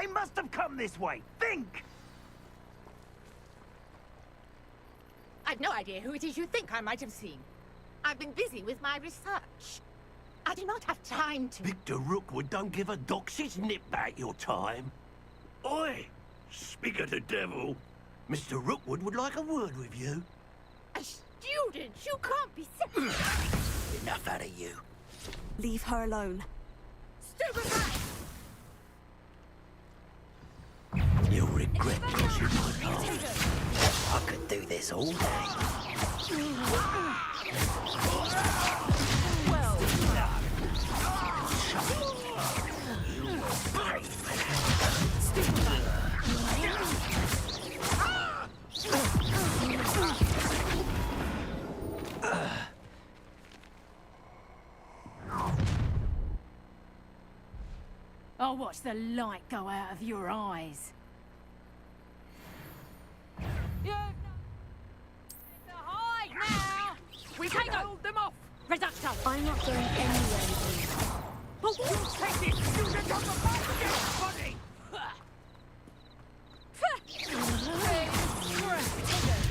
They must have come this way. Think! I've no idea who it is you think I might have seen. I've been busy with my research. I do not have time to... Victor Rookwood don't give a doxy's nip back your time. Oi! Speak of the devil. Mr. Rookwood would like a word with you. A student? You can't be serious. Enough out of you. Leave her alone. Stupefy! You'll regret crossing my path. I could do this all day. Well done. You will pay for that. I'll watch the light go out of your eyes. You've to hide now! We can't hold them off! Reducto! I'm not going anywhere. You take this student on the back buddy!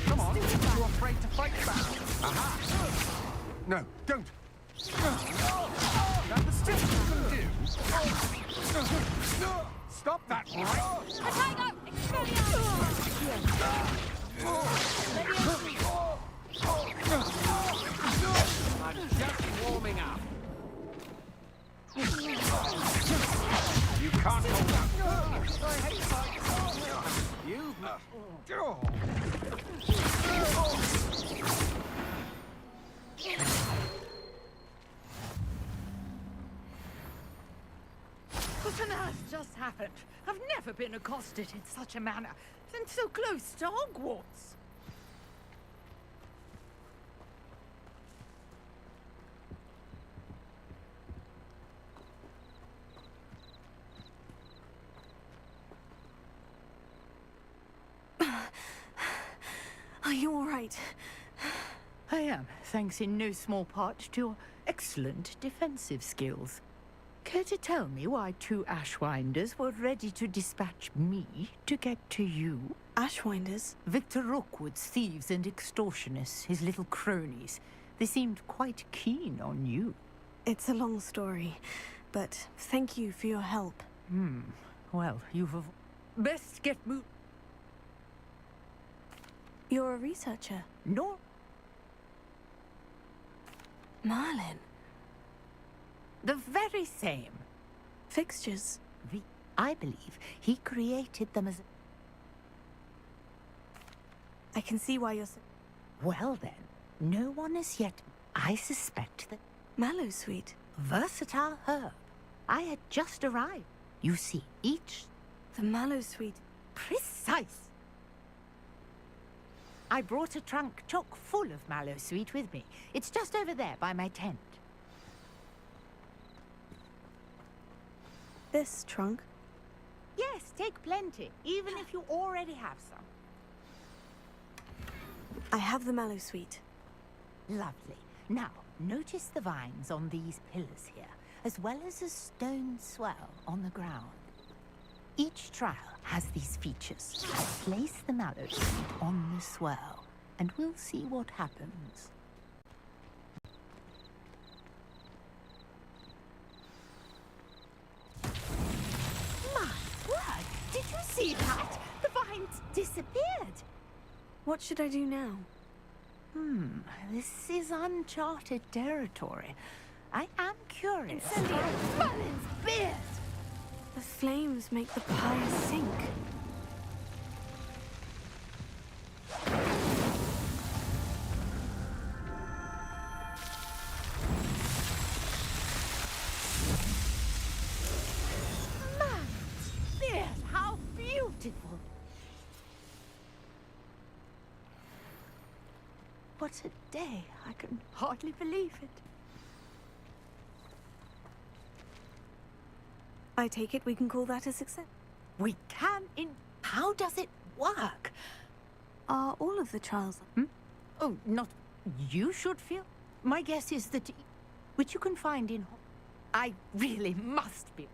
Come on, you're afraid to fight back. Aha! No, don't! That the still you can do. Stop that, right? Potato! Expelliarmus! I'm just warming up. You can't hold up. I hate fights. You... What on earth just happened? I've never been accosted in such a manner, and so close to Hogwarts. Are you all right? I am, thanks in no small part to your excellent defensive skills. Care to tell me why two Ashwinders were ready to dispatch me to get to you? Ashwinders? Victor Rookwood's thieves and extortionists, his little cronies. They seemed quite keen on you. It's a long story, but thank you for your help. Well, best get You're a researcher. No. Merlin. The very same. Fixtures. I believe he created them as... I can see why you're so... Well then, no one as yet... I suspect that... Mallow Sweet. Versatile herb. I had just arrived. You see, each... The Mallow Sweet. Precise. I brought a trunk chock full of mallow sweet with me. It's just over there by my tent. This trunk? Yes, take plenty, even if you already have some. I have the Mallow Sweet. Lovely. Now, notice the vines on these pillars here, as well as a stone swell on the ground. Each trial has these features. Place the mallow seed on the swell, and we'll see what happens. My word! Did you see that? The vines disappeared. What should I do now? This is uncharted territory. I am curious. Incendio! Merlin's beard! The flames make the pyre sink. Merlin's beard! How beautiful! What a day! I can hardly believe it. I take it we can call that a success. We can How does it work? Are all of the trials... Oh, not... You should feel... My guess is that... Which you can find in... I really must be...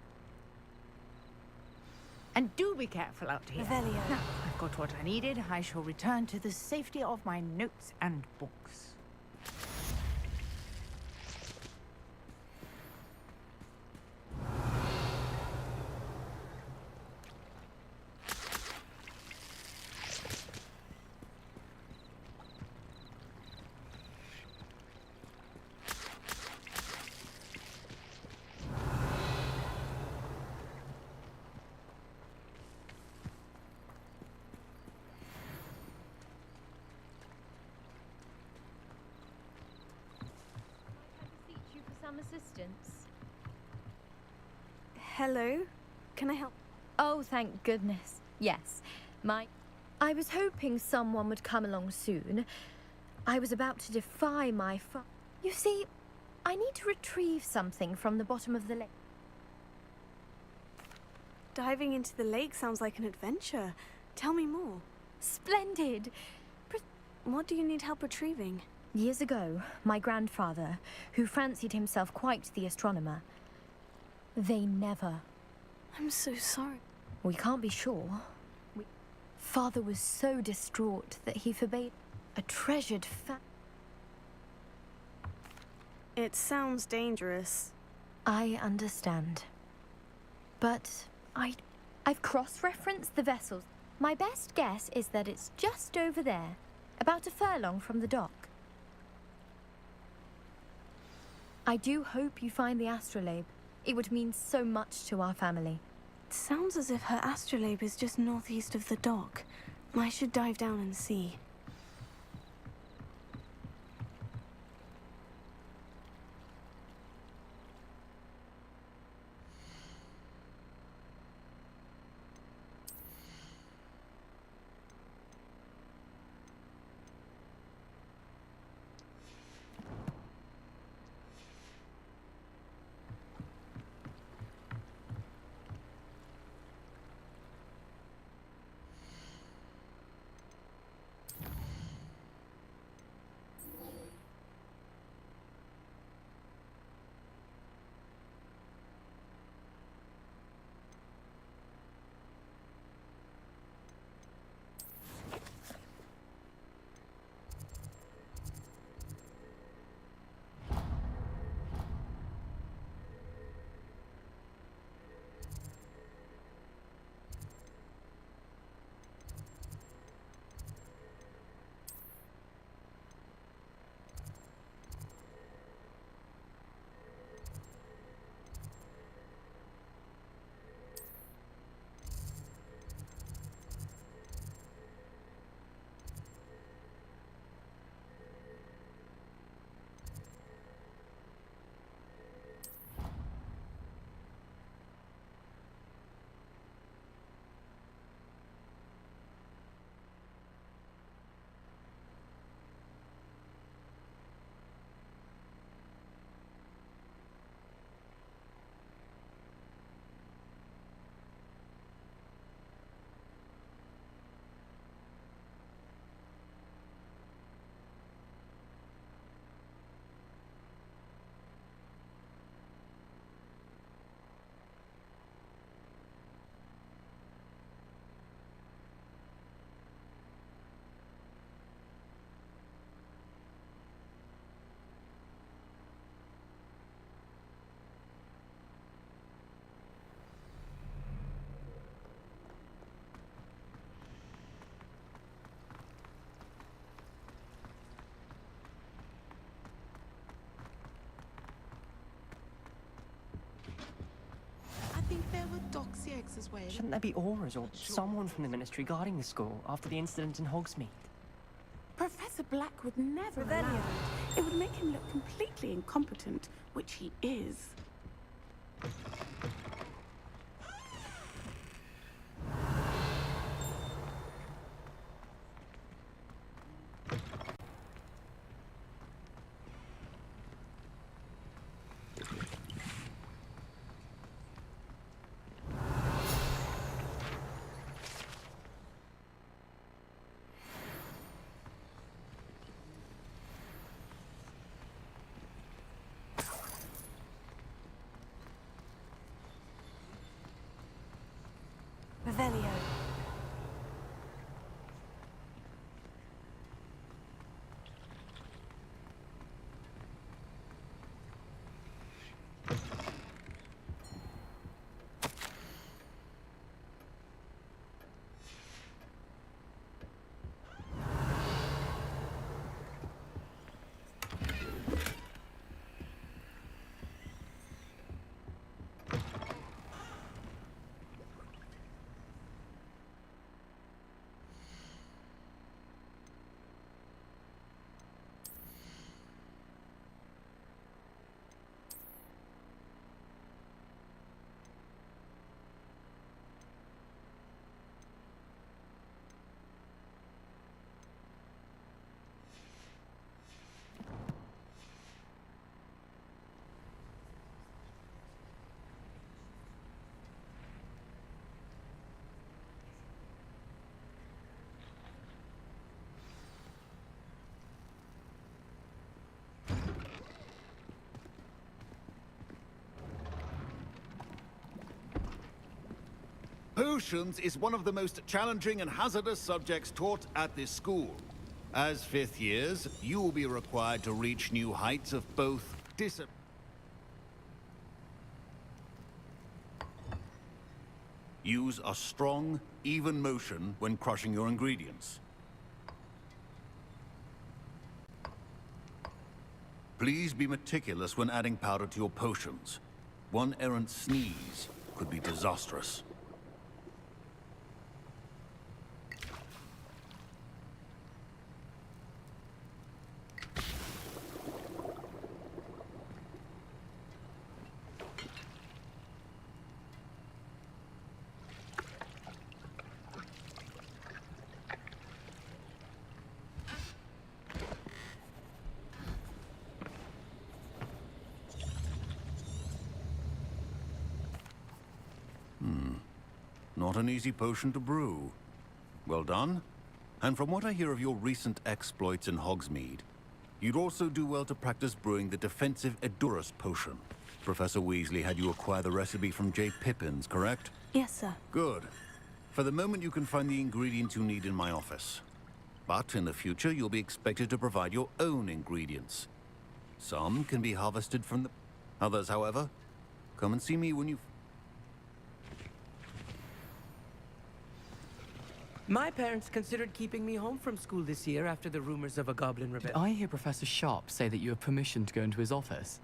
And do be careful out here. Revelio. Now, I've got what I needed. I shall return to the safety of my notes and books. You for some assistance. Hello? Can I help? Oh, thank goodness. Yes. I was hoping someone would come along soon. I was about to defy my You see, I need to retrieve something from the bottom of the lake. Diving into the lake sounds like an adventure. Tell me more. Splendid! What do you need help retrieving? Years ago, my grandfather, who fancied himself quite the astronomer, they never... I'm so sorry. We can't be sure. Father was so distraught that he forbade a treasured fact. It sounds dangerous. I understand. But I've cross-referenced the vessels. My best guess is that it's just over there, about a furlong from the dock. I do hope you find the astrolabe. It would mean so much to our family. It sounds as if her astrolabe is just northeast of the dock. I should dive down and see. I think there were doxy eggs as well. Shouldn't there be Auras or someone from the Ministry guarding the school after the incident in Hogsmeade? Professor Black would never Revelio. allow it. It would make him look completely incompetent, which he is. Revelio. Potions is one of the most challenging and hazardous subjects taught at this school. As fifth years, you will be required to reach new heights of both discipline. Use a strong, even motion when crushing your ingredients. Please be meticulous when adding powder to your potions. One errant sneeze could be disastrous. Not an easy potion to brew. Well done. And from what I hear of your recent exploits in Hogsmeade, you'd also do well to practice brewing the defensive Edurus potion. Professor Weasley had you acquire the recipe from J. Pippin's, correct? Yes, sir. Good. For the moment, you can find the ingredients you need in my office. But in the future, you'll be expected to provide your own ingredients. Some can be harvested from the... Others, however, come and see me when you... My parents considered keeping me home from school this year after the rumors of a goblin Did rebellion. I hear Professor Sharp say that you have permission to go into his office?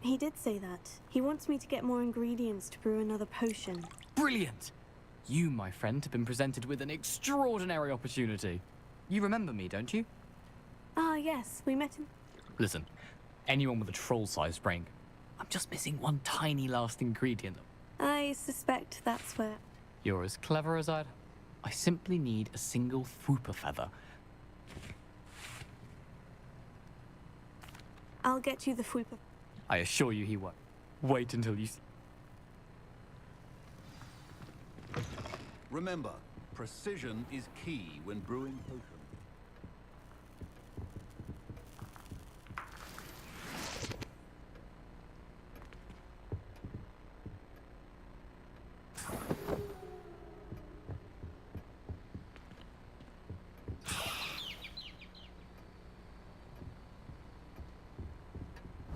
He did say that. He wants me to get more ingredients to brew another potion. Brilliant! You, my friend, have been presented with an extraordinary opportunity. You remember me, don't you? Ah, yes, we met in... Listen, anyone with a troll-sized brain, I'm just missing one tiny last ingredient. I suspect that's where... You're as clever as I'd... I simply need a single Fwooper feather. I'll get you the Fwooper. I assure you he won't. Wait until you see... Remember, precision is key when brewing potions.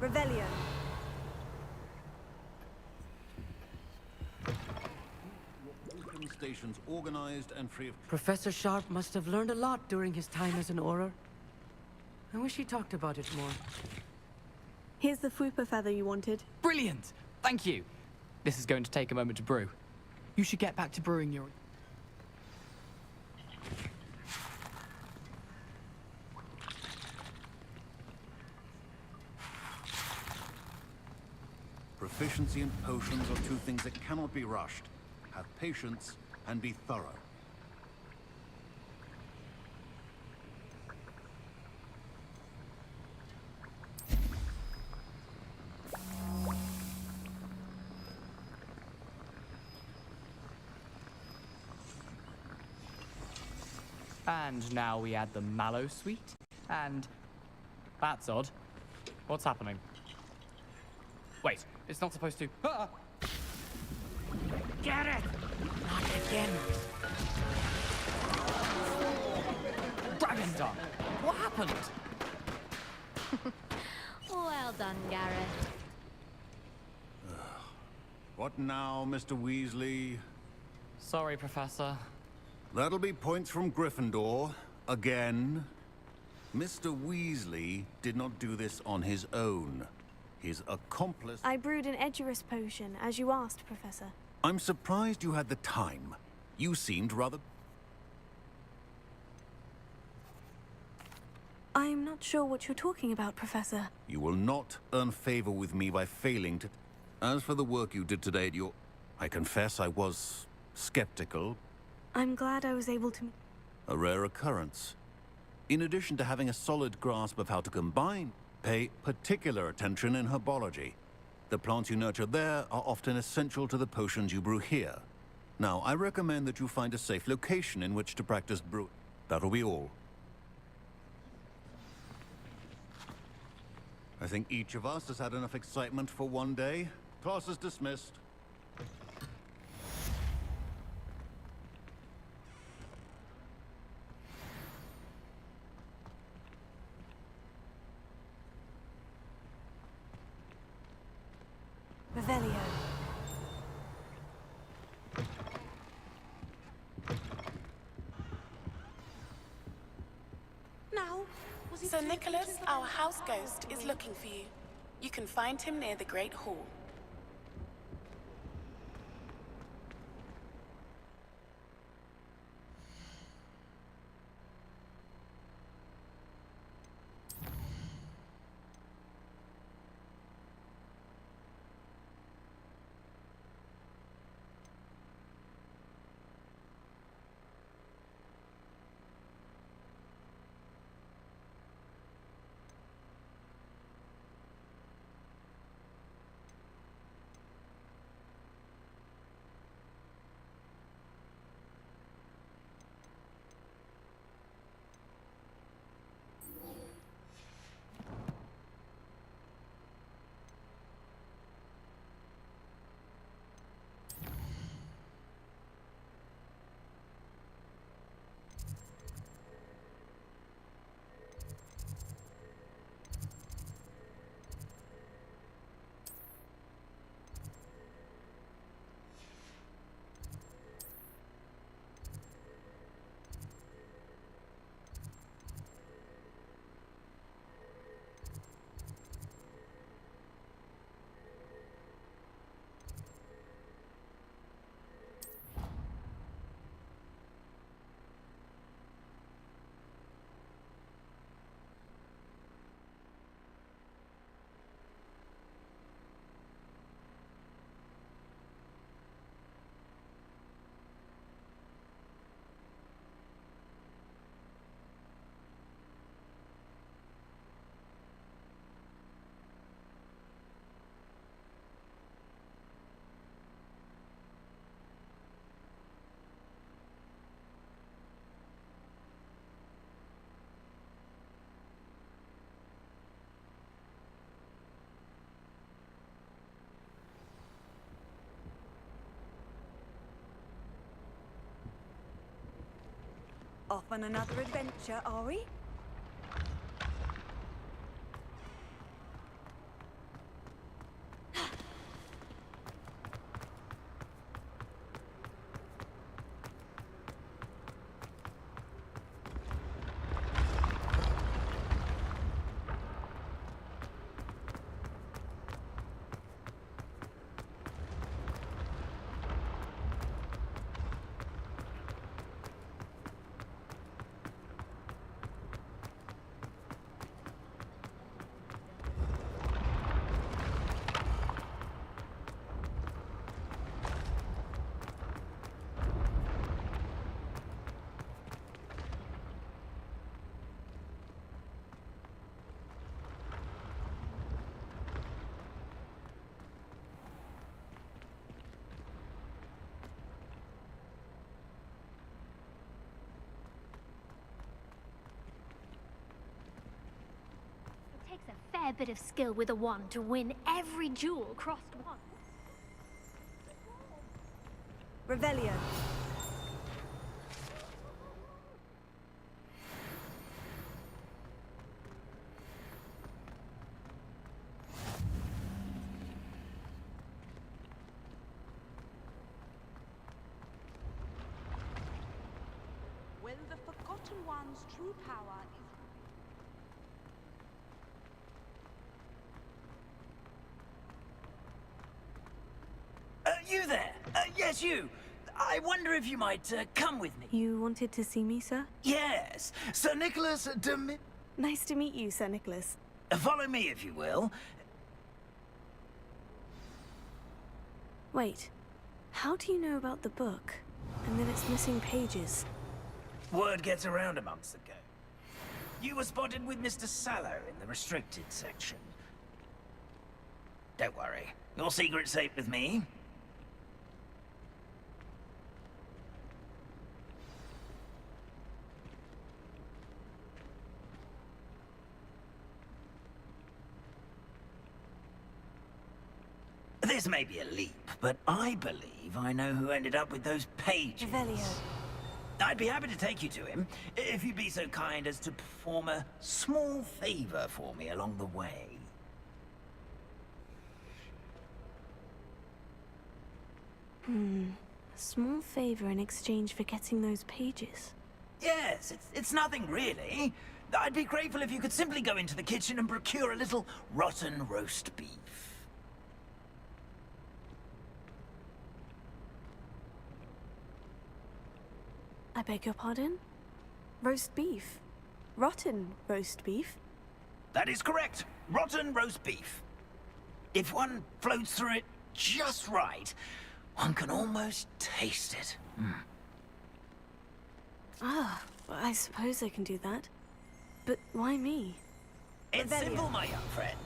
Revelio. Stations organized and free of... Professor Sharp must have learned a lot during his time as an Auror. I wish he talked about it more. Here's the Fwooper feather you wanted. Brilliant! Thank you! This is going to take a moment to brew. You should get back to brewing your... Proficiency in potions are two things that cannot be rushed. Have patience and be thorough. And now we add the mallow sweet, and... That's odd. What's happening? Wait, it's not supposed to... Ah! Gareth! Not again. Dragon Tongue! What happened? Well done, Gareth. What now, Mr. Weasley? Sorry, Professor. That'll be points from Gryffindor. Again. Mr. Weasley did not do this on his own. His accomplice... I brewed an Edurus potion, as you asked, Professor. I'm surprised you had the time. You seemed rather... I'm not sure what you're talking about, Professor. You will not earn favor with me by failing to... As for the work you did today at your... I confess I was skeptical. I'm glad I was able to... A rare occurrence. In addition to having a solid grasp of how to combine, pay particular attention in herbology. The plants you nurture there are often essential to the potions you brew here. Now, I recommend that you find a safe location in which to practice brew... That'll be all. I think each of us has had enough excitement for one day. Class is dismissed. Revelio. Now, Sir Nicholas, our house ghost, is looking for you. You can find him near the Great Hall. Off on another adventure, are we? It takes a fair bit of skill with a wand to win every duel crossed once. Revelio. When the Forgotten One's true power is... You there? Yes, you. I wonder if you might come with me. You wanted to see me, sir? Yes, Sir Nicholas Nice to meet you, Sir Nicholas. Follow me, if you will. Wait, how do you know about the book? And that it's missing pages? Word gets around amongst the go. You were spotted with Mr. Sallow in the restricted section. Don't worry, your secret's safe with me. This may be a leap, but I believe I know who ended up with those pages. Revelio. I'd be happy to take you to him, if you'd be so kind as to perform a small favor for me along the way. A small favor in exchange for getting those pages. Yes, it's nothing really. I'd be grateful if you could simply go into the kitchen and procure a little rotten roast beef. I beg your pardon? Roast beef? Rotten roast beef? That is correct. Rotten roast beef. If one floats through it just right, one can almost taste it. Ah, I suppose I can do that. But why me? It's simple, my young friend.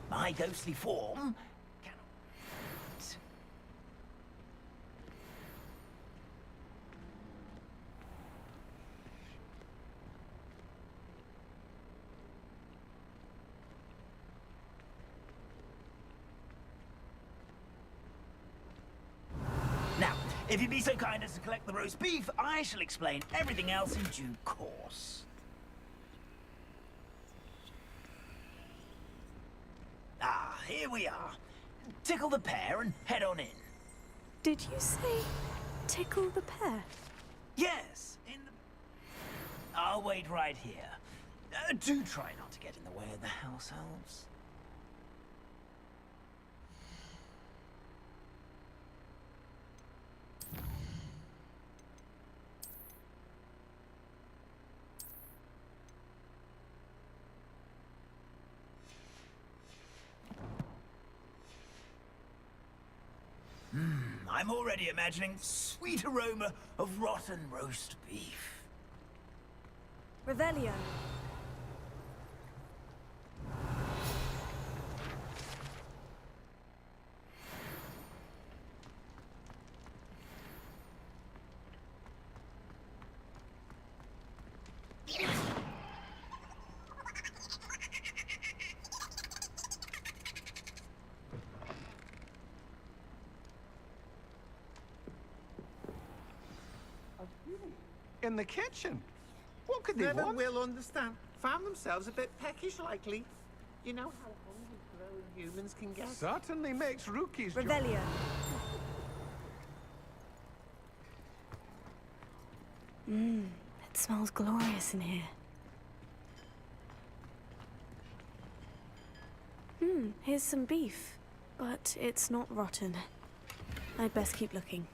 My ghostly form cannot... Now, if you'd be so kind as to collect the roast beef, I shall explain everything else in due course. Ah, here we are. Tickle the pear and head on in. Did you say tickle the pear? Yes, in the... I'll wait right here. Do try not to get in the way of the house elves. I'm already imagining sweet aroma of rotten roast beef. Revelio. In the kitchen? What could they Never want? will understand. Found themselves a bit peckish, likely. You know how hungry growing humans can get. Certainly makes rookies. Revelio. It smells glorious in here. Here's some beef, but it's not rotten. I'd best keep looking.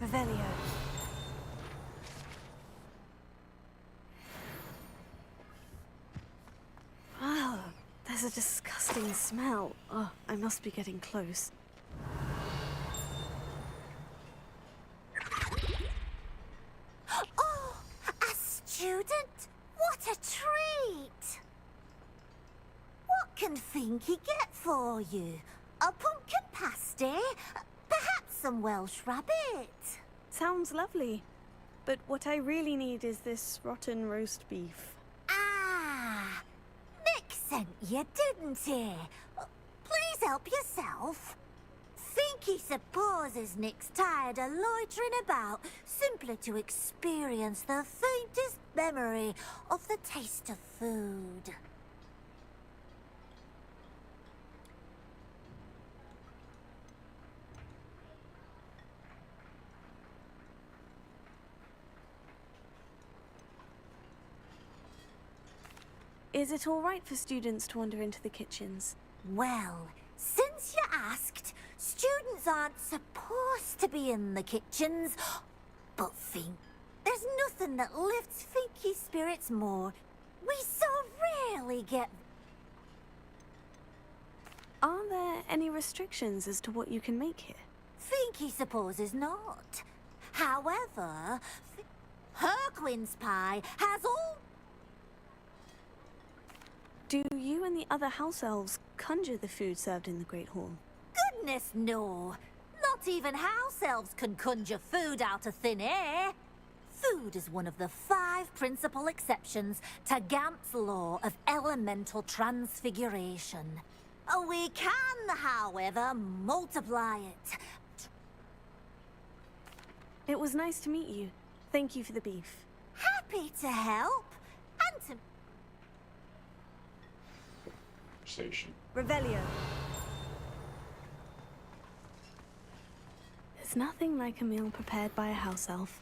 Revelio. Ah, there's a disgusting smell. Oh, I must be getting close. Oh, a student? What a treat! can Finky get for you? A pumpkin pasty? Perhaps some Welsh rabbit? Sounds lovely. But what I really need is this rotten roast beef. Ah, Nick sent you, didn't he? Please help yourself. Finky supposes Nick's tired of loitering about simply to experience the faintest memory of the taste of food. Is it all right for students to wander into the kitchens? Well, since you asked, students aren't supposed to be in the kitchens. But there's nothing that lifts Finky's spirits more. We so rarely get... Are there any restrictions as to what you can make here? Finky supposes not. However, her quince pie has all... Do you and the other house elves conjure the food served in the Great Hall? Goodness, no. Not even house elves can conjure food out of thin air. Food is one of the 5 principal exceptions to Gamp's law of elemental transfiguration. We can, however, multiply it. It was nice to meet you. Thank you for the beef. Happy to help. And to... Station. Revelio. There's nothing like a meal prepared by a house elf.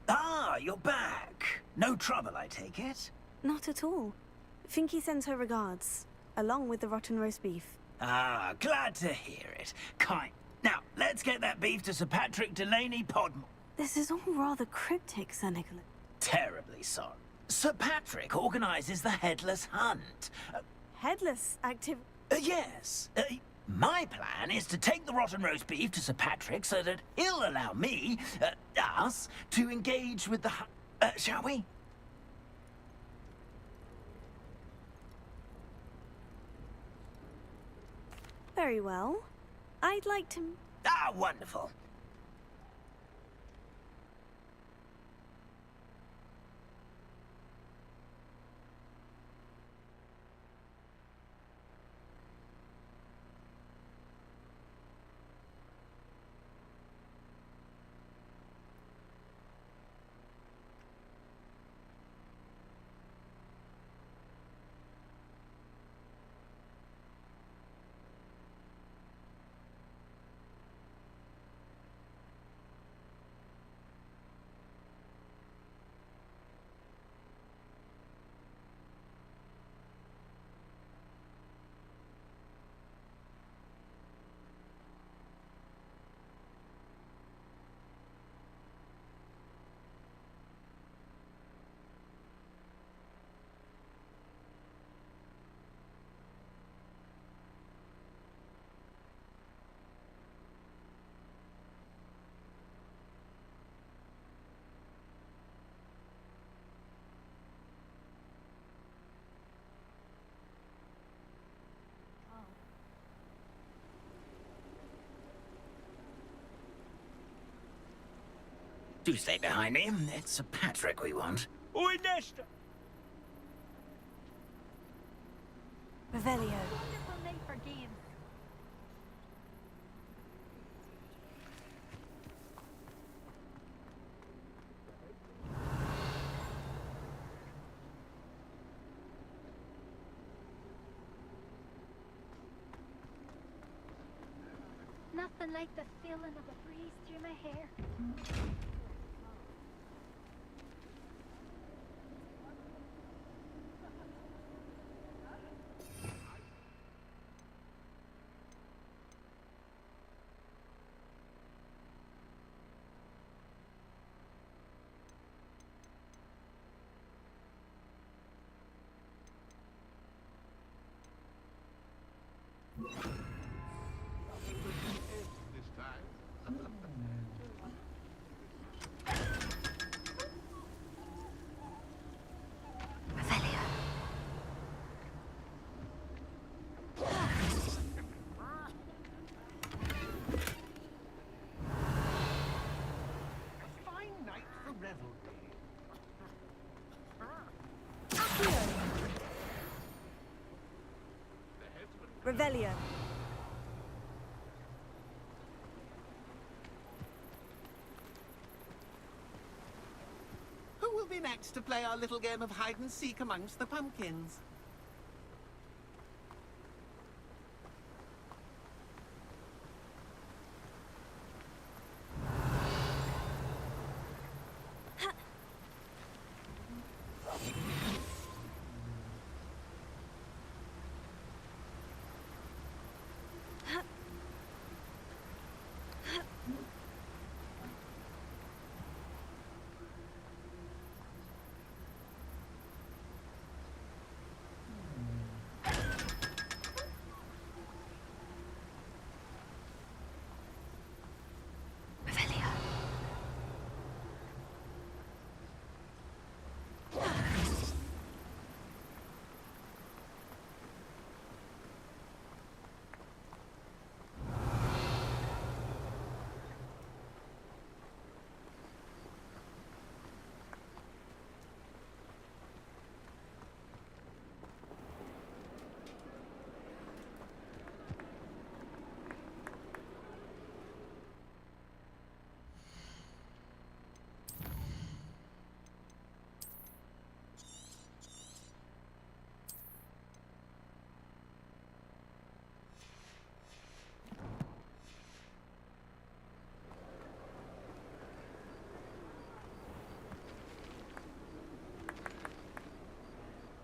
Ah, you're back. No trouble, I take it? Not at all. Finky sends her regards, along with the rotten roast beef. Ah, glad to hear it. Kind. Now, let's get that beef to Sir Patrick Delaney Podmore. This is all rather cryptic, Sir Nicholas. Terribly sorry. Sir Patrick organises the Headless Hunt. Headless activity? Yes. My plan is to take the rotten roast beef to Sir Patrick so that he'll allow me, us, to engage with the shall we? Very well. I'd like to... Ah, wonderful. Do stay behind me. It's Sir Patrick we want. Oi, Nesta! Revelio. Wonderful night for games. Nothing like the feeling of a breeze through my hair. This time. A fine night for revelry. Revelio. Who will be next to play our little game of hide and seek amongst the pumpkins?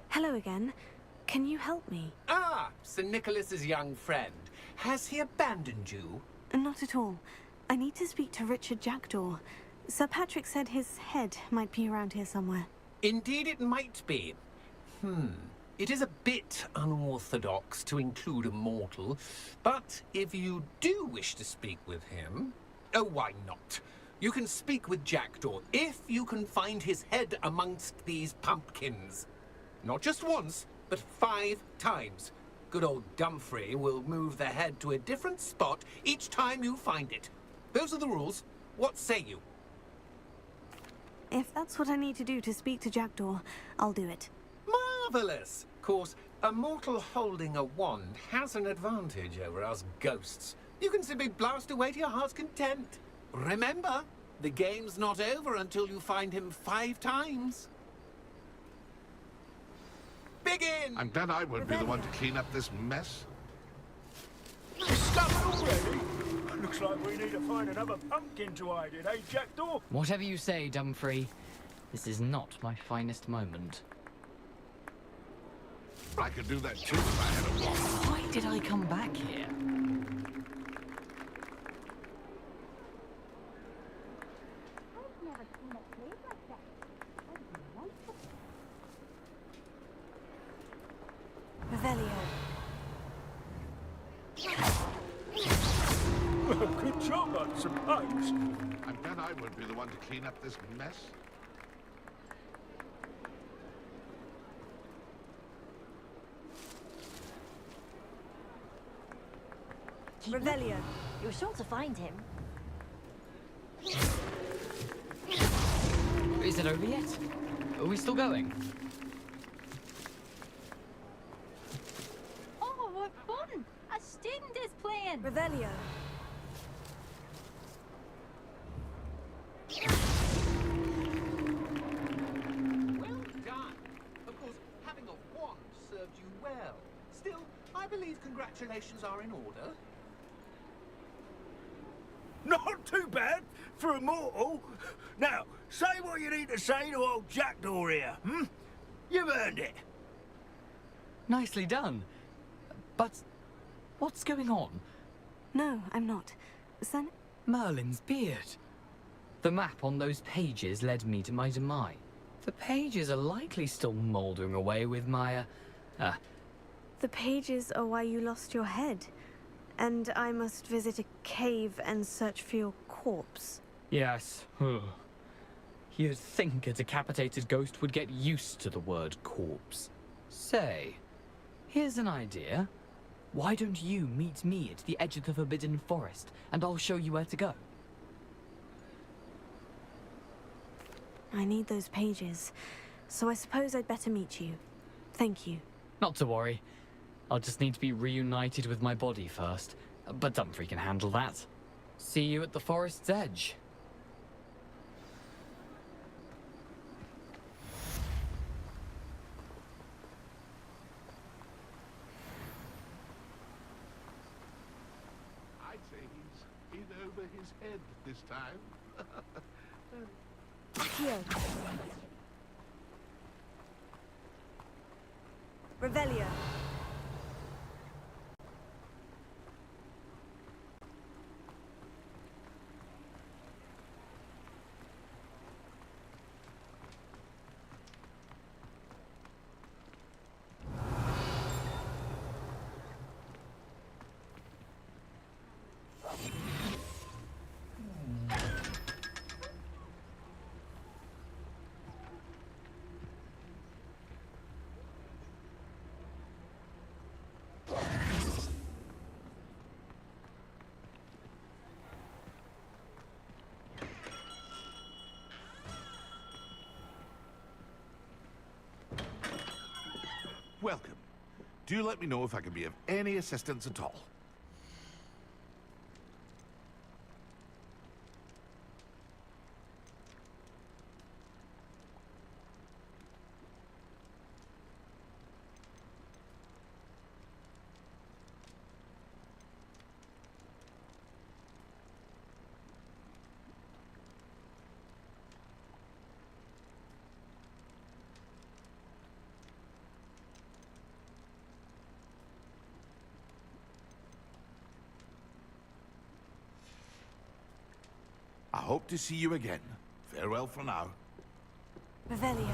Hello again. Can you help me? Ah, Sir Nicholas's young friend. Has he abandoned you? Not at all. I need to speak to Richard Jackdaw. Sir Patrick said his head might be around here somewhere. Indeed it might be. It is a bit unorthodox to include a mortal, but if you do wish to speak with him, oh, why not? You can speak with Jackdaw if you can find his head amongst these pumpkins. Not just once, but 5 times. Good old Dumfrey will move the head to a different spot each time you find it. Those are the rules. What say you? If that's what I need to do to speak to Jackdaw, I'll do it. Marvellous! Of course, a mortal holding a wand has an advantage over us ghosts. You can simply blast away to your heart's content. Remember, the game's not over until you find him 5 times. Begin! And then I won't be the one to clean up this mess. Stuff already? Looks like we need to find another pumpkin to hide in, eh, Jackdaw? Whatever you say, Dumfrey. This is not my finest moment. I could do that too if I had a wand. Why did I come back here? Revelio. Good job, I suppose. And then I won't be the one to clean up this mess. Revelio. You're sure to find him. Is it over yet? Are we still going? Oh, what fun! A student is playing. Revelio. Well done. Of course, having a wand served you well. Still, I believe congratulations are in order. Not too bad for a mortal. Now, say what you need to say to old Jackdaw here, hmm? You've earned it. Nicely done. But what's going on? No, I'm not. Son... Merlin's beard. The map on those pages led me to my demise. The pages are likely still mouldering away with my, The pages are why you lost your head. And I must visit a cave and search for your corpse. Yes. You'd think a decapitated ghost would get used to the word corpse. Say, here's an idea. Why don't you meet me at the edge of the Forbidden Forest, and I'll show you where to go? I need those pages, so I suppose I'd better meet you. Thank you. Not to worry. I'll just need to be reunited with my body first, but Dumfries can handle that. See you at the forest's edge. I'd say he's in over his head this time. Accio. Revelio. Welcome. Do let me know if I can be of any assistance at all. I hope to see you again. Farewell for now. Revelio.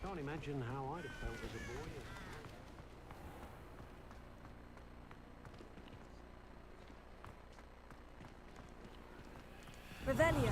Can't imagine how I'd have felt as a boy. Revelio.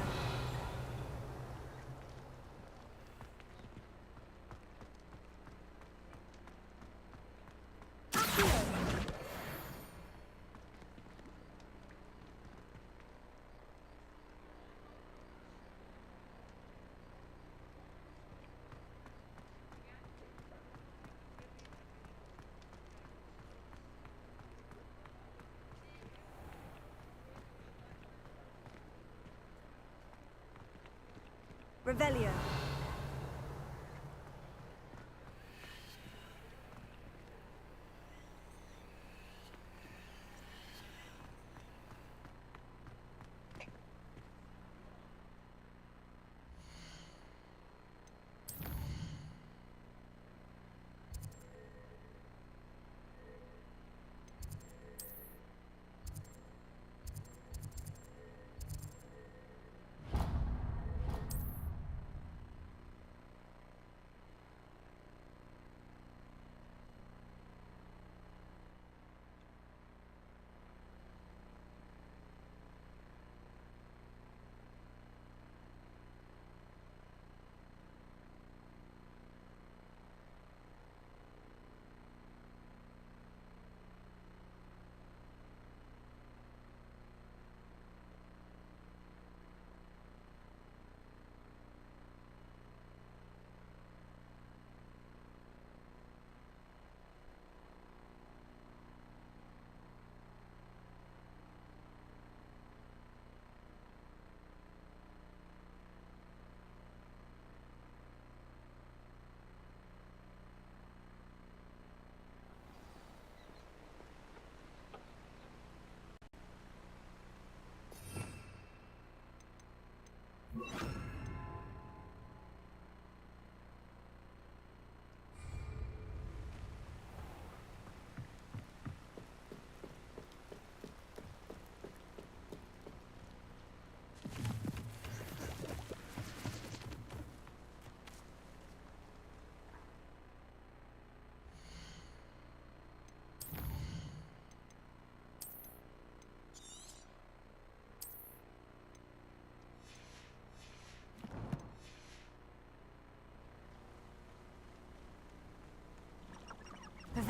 Revelio.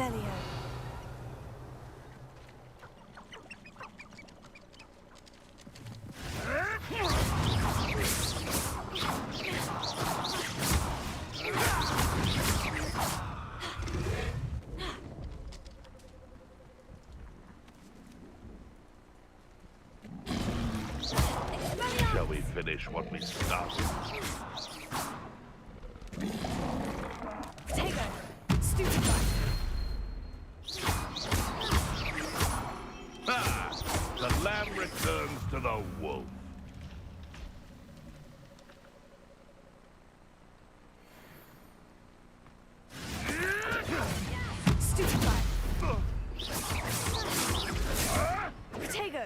Revelio. Shall we finish what we started? Potato! Stupefy! Ah! The lamb returns to the wolf. Stupefy! Potato!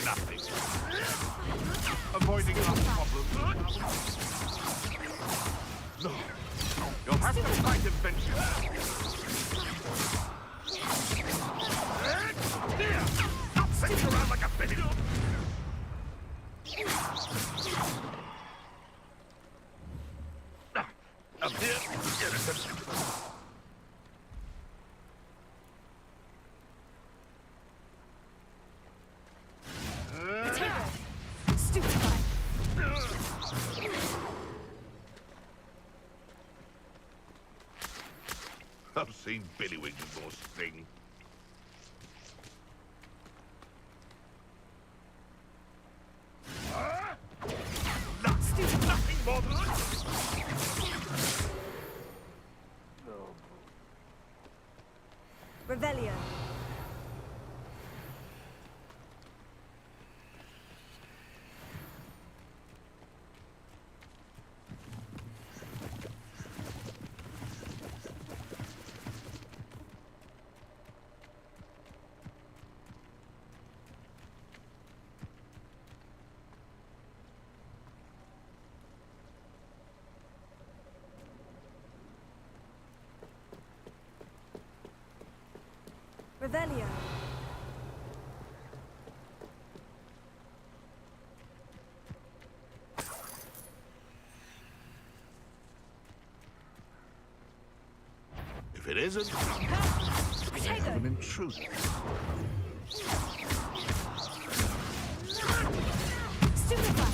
Nothing. Avoiding our problems. No. You'll have to fight eventually. Here! Stop sitting around like a baby. Up here, innocent. Potato! Stupefy! I've seen Billywig before sing. Nothing more than Revelio. Revelio. If it isn't, Potato! an intruder. Stupefy!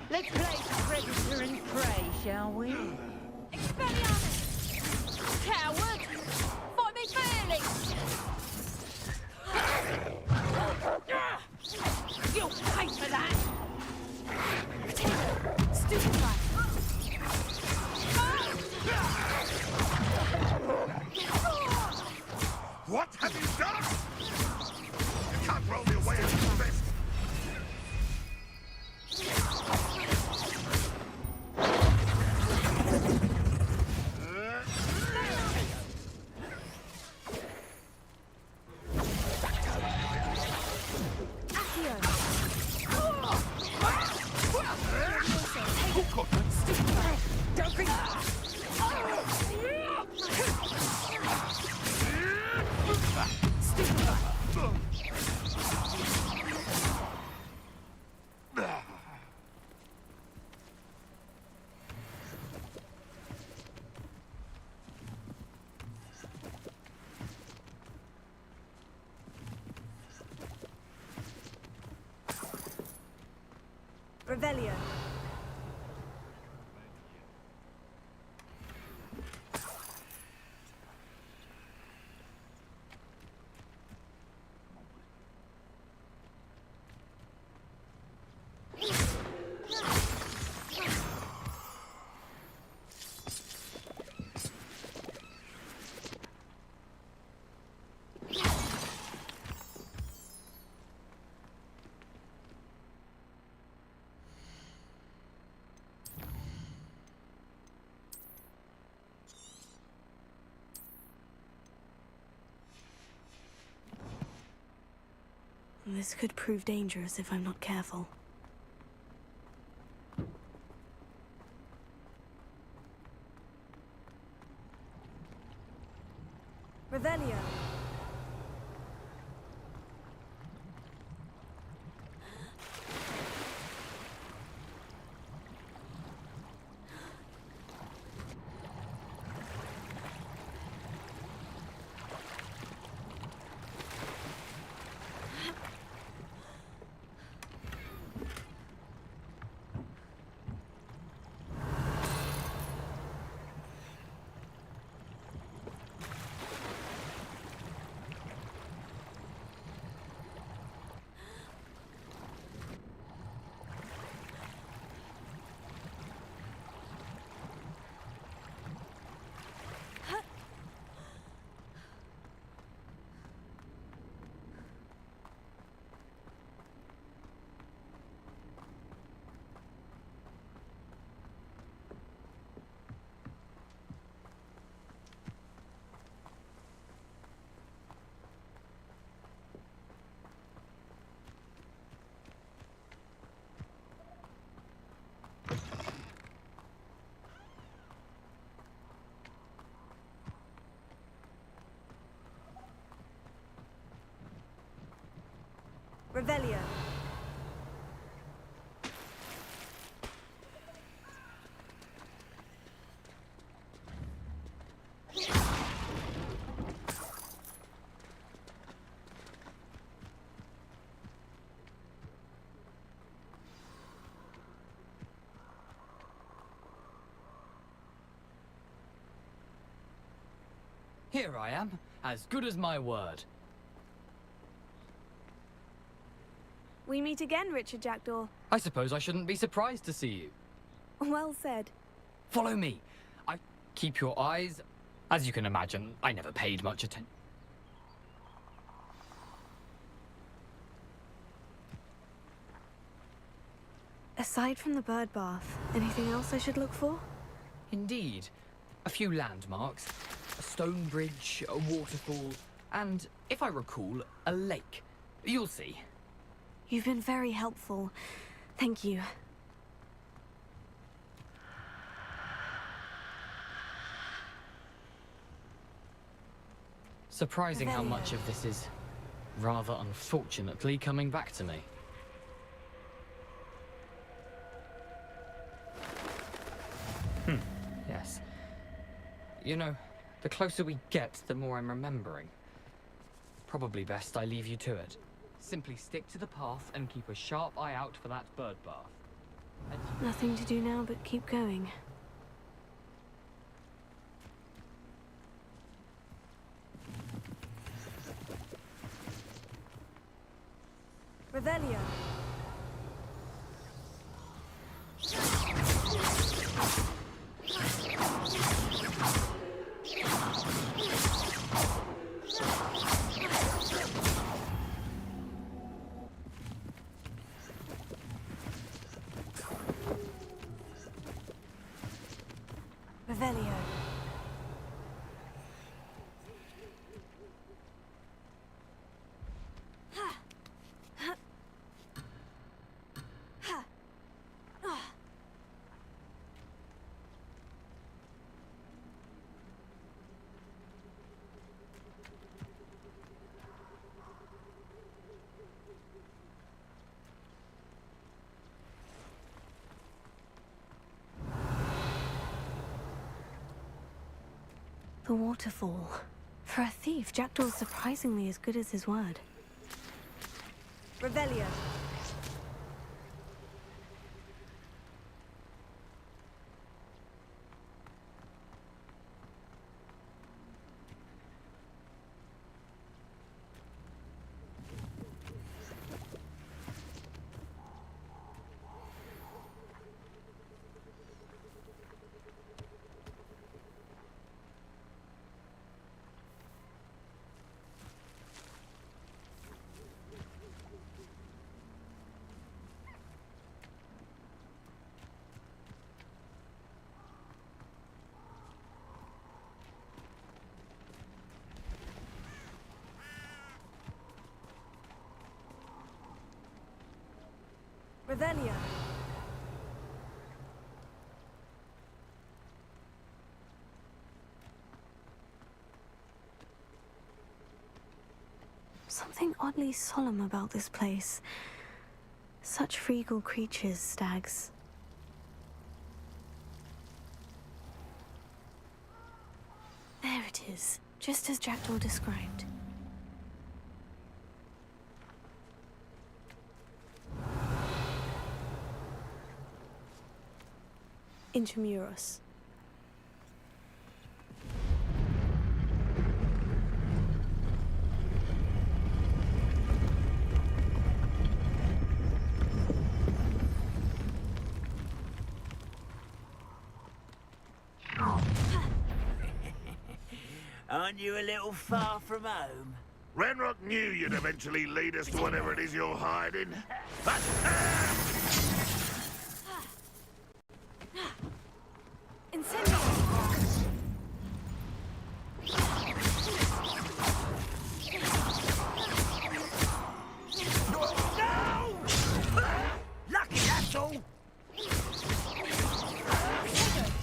Let's play predator and prey, shall we? Expelliarmus! Coward! Fight me fairly! You'll pay for that! Stupefy! What have you done? You can't roll me away like this. Revelio. This could prove dangerous if I'm not careful. Revelio. Revelio. Here I am, as good as my word. We meet again, Richard Jackdaw. I suppose I shouldn't be surprised to see you. Well said. Follow me. Keep your eyes. As you can imagine, I never paid much attention. Aside from the bird bath, anything else I should look for? Indeed. A few landmarks, a stone bridge, a waterfall, and, if I recall, a lake. You'll see. You've been very helpful. Thank you. Surprising how much of this is, rather unfortunately, coming back to me. Yes. You know, the closer we get, the more I'm remembering. Probably best I leave you to it. Simply stick to the path and keep a sharp eye out for that bird bath. Nothing to do now but keep going. Revelio. Revelio. The waterfall. For a thief, Jackdaw's surprisingly as good as his word. Revelio. Revelio. Something oddly solemn about this place. Such regal creatures, stags. There it is, just as Jackdaw described. Intramuros. Aren't you a little far from home? Renrock knew you'd eventually lead us to whatever it is you're hiding. Incendio! No! Lucky, that's all.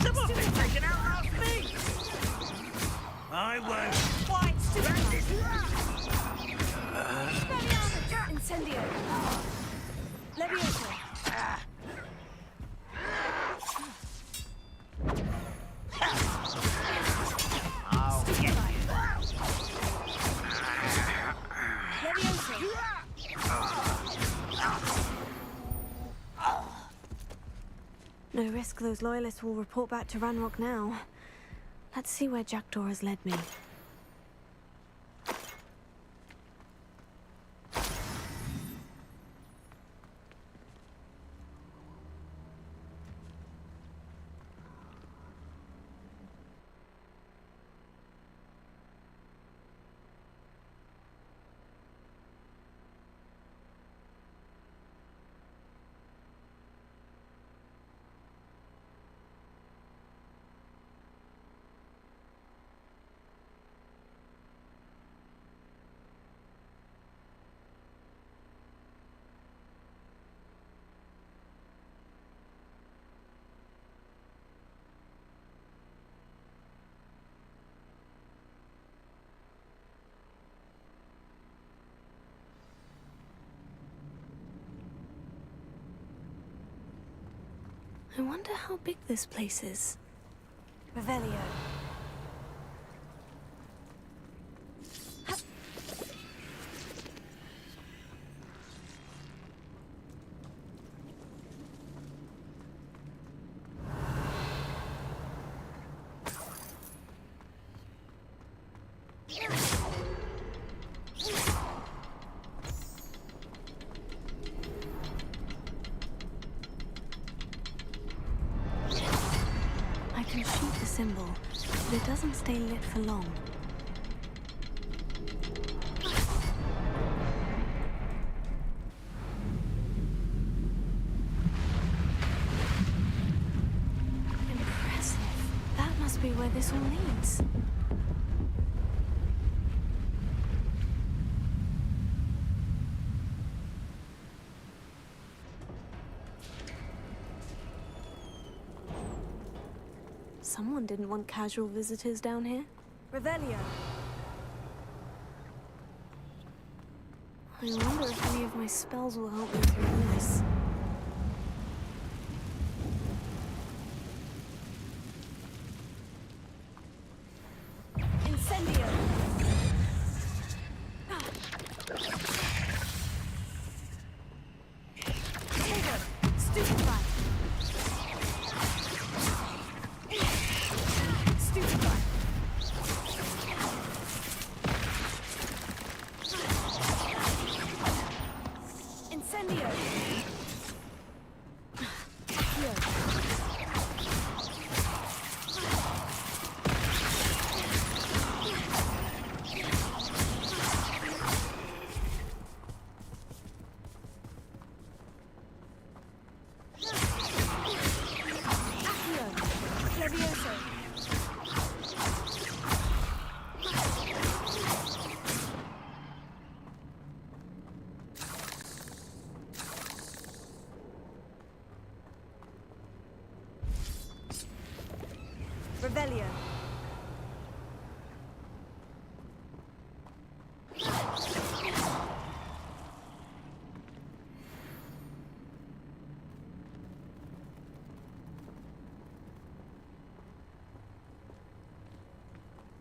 Someone's been taken out last me. I won't. White, stupid! Incendio! No risk those loyalists will report back to Ranrock now. Let's see where Jackdaw has led me. I wonder how big this place is. Revelio. I can shoot the symbol, but it doesn't stay lit for long. Impressive. That must be where this all leads. Someone didn't want casual visitors down here. Revelio. I wonder if any of my spells will help me through this. Incendio. Trigger. Stupefy. Stupefy. Incendio. Here. Accio. Levioso. Revelio.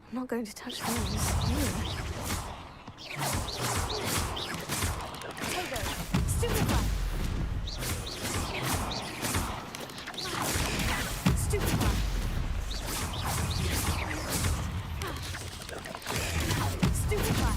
I'm not going to touch those. Togo. Stupefy. Stupefy. Stupefy. Stupefy.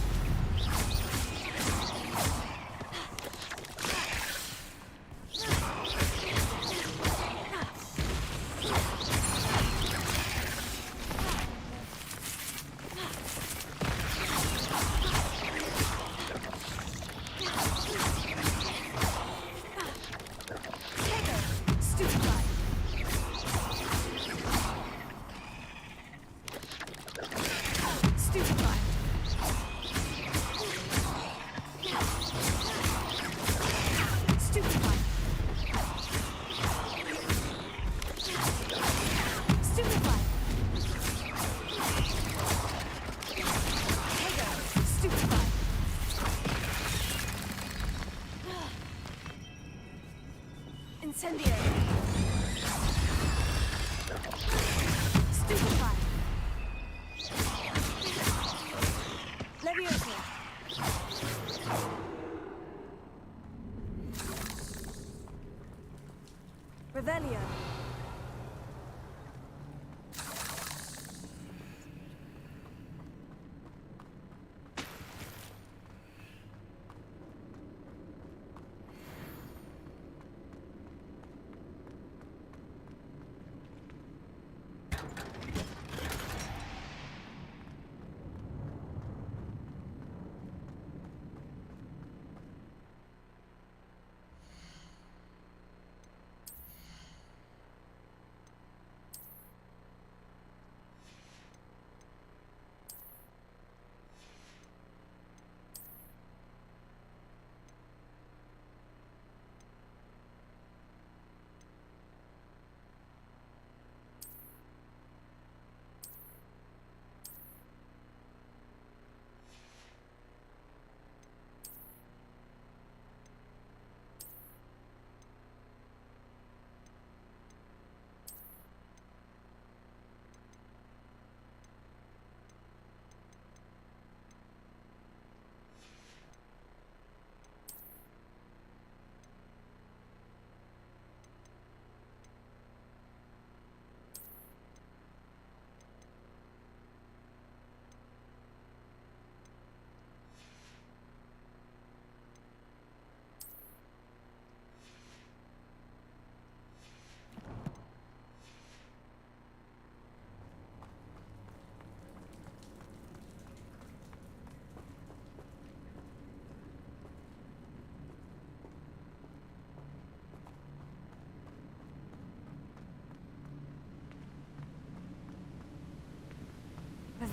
Stupefy. Stupefy. Stupefy. Incendio. Stupefy. Levioso. Revelio.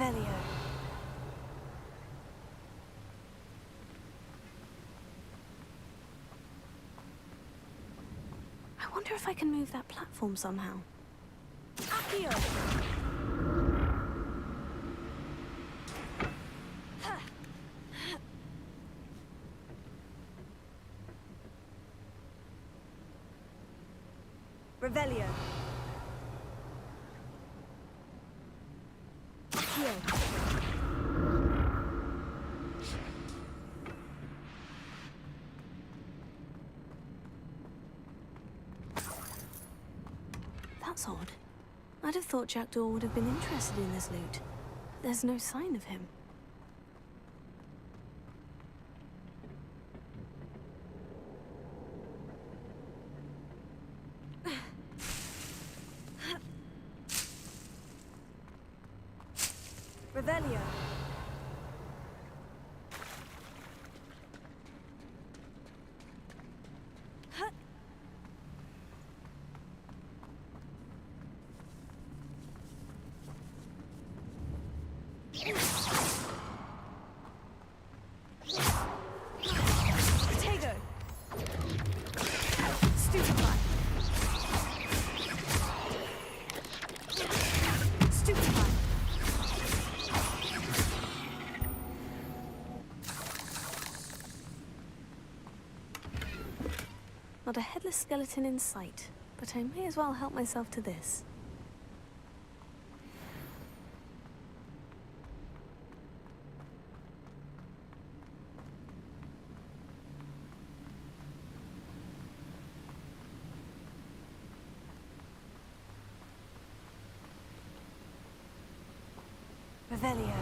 Revelio. I wonder if I can move that platform somehow. Accio! Revelio. Accio. That's odd. I'd have thought Jackdaw would have been interested in this loot. There's no sign of him. Revelio. Potato. Stupefy. Stupefy. Not a headless skeleton in sight, but I may as well help myself to this. Revelio.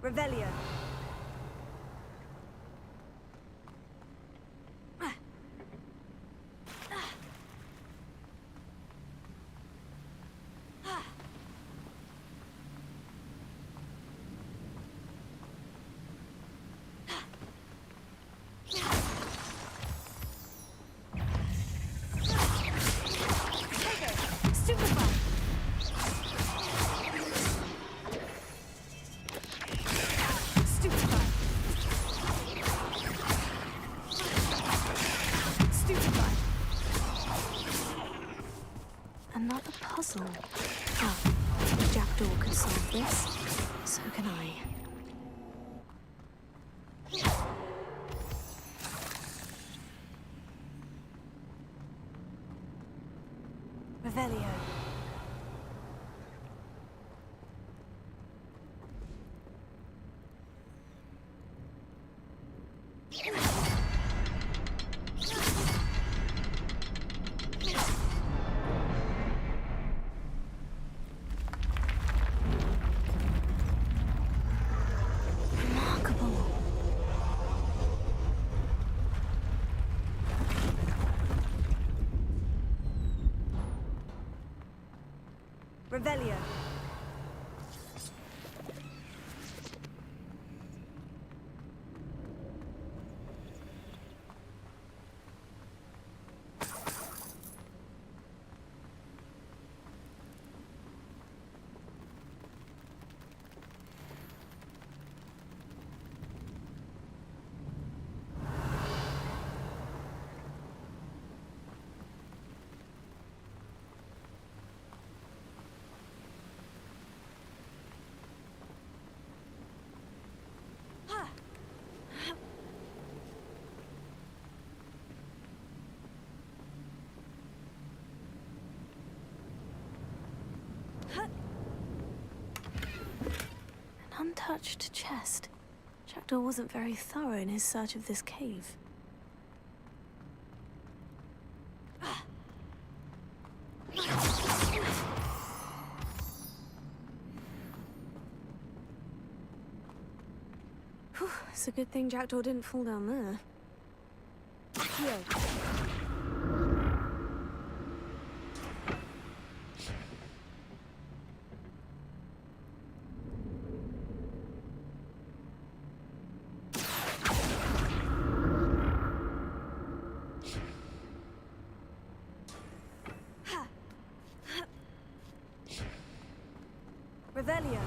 Revelio. Another puzzle. Oh, if Jackdaw can solve this, so can I. Revelio. Revelio. untouched chest. Jackdaw wasn't very thorough in his search of this cave. Whew, it's a good thing Jackdaw didn't fall down there. Here. Revelio.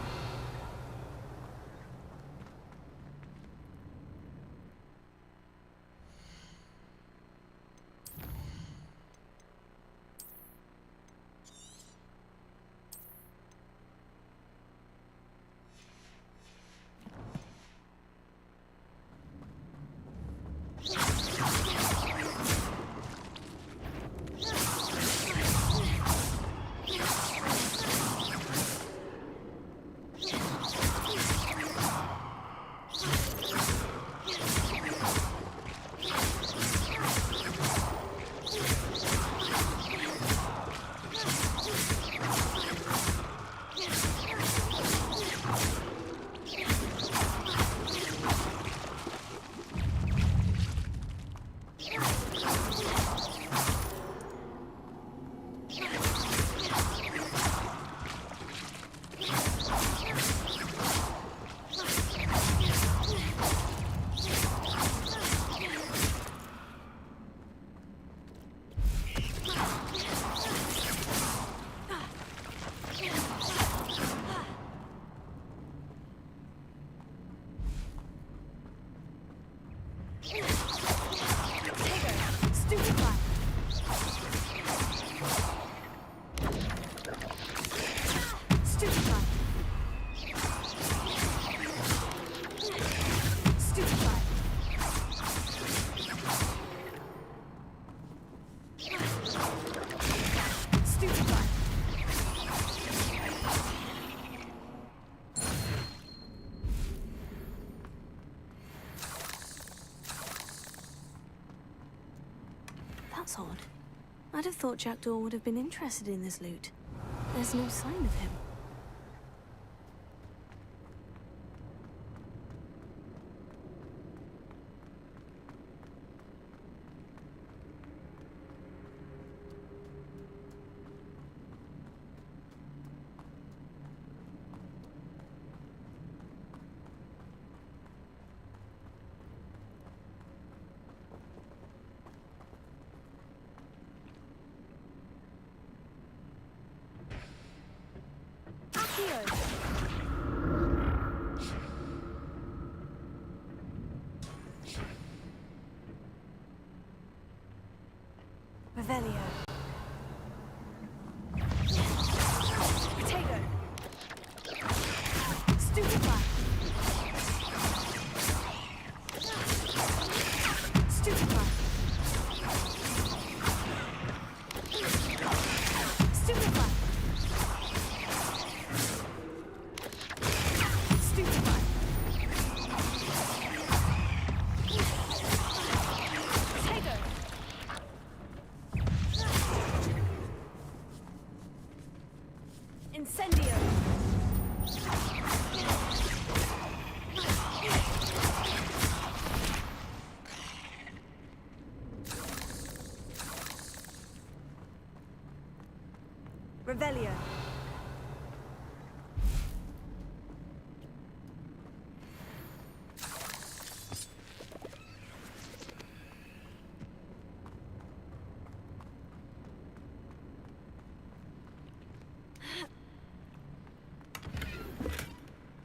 That's odd. I'd have thought Jackdaw would have been interested in this loot. There's no sign of him. Revelio. Potato. Stupefy. Stupefy. Stupefy. Stupefy. Potato. Incendio. Revelio.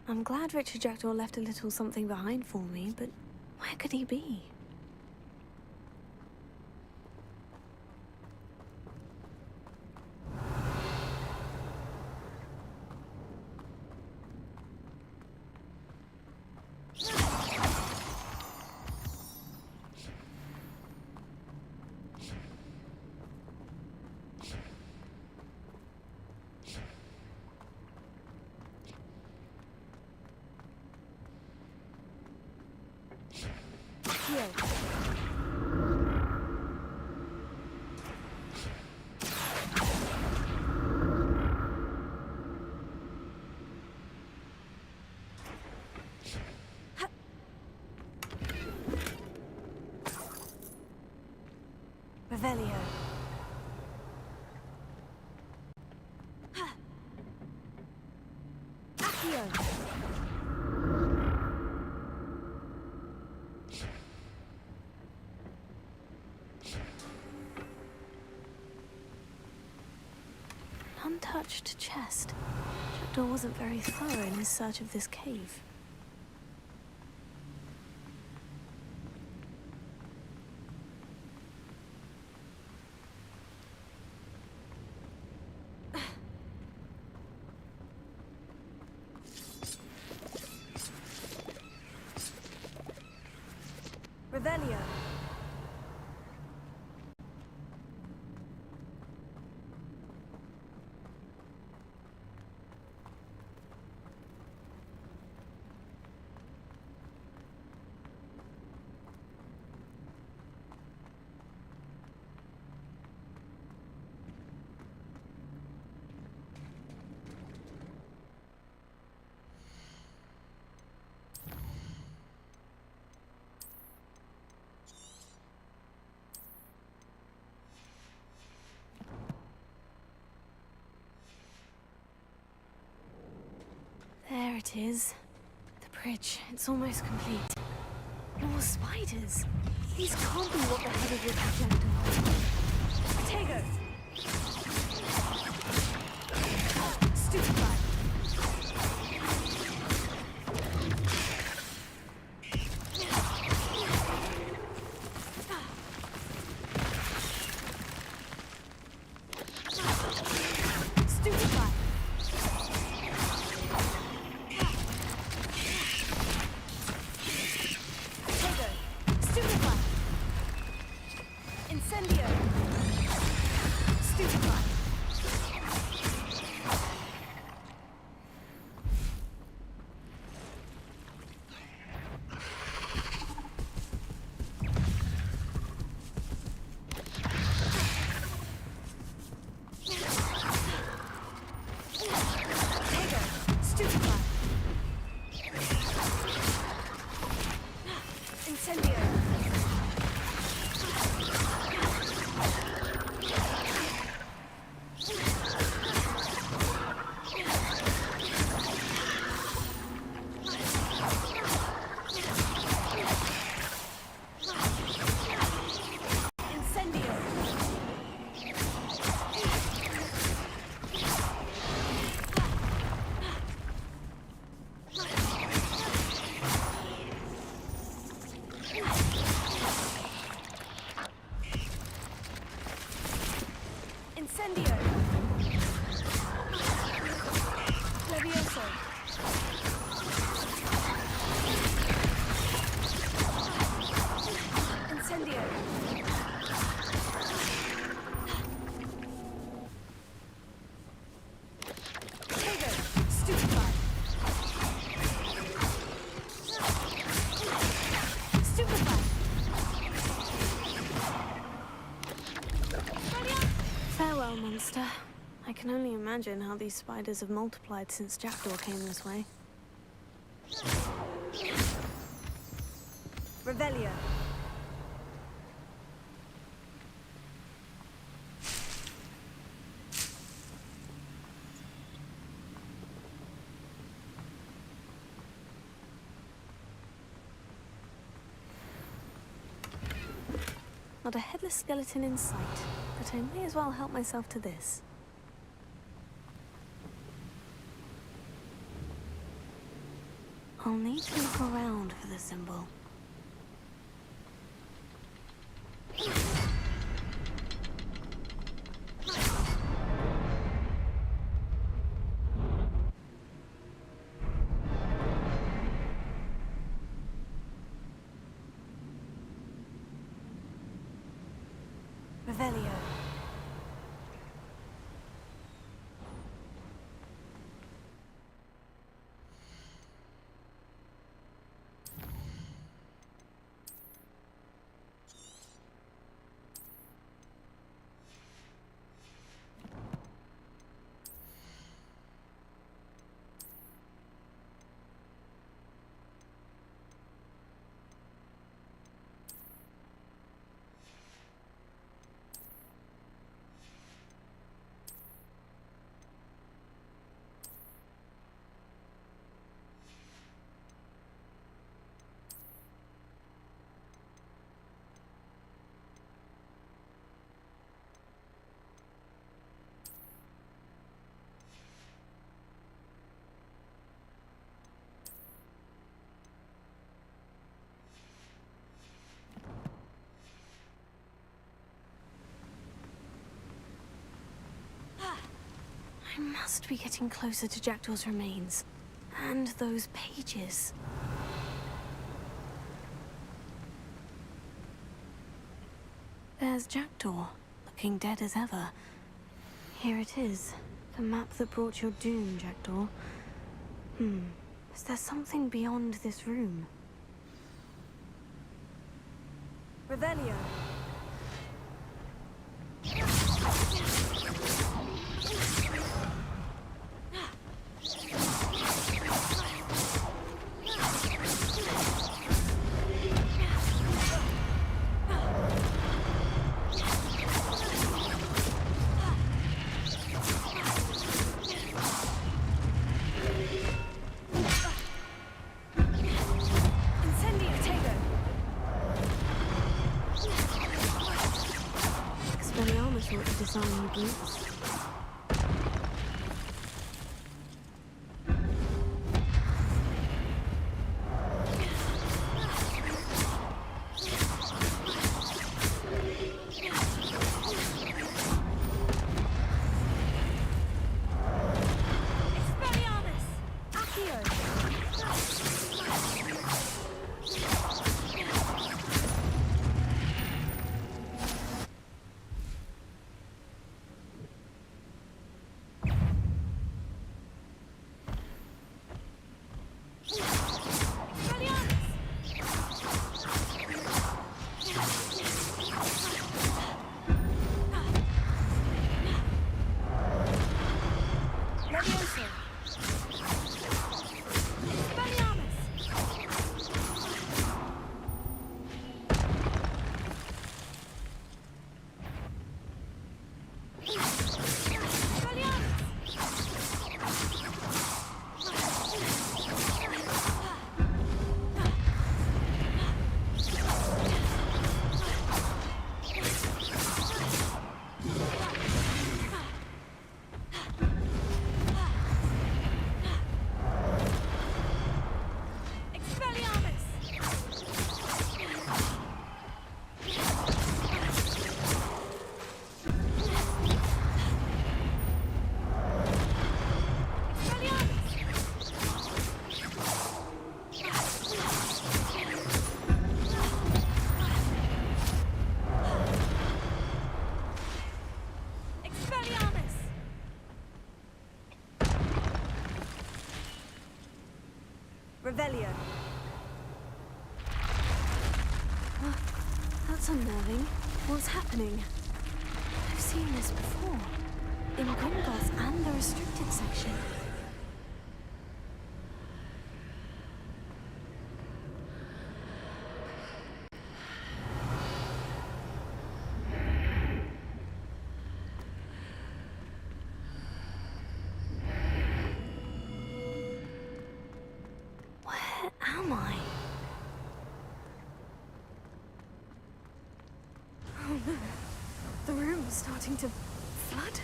I'm glad Richard Jackdaw left a little something behind for me, but where could he be? Revelio. Accio. Untouched chest. Jackdaw wasn't very thorough in his search of this cave. Revelio. There it is. The bridge. It's almost complete. More spiders. These can't be what the head of your projectile. Tego! Stupefy! Farewell, monster. I can only imagine how these spiders have multiplied since Jackdaw came this way. Revelio. Not a headless skeleton in sight, but I may as well help myself to this. I'll need to look around for the symbol. Revelio. I must be getting closer to Jackdaw's remains. And those pages. There's Jackdaw, looking dead as ever. Here it is. The map that brought your doom, Jackdaw. Is there something beyond this room? Revelio. Design new boots. Revelio. That's unnerving. What's happening? I've seen this before. In Gringotts and the restricted section. The room is starting to flood.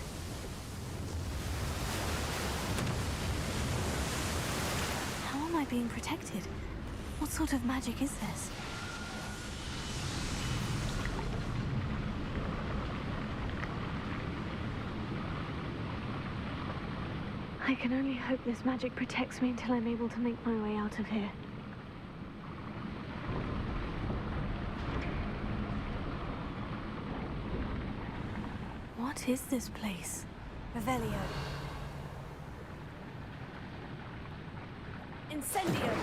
How am I being protected? What sort of magic is this? I can only hope this magic protects me until I'm able to make my way out of here. What is this place? Revelio. Incendio!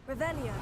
Revelio.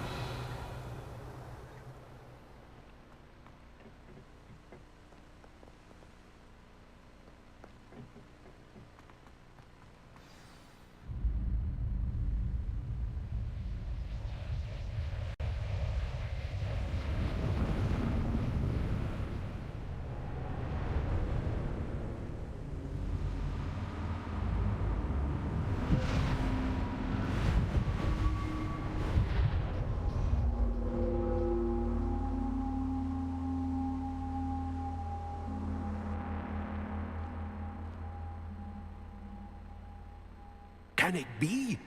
Can it be?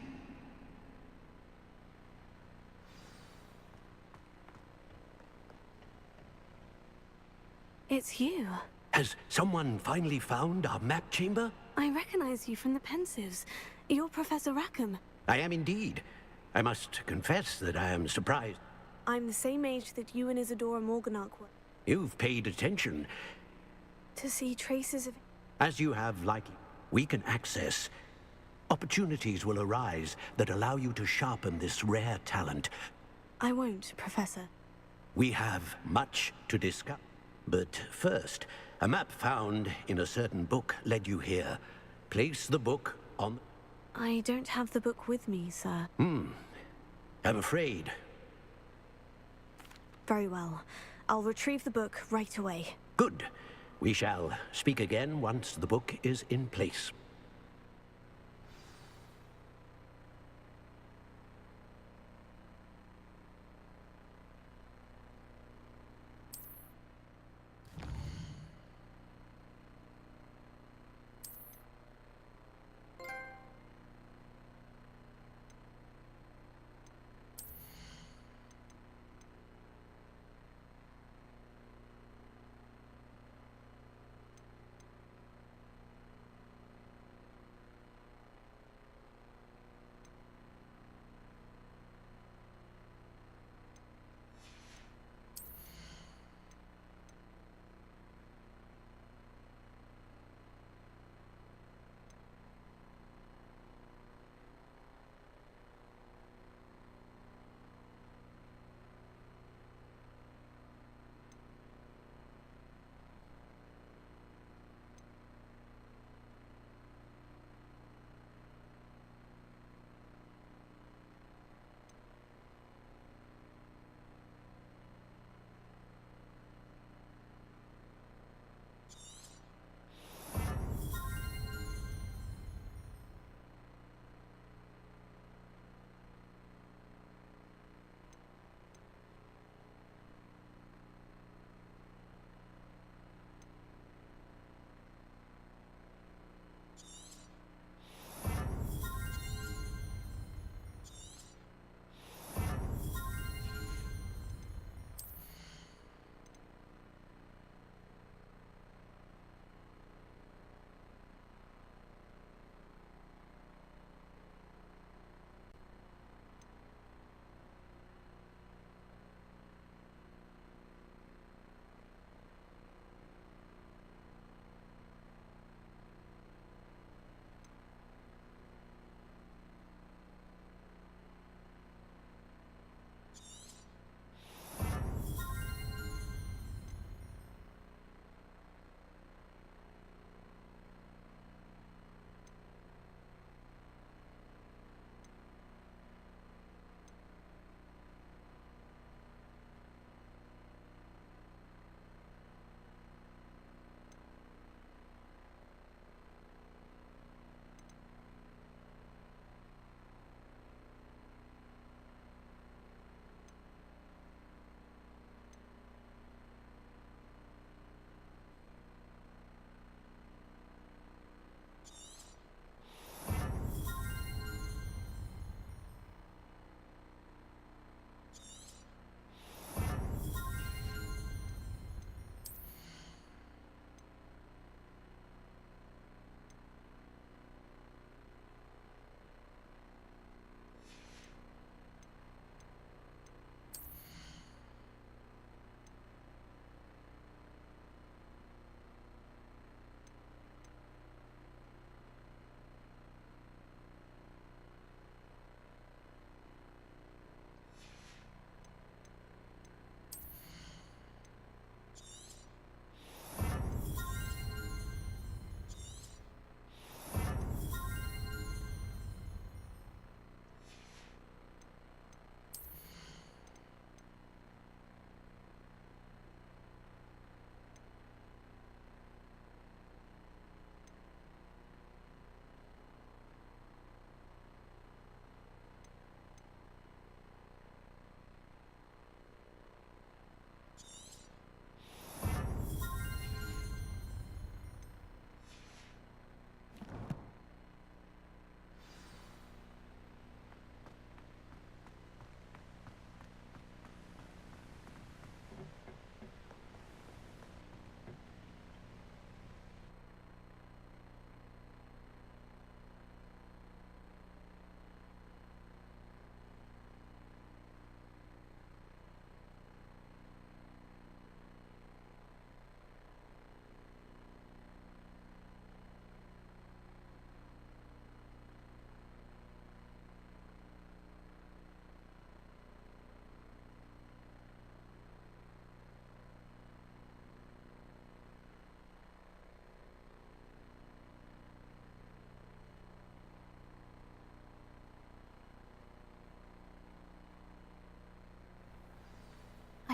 It's you. Has someone finally found our map chamber? I recognize you from the Pensives. You're Professor Rackham. I am indeed. I must confess that I am surprised. I'm the same age that you and Isadora Morganach were. You've paid attention. To see traces of... As you have likely, we can access. Opportunities will arise that allow you to sharpen this rare talent. I won't, Professor. We have much to discuss. But first, a map found in a certain book led you here. Place the book on... I don't have the book with me, sir. I'm afraid. Very well. I'll retrieve the book right away. Good. We shall speak again once the book is in place.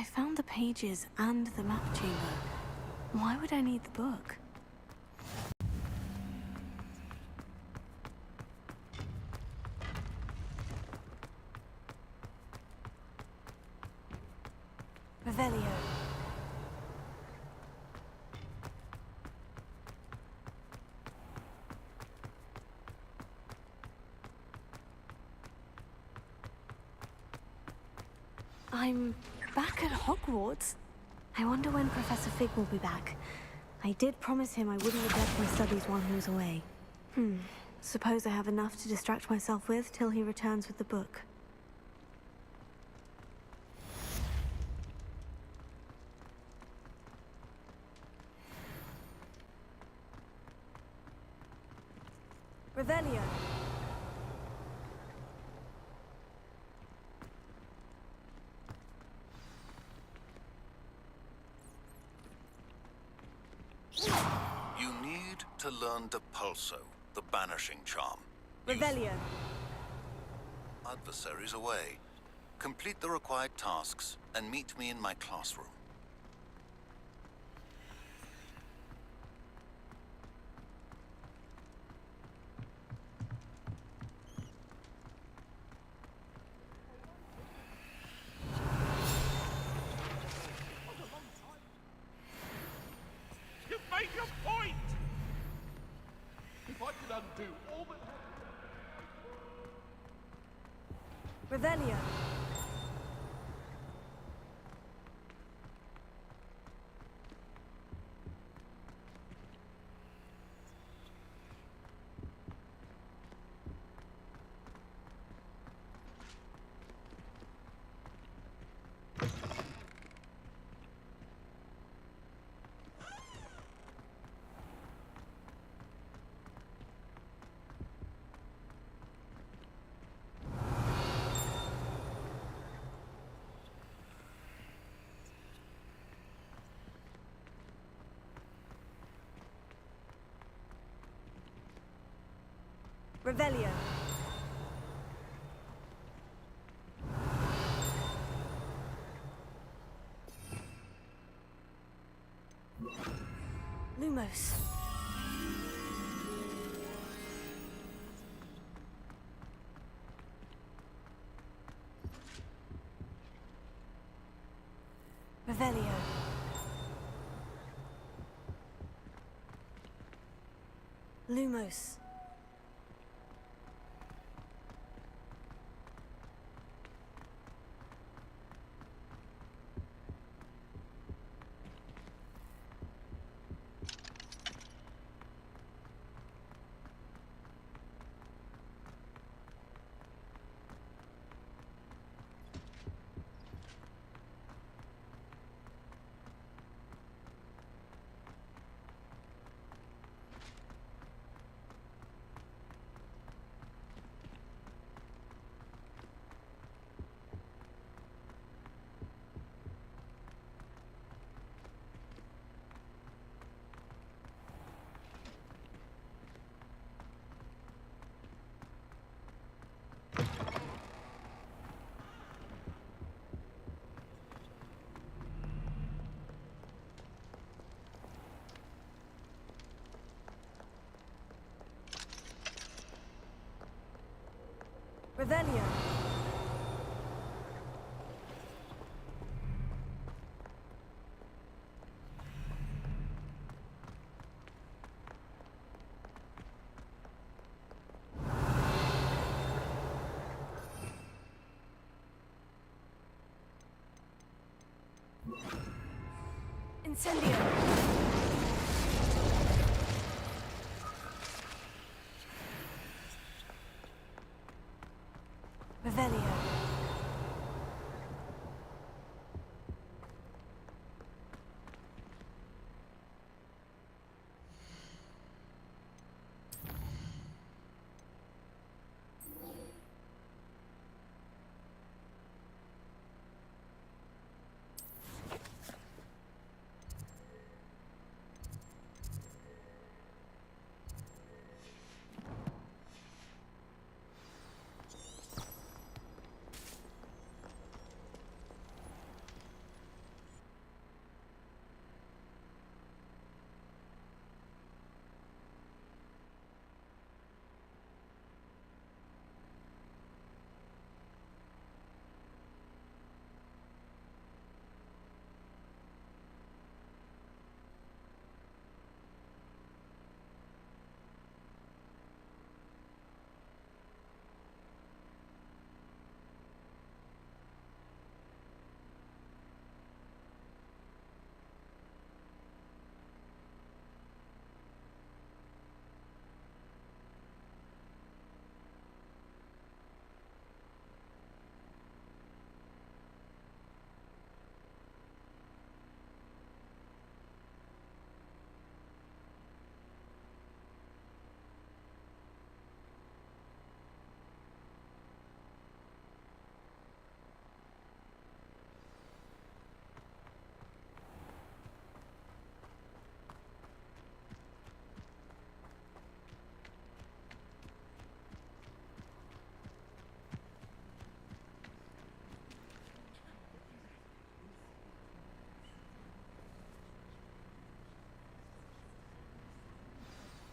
I found the pages and the map chamber. Why would I need the book? Revelio. I'm back at Hogwarts. I wonder when Professor Fig will be back. I did promise him I wouldn't neglect my studies while he was away. Suppose I have enough to distract myself with till he returns with the book. Revelio. You need to learn Depulso, the banishing charm. Revelio. Adversaries away. Complete the required tasks and meet me in my classroom. You've made your point! If I could undo all that... Revelio. Revelio. Lumos. Revelio. Lumos. Revelio. Incendio. Revelio.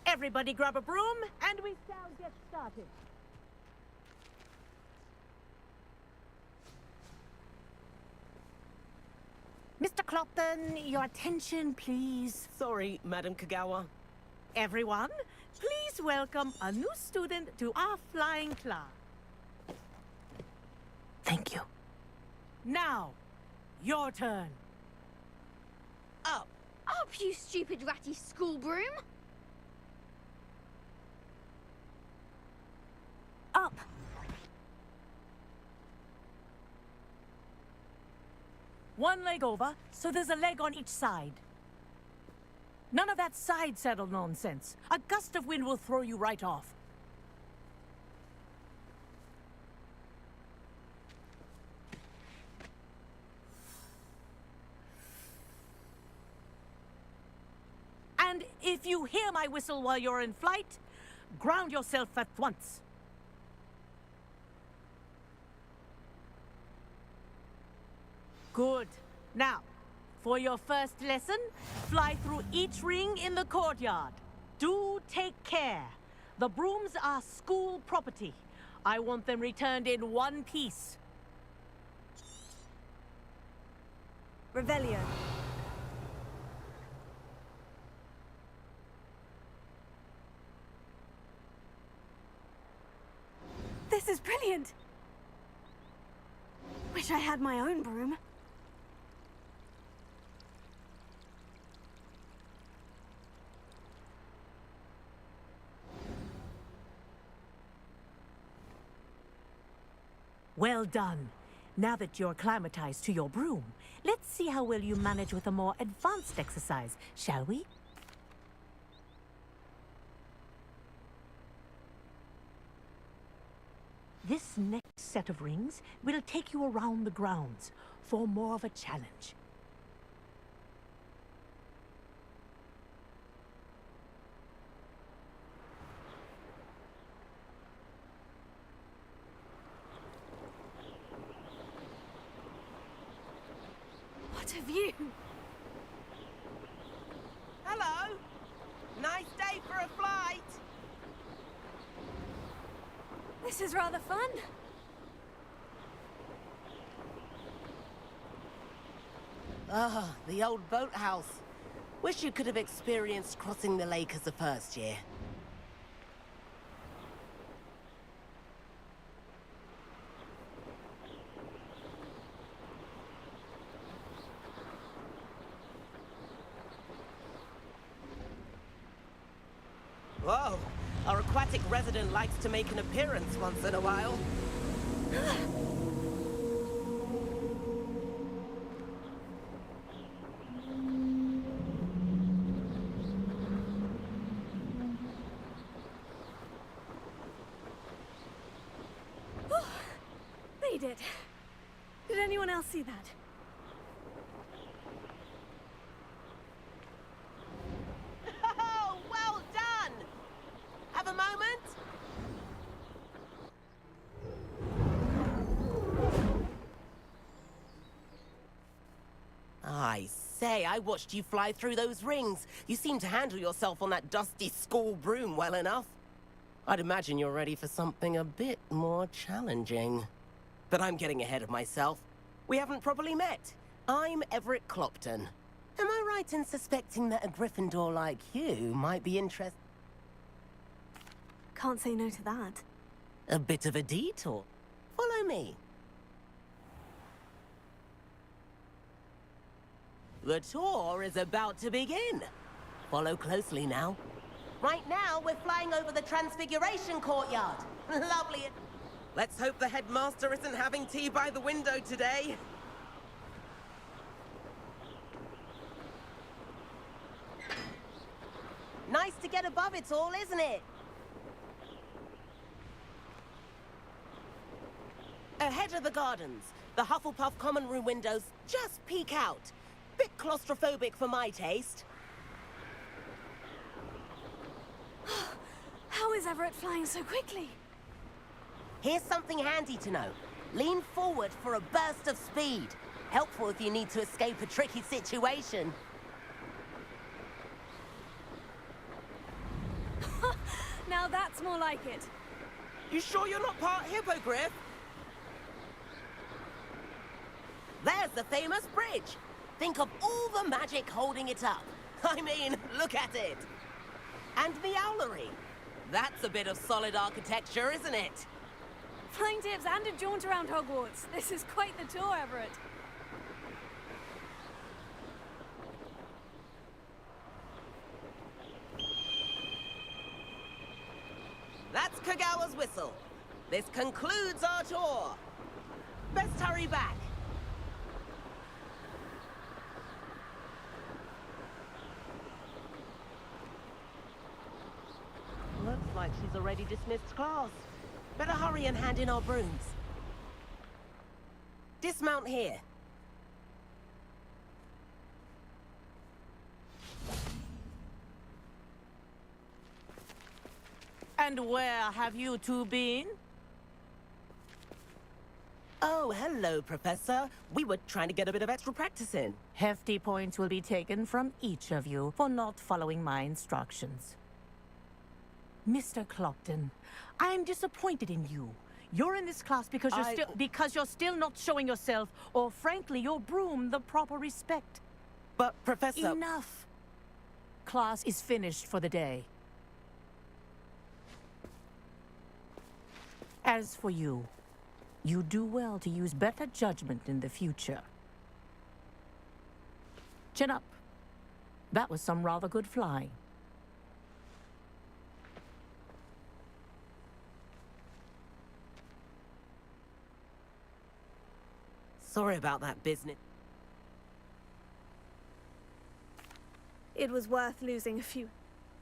Everybody grab a broom, and we shall get started. Mr. Clopton, your attention, please. Sorry, Madam Kagawa. Everyone, please welcome a new student to our flying class. Thank you. Now, your turn. Up. Up, you stupid ratty school broom! Up. One leg over, so there's a leg on each side. None of that side saddle nonsense. A gust of wind will throw you right off. And if you hear my whistle while you're in flight, ground yourself at once. Good. Now, for your first lesson, fly through each ring in the courtyard. Do take care. The brooms are school property. I want them returned in one piece. Revelio. This is brilliant. Wish I had my own broom. Well done. Now that you're acclimatized to your broom, let's see how well you manage with a more advanced exercise, shall we? This next set of rings will take you around the grounds for more of a challenge. What a view! Hello. Nice day for a flight. This is rather fun. Ah, the old boathouse. Wish you could have experienced crossing the lake as a first year. Whoa, our aquatic resident likes to make an appearance once in a while. They did. Did anyone else see that? Oh, well done! Have a moment? I say, I watched you fly through those rings. You seem to handle yourself on that dusty school broom well enough. I'd imagine you're ready for something a bit more challenging. But I'm getting ahead of myself. We haven't properly met. I'm Everett Clopton. Am I right in suspecting that a Gryffindor like you might be interested? Can't say no to that. A bit of a detour. Follow me. The tour is about to begin. Follow closely now. Right now, we're flying over the Transfiguration Courtyard. Lovely. Let's hope the headmaster isn't having tea by the window today. Nice to get above it all, isn't it? Ahead of the gardens, the Hufflepuff common room windows just peek out. Bit claustrophobic for my taste. How is Everett flying so quickly? Here's something handy to know. Lean forward for a burst of speed. Helpful if you need to escape a tricky situation. Now that's more like it. You sure you're not part hippogriff? There's the famous bridge. Think of all the magic holding it up. I mean, look at it. And the owlery. That's a bit of solid architecture, isn't it? Flying tips and a jaunt around Hogwarts. This is quite the tour, Everett. That's Kagawa's whistle. This concludes our tour. Best hurry back. Looks like she's already dismissed class. Better hurry and hand in our brooms. Dismount here. And where have you two been? Oh, hello, Professor. We were trying to get a bit of extra practice in. Hefty points will be taken from each of you for not following my instructions. Mr. Clopton, I am disappointed in you. You're in this class because you're still not showing yourself, or frankly, your broom the proper respect. But, Professor... Enough. Class is finished for the day. As for you, you do well to use better judgment in the future. Chin up. That was some rather good flying. Sorry about that business. It was worth losing a few.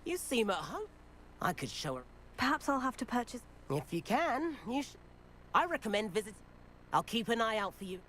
You seem at home. I could show her. Perhaps I'll have to purchase... If you can, you should. I recommend visits. I'll keep an eye out for you.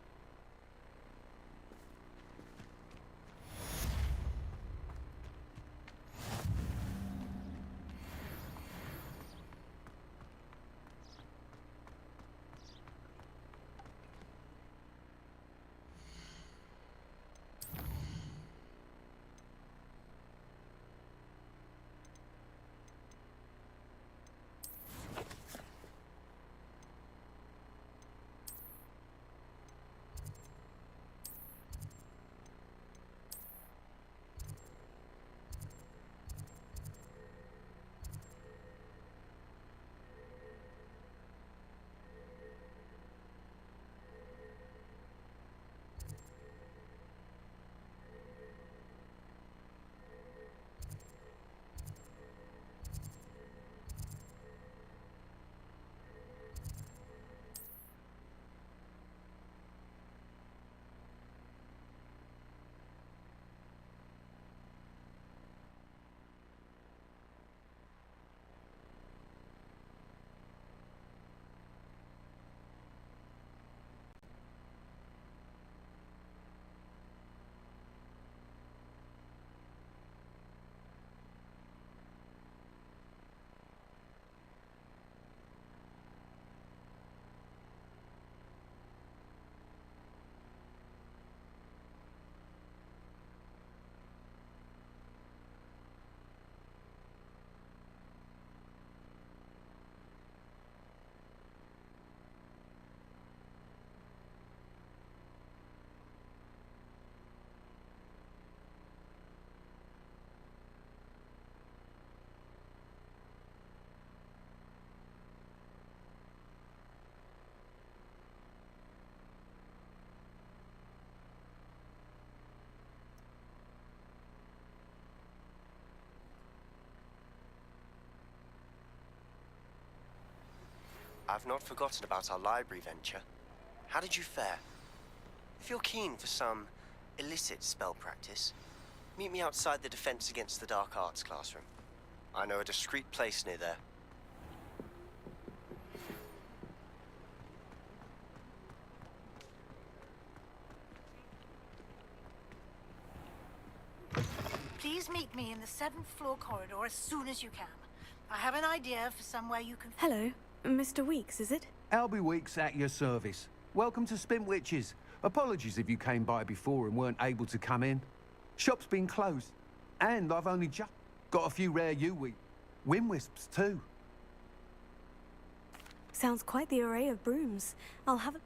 I've not forgotten about our library venture. How did you fare? If you're keen for some illicit spell practice, meet me outside the Defense Against the Dark Arts classroom. I know a discreet place near there. Please meet me in the 7th floor corridor as soon as you can. I have an idea for somewhere you can... Hello, Mr. Weeks, is it? Albie Weeks at your service. Welcome to Spintwitches. Apologies if you came by before and weren't able to come in. Shop's been closed, and I've only just got a few rare U-Week. wind wisps too. Sounds quite the array of brooms. I'll have a...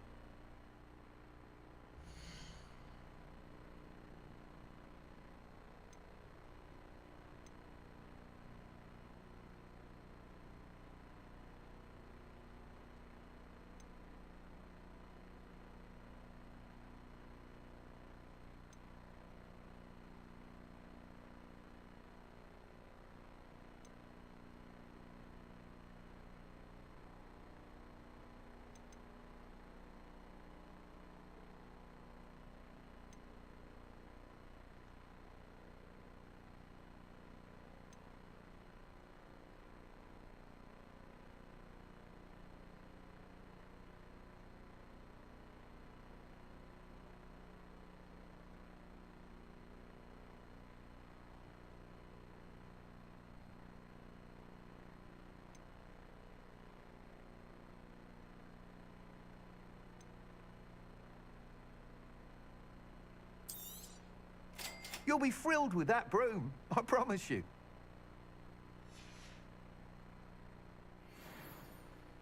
You'll be thrilled with that broom, I promise you.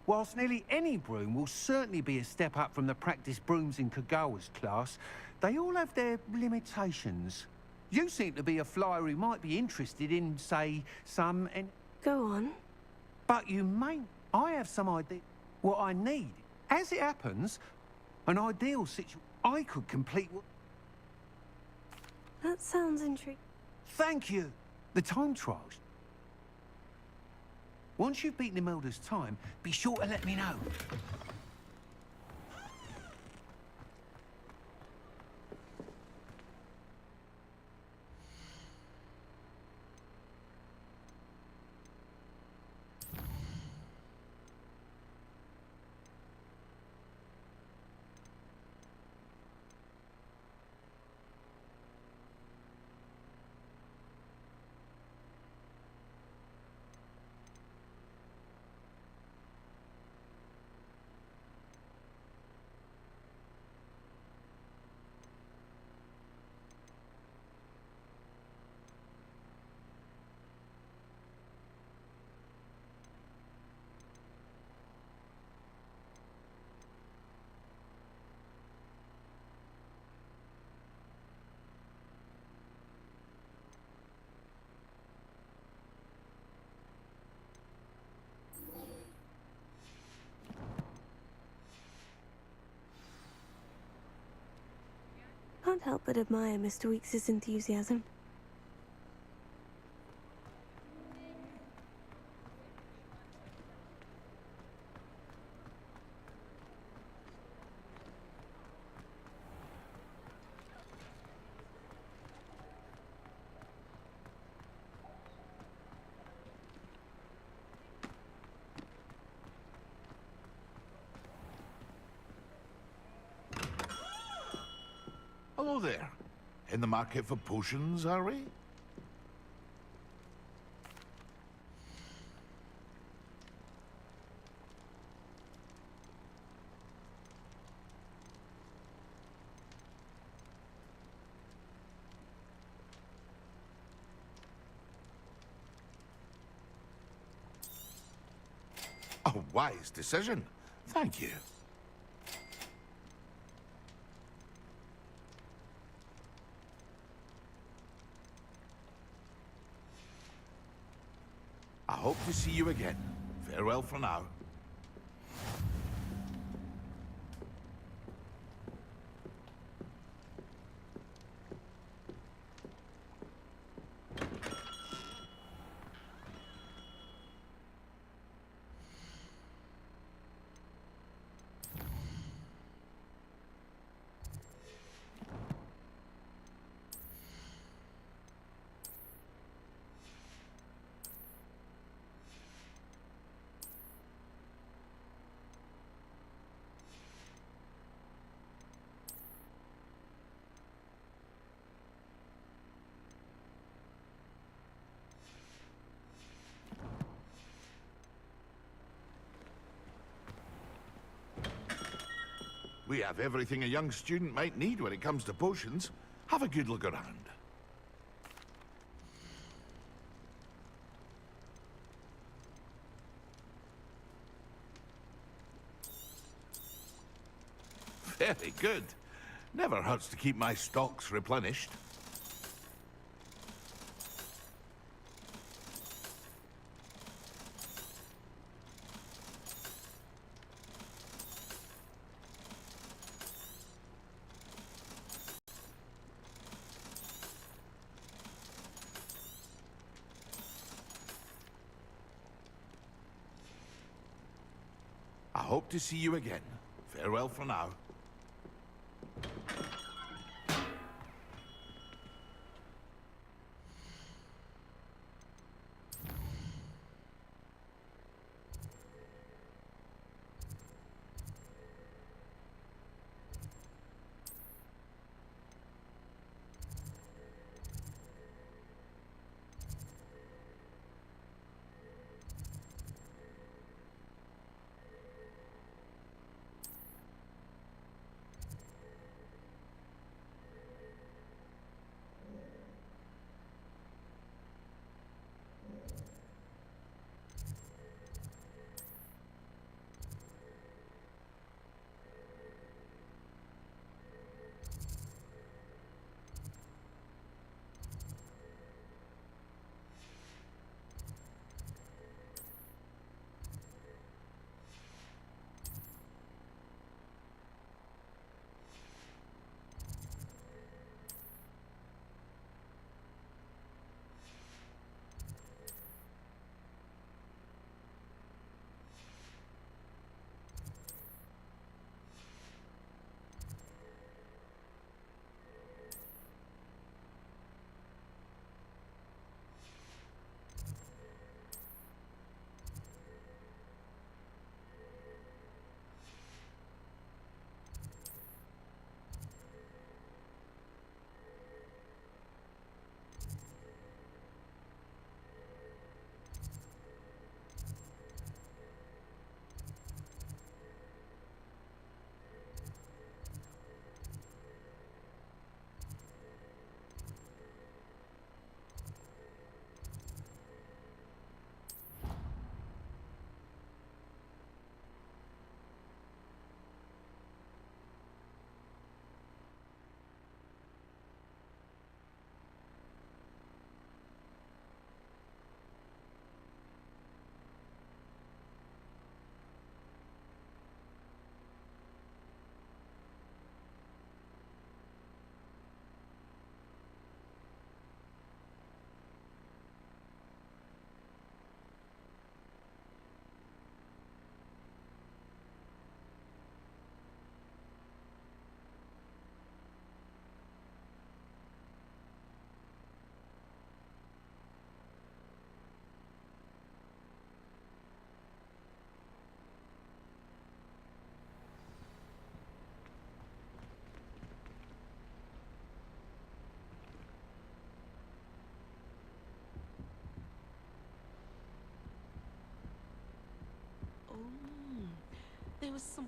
Whilst nearly any broom will certainly be a step up from the practice brooms in Kagawa's class, they all have their limitations. You seem to be a flyer who might be interested in, say, some... Go on. But you may... I have some idea what I need. As it happens, an ideal situation I could complete... That sounds intriguing. Thank you. The time trials. Once you've beaten Imelda's time, be sure to let me know. Can't help but admire Mr. Weekes' enthusiasm. Hello there. In the market for potions, are we? A wise decision. Thank you. I hope to see you again. Farewell for now. We have everything a young student might need when it comes to potions. Have a good look around. Very good. Never hurts to keep my stocks replenished. I hope to see you again. Farewell for now. There was some...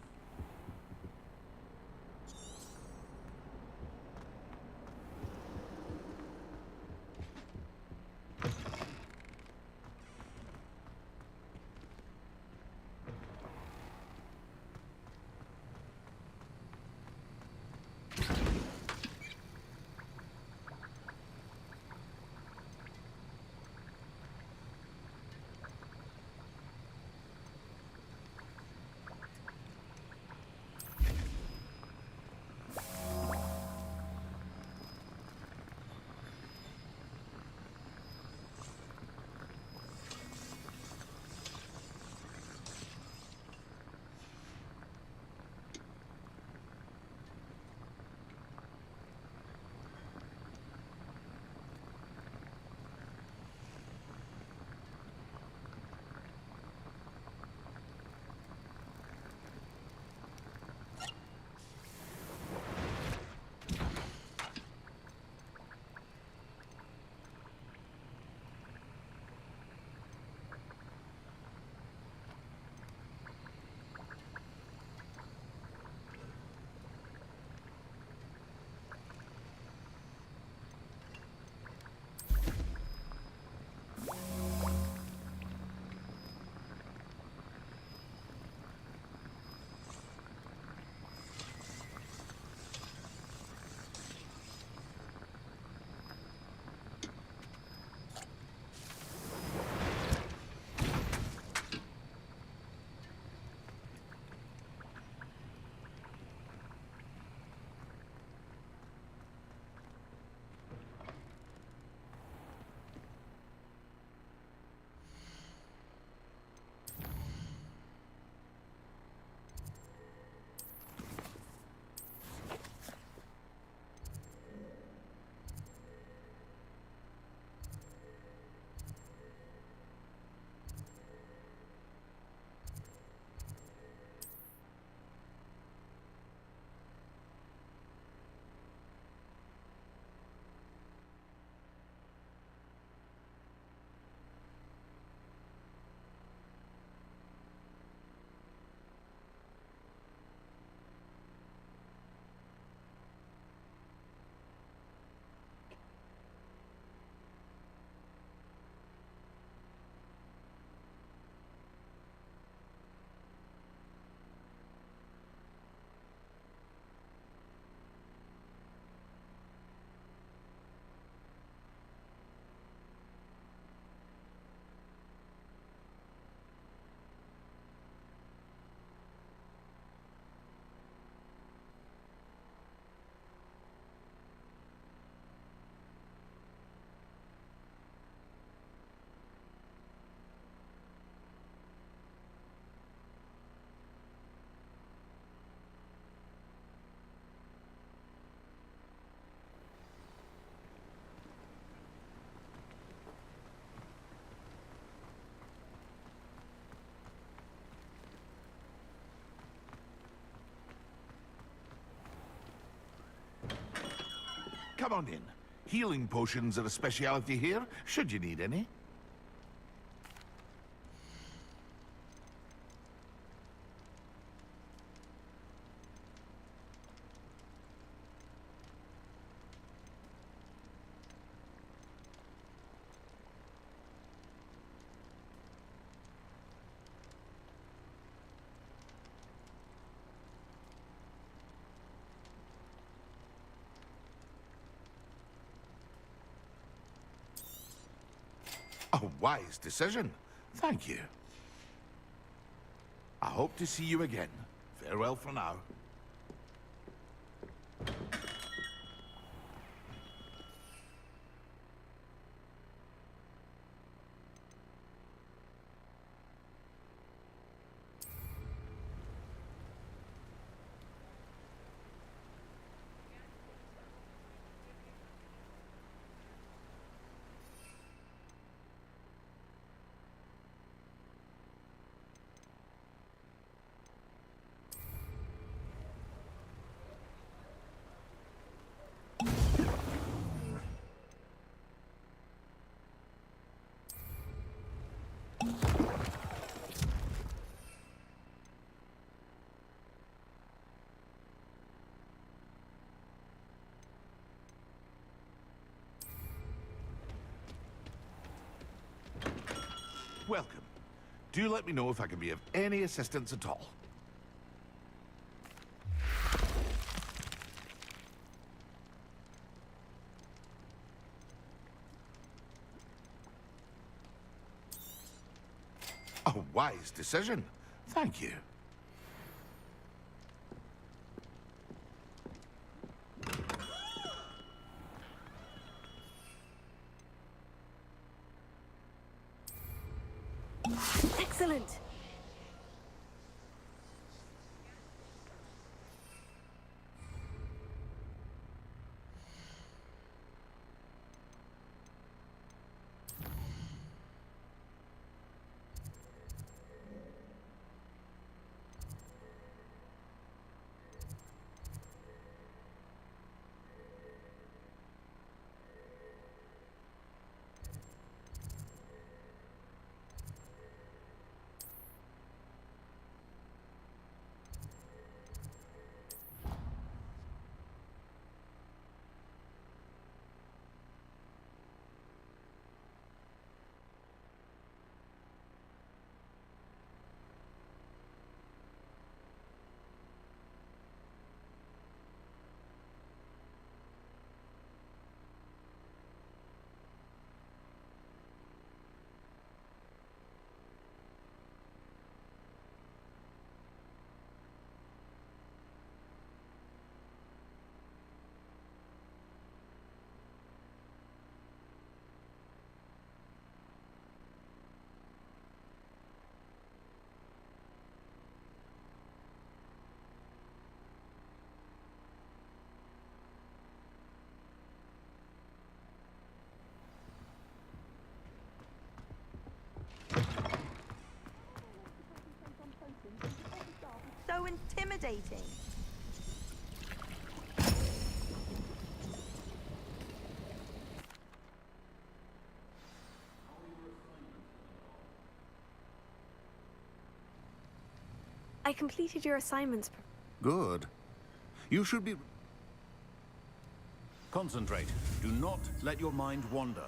come on in. Healing potions are a speciality here, should you need any. A wise decision. Thank you. I hope to see you again. Farewell for now. Welcome. Do let me know if I can be of any assistance at all. A wise decision. Thank you. Excellent. So intimidating. I completed your assignments. Good. You should be... Concentrate. Do not let your mind wander.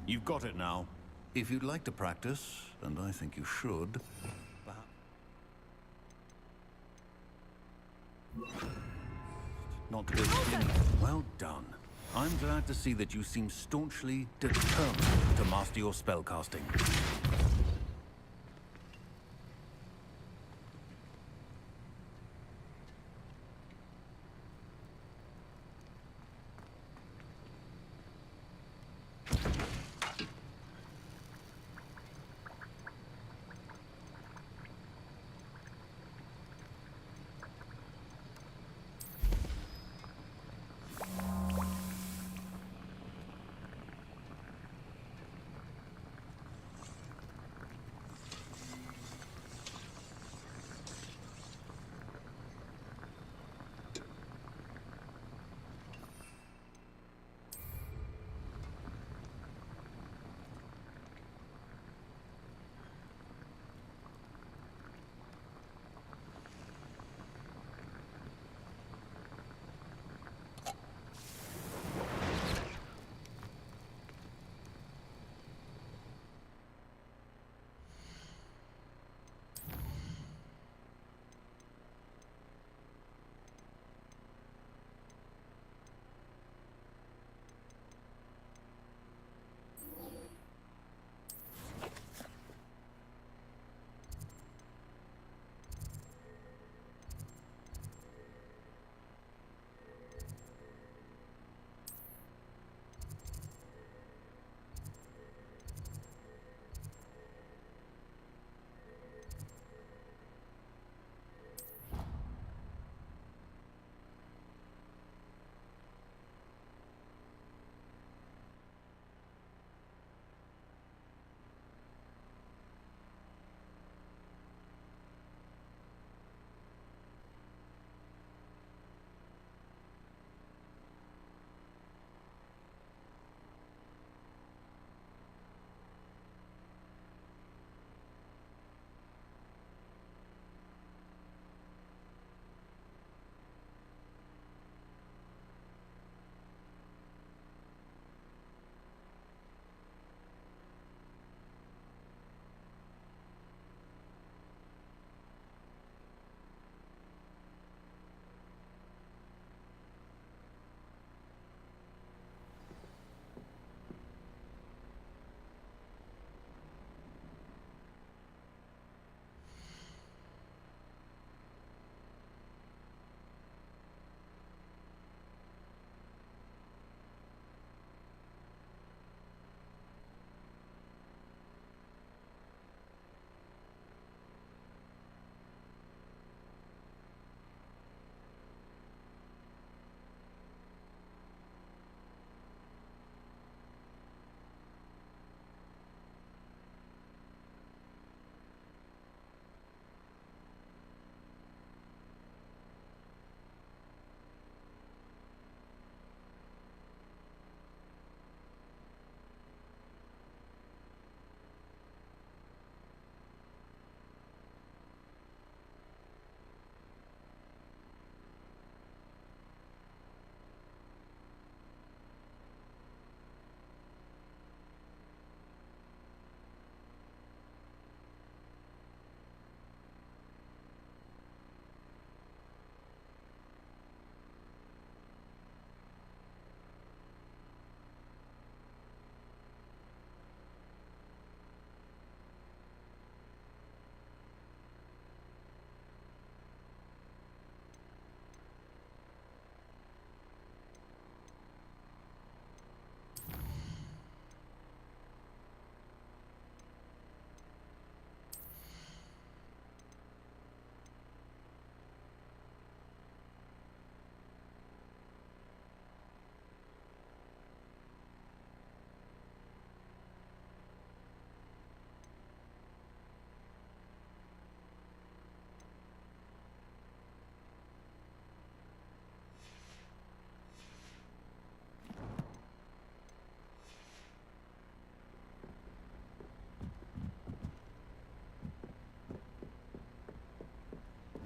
You've got it now. If you'd like to practice, and I think you should, perhaps... Not to go in. Well done. I'm glad to see that you seem staunchly determined to master your spellcasting.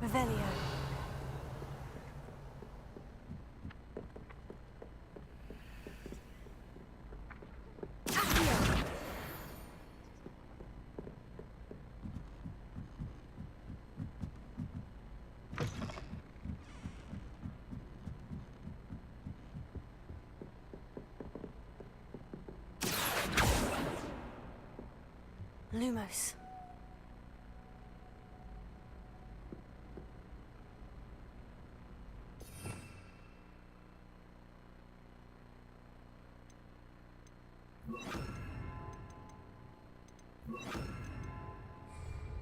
Revelio. Lumos.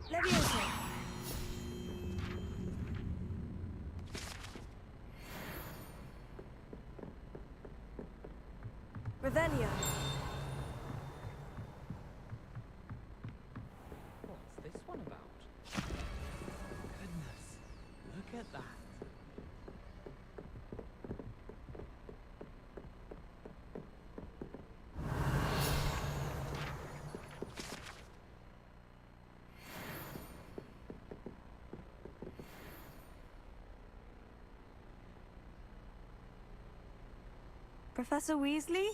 Levioso. Revelio. What's this one about? Goodness, look at that. Professor Weasley?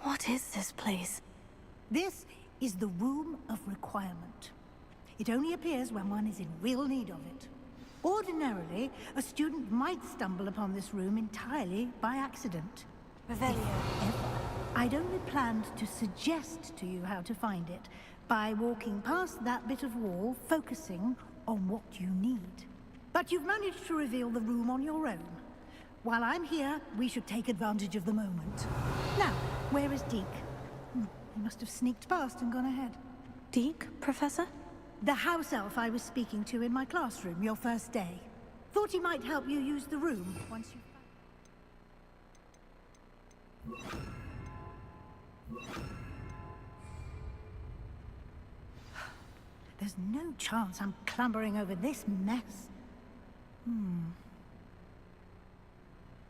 What is this place? This is the Room of Requirement. It only appears when one is in real need of it. Ordinarily, a student might stumble upon this room entirely by accident. Revelio. I'd only planned to suggest to you how to find it by walking past that bit of wall, focusing on what you need. But you've managed to reveal the room on your own. While I'm here, we should take advantage of the moment. Now, where is Deke? He must have sneaked past and gone ahead. Deke, Professor? The house elf I was speaking to in my classroom your first day. Thought he might help you use the room once you... There's no chance I'm clambering over this mess.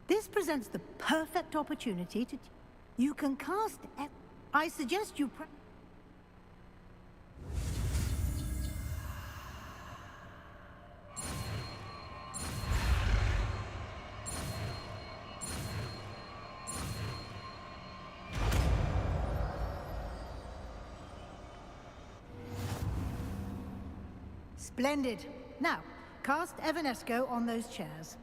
This presents the perfect opportunity to... You can cast... I suggest you... Splendid. Now, cast Evanesco on those chairs.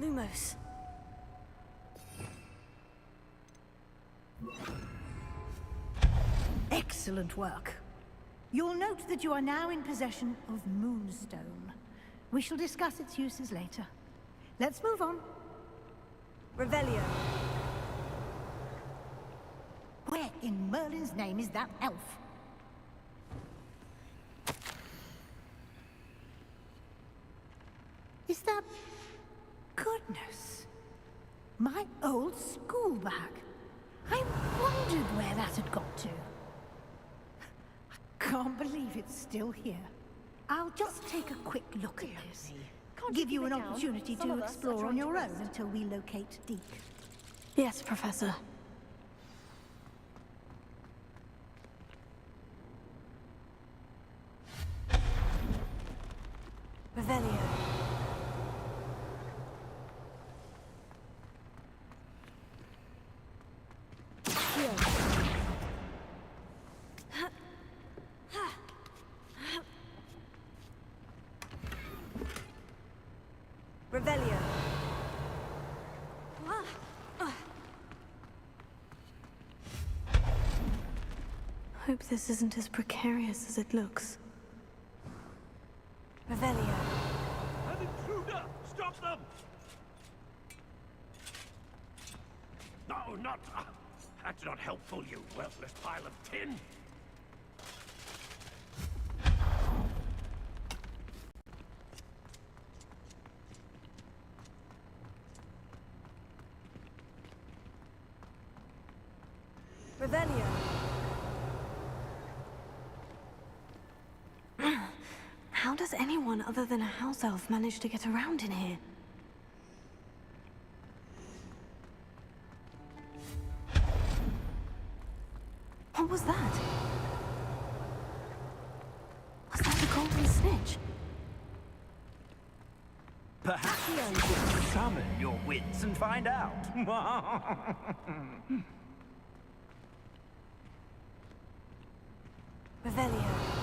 Lumos. Excellent work. You'll note that you are now in possession of Moonstone. We shall discuss its uses later. Let's move on. Revelio. Where in Merlin's name is that elf? Is that... Goodness. My old school bag. I wondered where that had got to. I can't believe it's still here. I'll just take a quick look at this. Give you an opportunity to explore on your own until we locate Deke. Yes, Professor. Revelio. Revelio. Hope this isn't as precarious as it looks. Revelio. An intruder! Stop them! Oh, not... that's not helpful, you worthless pile of tin. Revelio. How does anyone other than a house elf manage to get around in here? What was that? Was that the golden snitch? Perhaps you should summon your wits and find out. Revelio.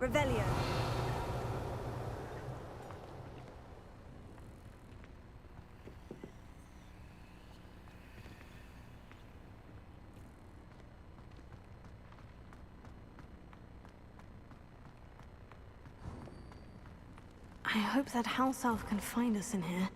Revelio. I hope that house elf can find us in here.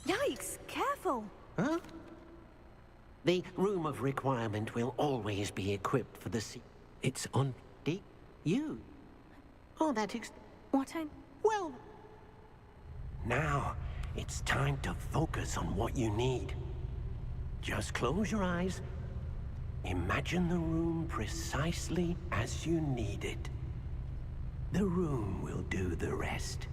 Yikes! Careful! Huh? The room of requirement will always be equipped for the sea. It's on you. Oh, that is... What I... Well... Now, it's time to focus on what you need. Just close your eyes. Imagine the room precisely as you need it. The room will do the rest.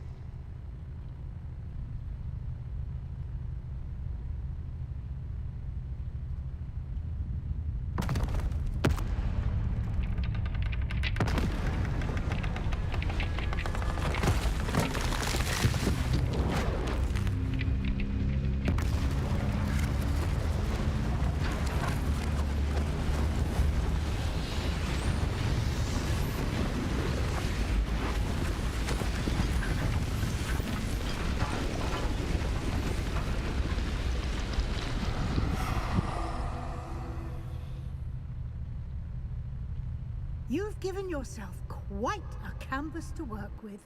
You've given yourself quite a canvas to work with.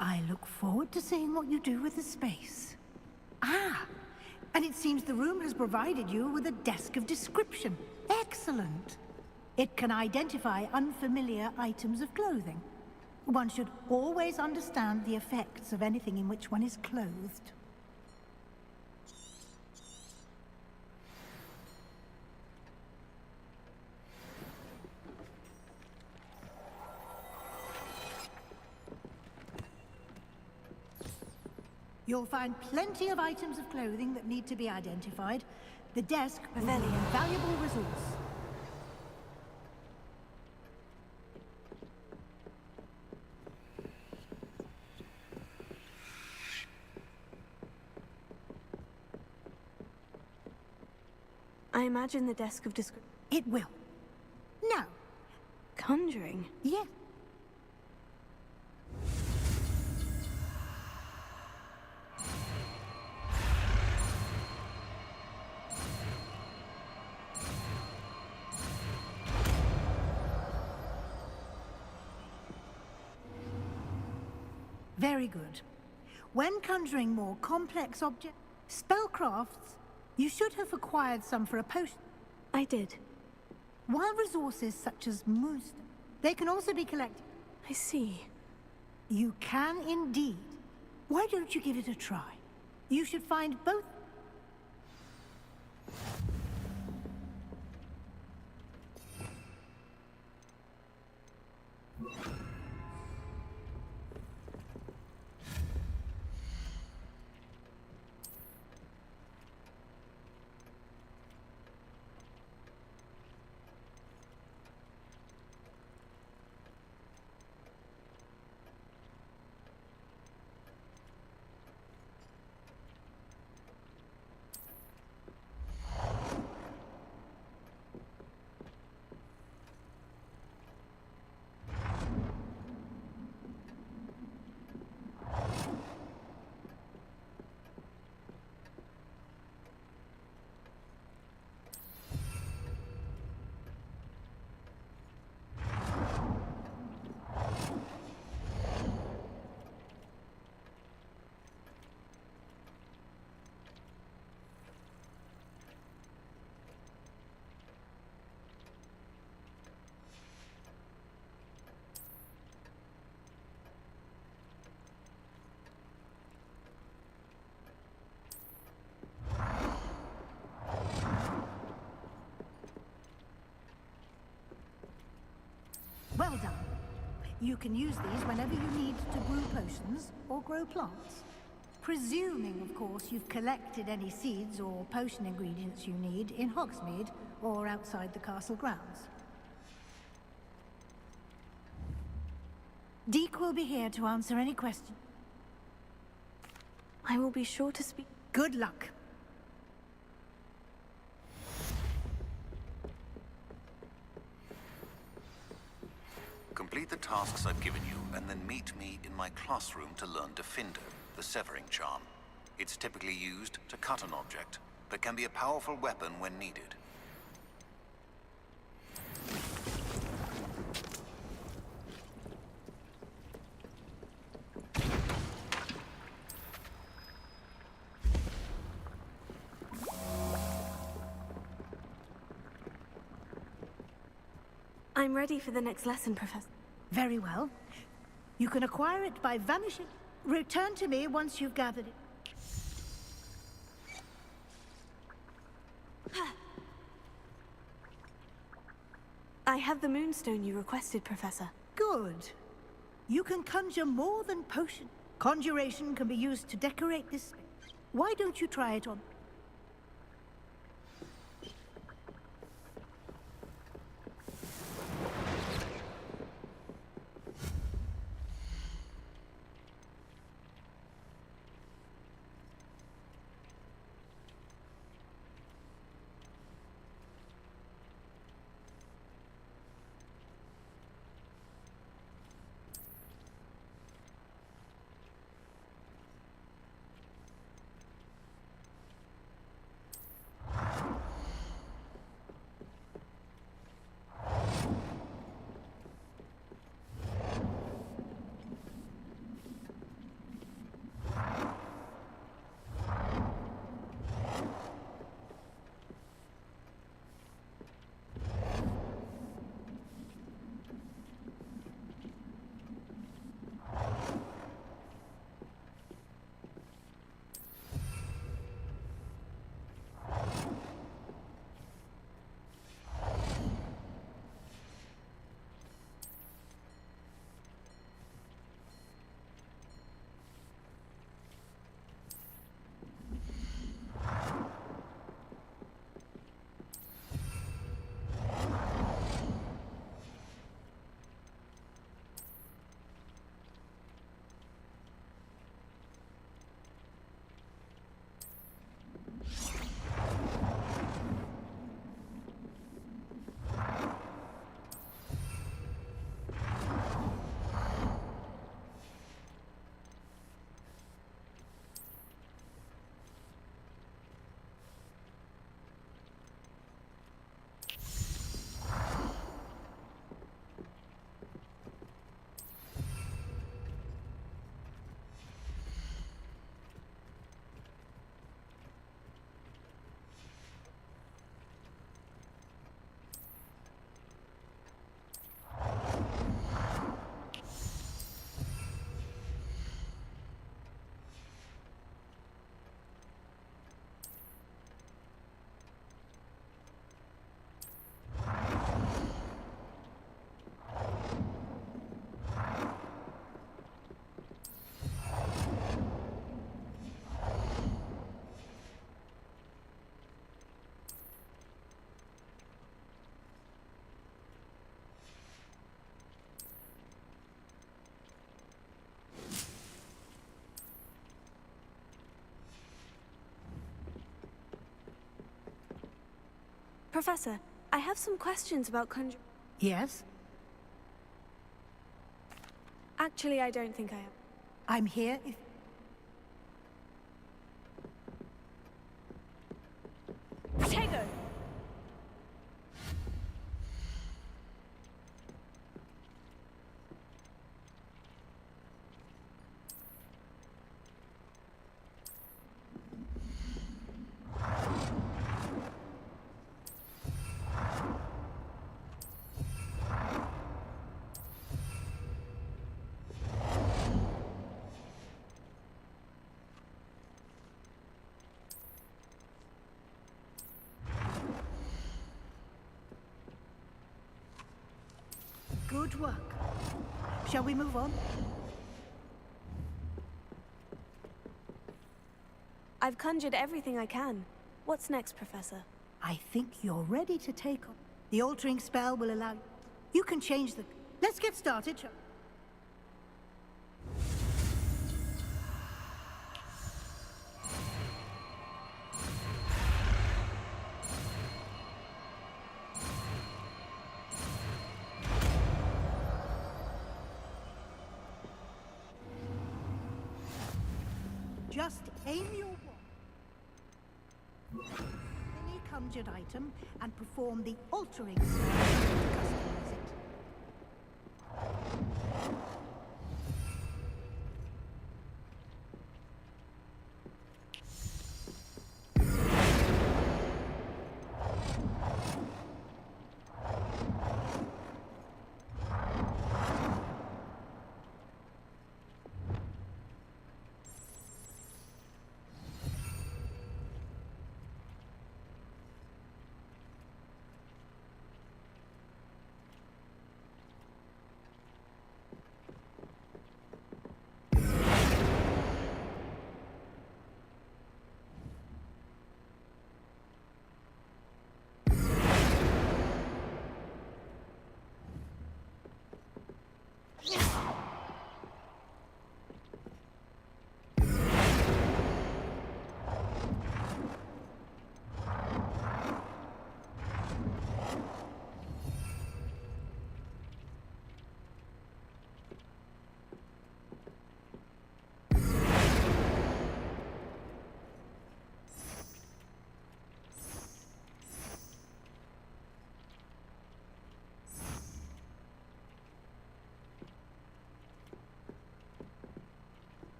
I look forward to seeing what you do with the space. Ah, and it seems the room has provided you with a desk of description. Excellent. It can identify unfamiliar items of clothing. One should always understand the effects of anything in which one is clothed. You'll find plenty of items of clothing that need to be identified. The desk will be an invaluable resource. I imagine the desk of description. It will. Now. Conjuring? Yes. Very good. When conjuring more complex objects, spellcrafts, you should have acquired some for a potion. I did. While resources such as moonstone, they can also be collected. I see. You can indeed. Why don't you give it a try? You should find both. Well done. You can use these whenever you need to brew potions or grow plants. Presuming, of course, you've collected any seeds or potion ingredients you need in Hogsmeade or outside the castle grounds. Deke will be here to answer any questions. I will be sure to speak. Good luck. Complete the tasks I've given you, and then meet me in my classroom to learn Defender, the severing charm. It's typically used to cut an object, but can be a powerful weapon when needed. I'm ready for the next lesson, Professor. Very well. You can acquire it by vanishing. Return to me once you've gathered it. I have the moonstone you requested, Professor. Good. You can conjure more than potion. Conjuration can be used to decorate this space. Why don't you try it on? Professor, I have some questions about conjure... Yes? Actually, I don't think I am. I'm here if... Protego! Good work. Shall we move on? I've conjured everything I can. What's next, Professor? I think you're ready to take on. The altering spell will allow... You can change the... Let's get started, shall... Just aim your wand. Any conjured item and perform the altering spell to customize it.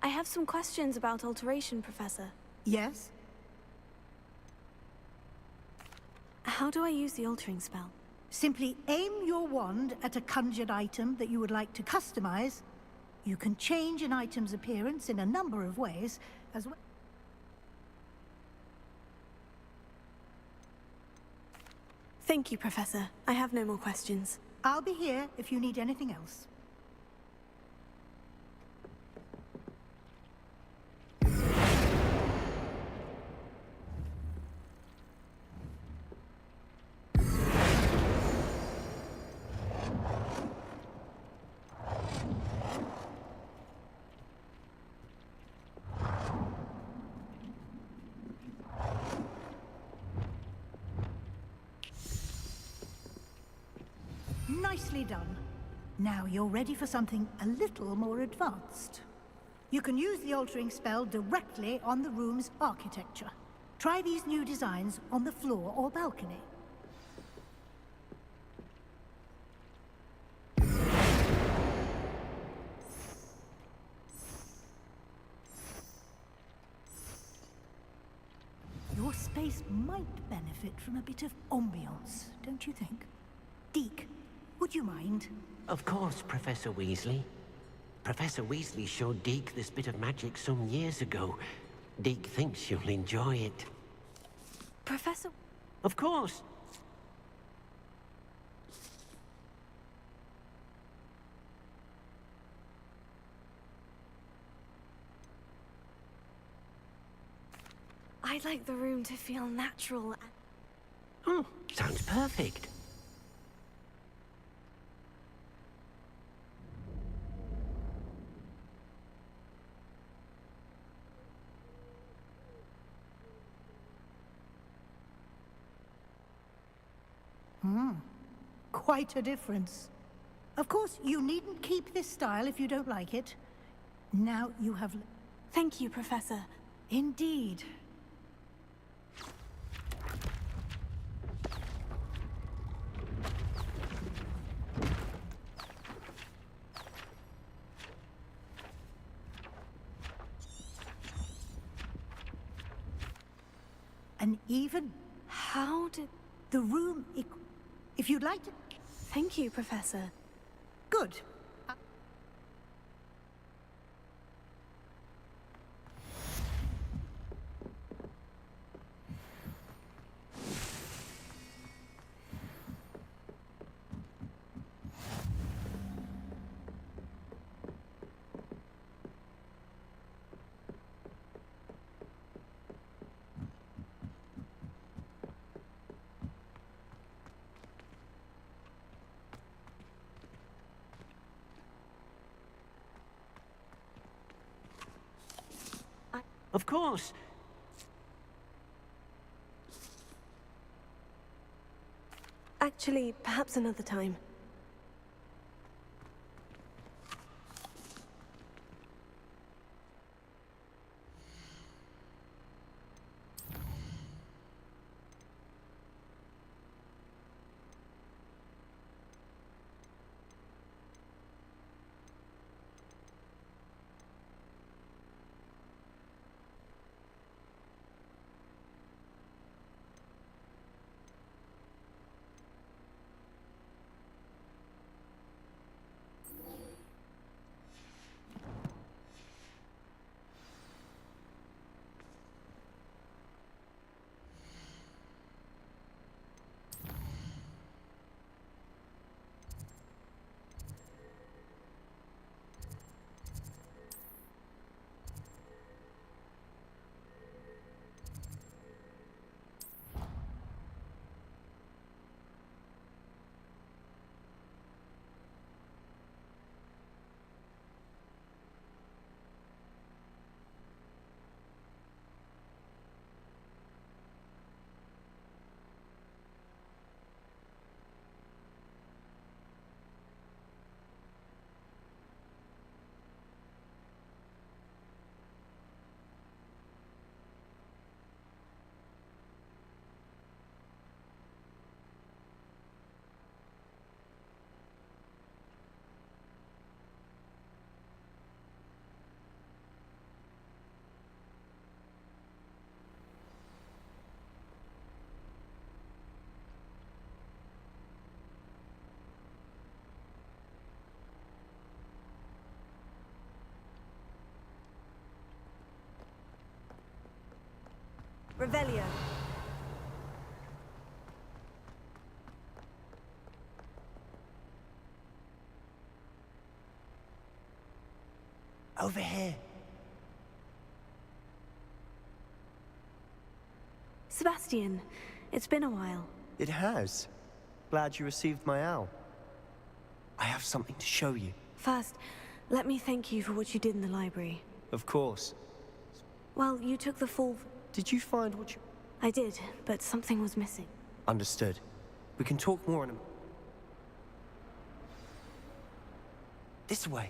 I have some questions about alteration, Professor. Yes? How do I use the altering spell? Simply aim your wand at a conjured item that you would like to customize. You can change an item's appearance in a number of ways, as well. Thank you, Professor. I have no more questions. I'll be here if you need anything else. Nicely done. Now you're ready for something a little more advanced. You can use the altering spell directly on the room's architecture. Try these new designs on the floor or balcony. place might benefit from a bit of ambiance, don't you think? Deke, would you mind? Of course, Professor Weasley. Professor Weasley showed Deke this bit of magic some years ago. Deke thinks you'll enjoy it. Professor... Of course. I'd like the room to feel natural and... Oh, sounds perfect. Quite a difference. Of course, you needn't keep this style if you don't like it. Now you have... Thank you, Professor. Indeed. An even... How did... The room... If you'd like to... Thank you, Professor. Good. Of course. Actually, perhaps another time. Revelio. Over here. Sebastian, it's been a while. It has. Glad you received my owl. I have something to show you. First, let me thank you for what you did in the library. Of course. Well, you took the full... Did you find what you... I did, but something was missing. Understood. We can talk more in a... This way.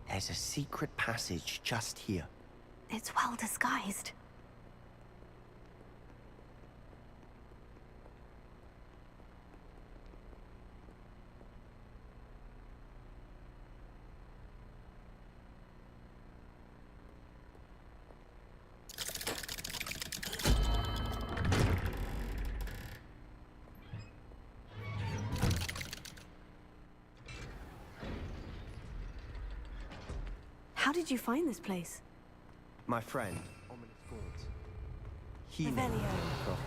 There's a secret passage just here. It's well disguised. How did you find this place? My friend, Ominous Gaunt. He knew Revelio. Gov.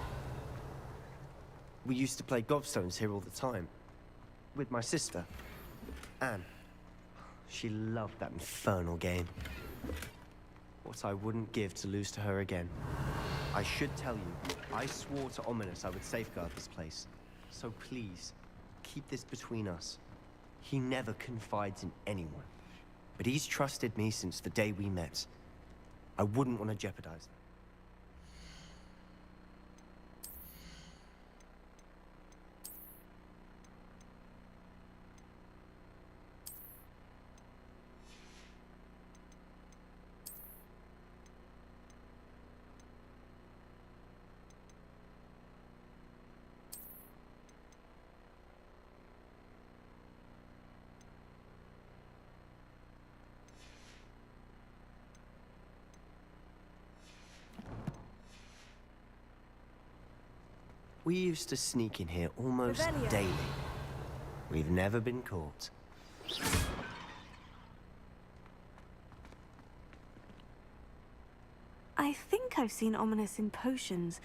We used to play gobstones here all the time. With my sister, Anne. She loved that infernal game. What I wouldn't give to lose to her again. I should tell you, I swore to Ominous I would safeguard this place. So please, keep this between us. He never confides in anyone. But he's trusted me since the day we met. I wouldn't want to jeopardize that. We used to sneak in here almost Revelio. daily. We've never been caught. I think I've seen Ominous in potions.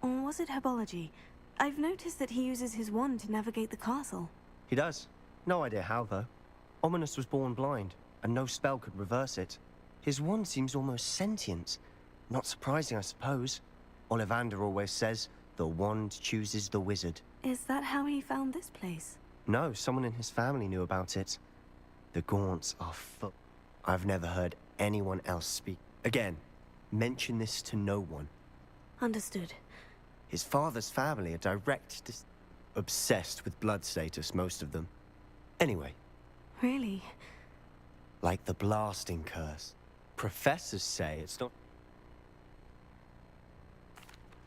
Or was it herbology? I've noticed that he uses his wand to navigate the castle. He does. No idea how, though. Ominous was born blind, and no spell could reverse it. His wand seems almost sentient. Not surprising, I suppose. Ollivander always says, the wand chooses the wizard. Is that how he found this place? No, someone in his family knew about it. The Gaunts are full. I've never heard anyone else speak. Again, mention this to no one. Understood. His father's family are obsessed with blood status, most of them. Anyway. Really? Like the blasting curse. Professors say it's not...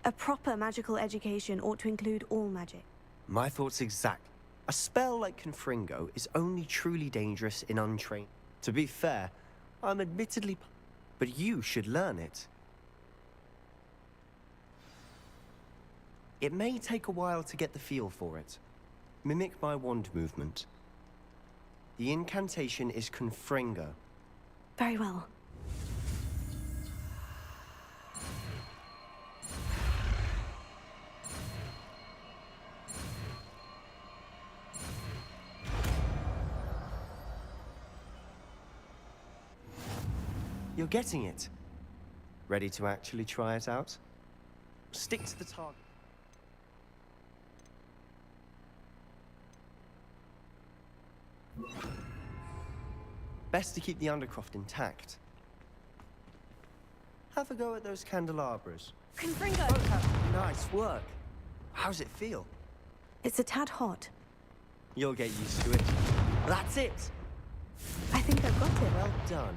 A proper magical education ought to include all magic. My thoughts exact. A spell like Confringo is only truly dangerous in untrained. To be fair, I'm admittedly... But you should learn it. It may take a while to get the feel for it. Mimic my wand movement. The incantation is Confringo. Very well. You're getting it. Ready to actually try it out? Stick to the target. Best to keep the Undercroft intact. Have a go at those candelabras. Confringo! Nice work. How's it feel? It's a tad hot. You'll get used to it. That's it! I think I've got it. Well done.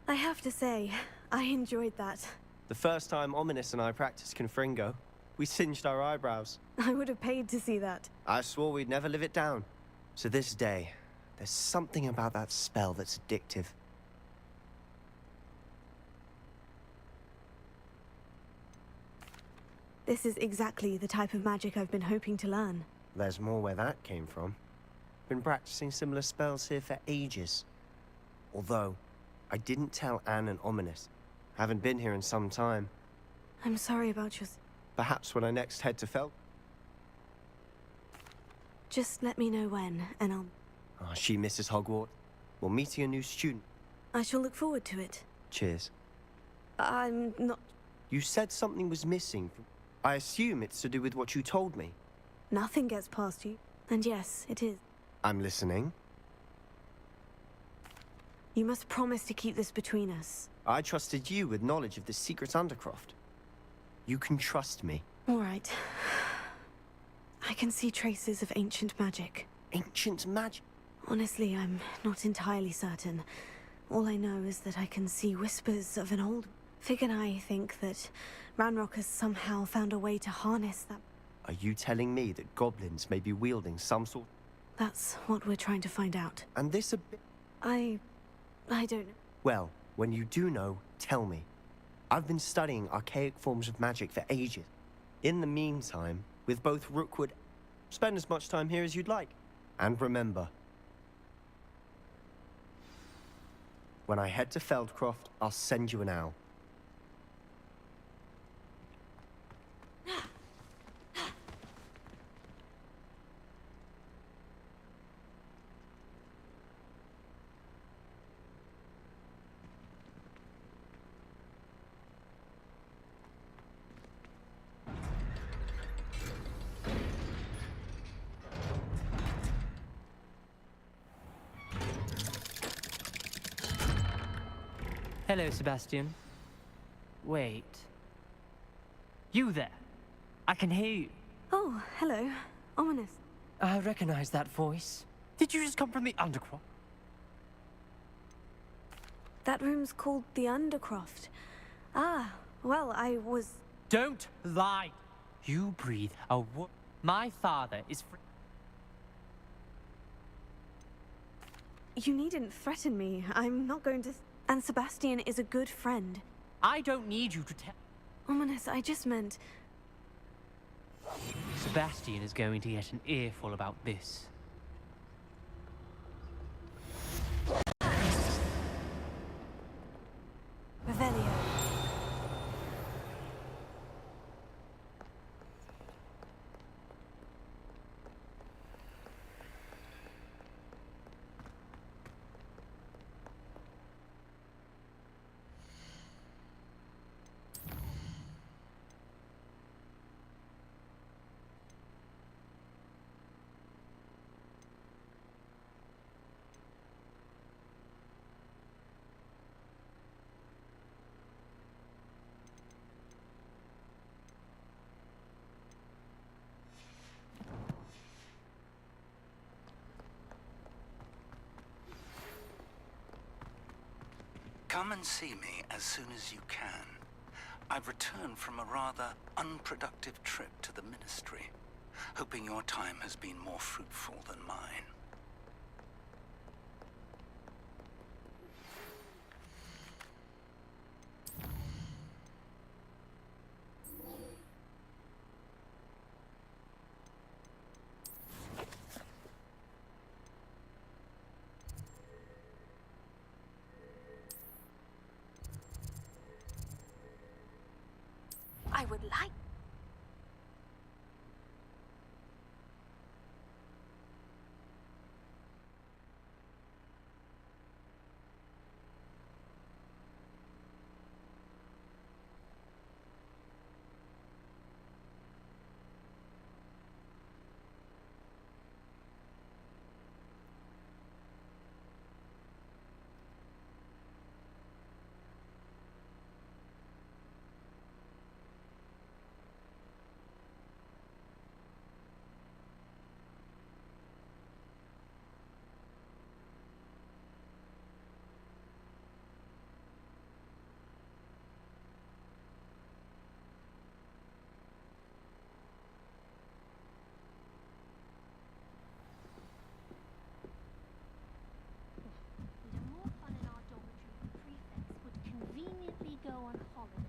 I have to say, I enjoyed that. The first time Ominous and I practiced Confringo, we singed our eyebrows. I would have paid to see that. I swore we'd never live it down. To this day, there's something about that spell that's addictive. This is exactly the type of magic I've been hoping to learn. There's more where that came from. Been practicing similar spells here for ages. Although, I didn't tell Anne and Ominous. Haven't been here in some time. I'm sorry about your... Perhaps when I next head to Fel... Just let me know when, and I'll... Oh, she misses Hogwarts. We're meeting a new student. I shall look forward to it. Cheers. I'm not... You said something was missing. I assume it's to do with what you told me. Nothing gets past you. And yes, it is. I'm listening. You must promise to keep this between us. I trusted you with knowledge of the secret Undercroft. You can trust me. All right. I can see traces of ancient magic. Ancient magic? Honestly, I'm not entirely certain. All I know is that I can see whispers of an old... Fig and I think that Ranrock has somehow found a way to harness that... Are you telling me that goblins may be wielding some sort... That's what we're trying to find out. And this a bit... I don't know. Well, when you do know, tell me. I've been studying archaic forms of magic for ages. In the meantime, with both Rookwood... Spend as much time here as you'd like. And remember... When I head to Feldcroft, I'll send you an owl. Hello, Sebastian. Wait. You there? I can hear you. Oh, hello. Ominous. I recognize that voice. Did you just come from the Undercroft? That room's called the Undercroft. Ah, well, I was... Don't lie! You breathe a My father is free. You needn't threaten me. I'm not going to... And Sebastian is a good friend. I don't need you to tell... Ominous, I just meant... Sebastian is going to get an earful about this. Revelio. Come and see me as soon as you can. I've returned from a rather unproductive trip to the Ministry, hoping your time has been more fruitful than mine. I would like... Go on holiday.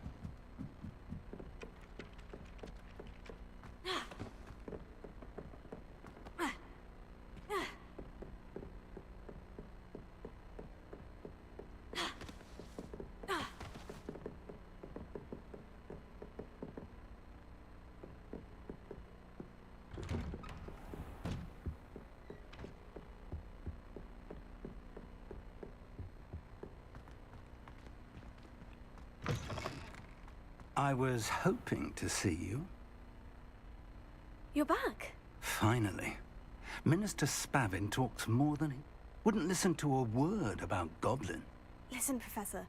I was hoping to see you. You're back. Finally. Minister Spavin talks more than he... Wouldn't listen to a word about Goblin. Listen, Professor.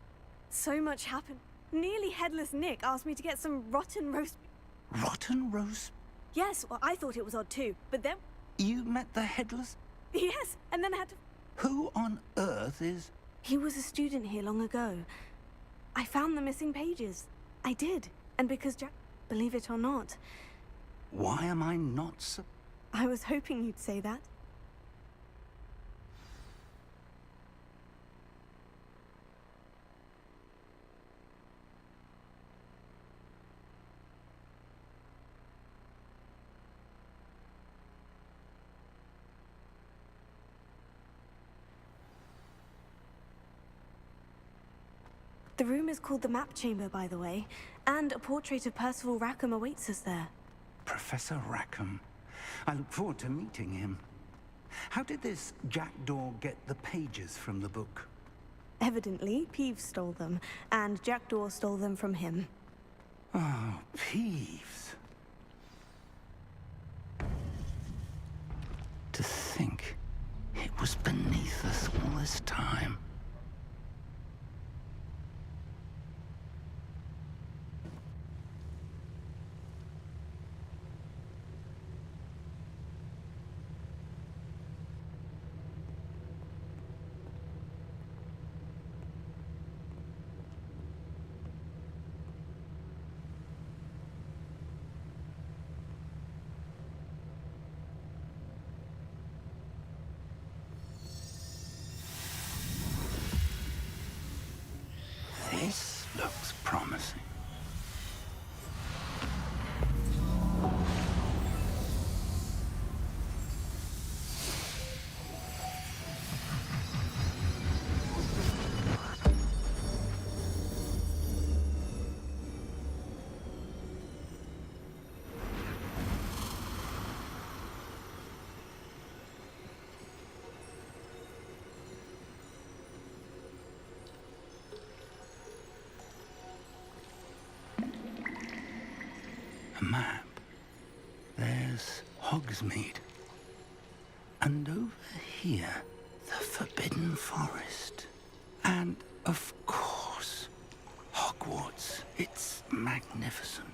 So much happened. Nearly Headless Nick asked me to get some rotten roast... Rotten roast? Yes, well, I thought it was odd too, but then... You met the Headless? Yes, and then I had to... Who on earth is... He was a student here long ago. I found the missing pages. I did. And because Jack... Believe it or not, Why am I not so... I was hoping you'd say that. The room is called the Map Chamber, by the way, and a portrait of Percival Rackham awaits us there. Professor Rackham. I look forward to meeting him. How did this jackdaw get the pages from the book? Evidently, Peeves stole them, and Jackdaw stole them from him. Oh, Peeves. To think it was beneath us all this time. This looks promising. A map. There's Hogsmeade. And over here, the Forbidden Forest. And, of course, Hogwarts. It's magnificent.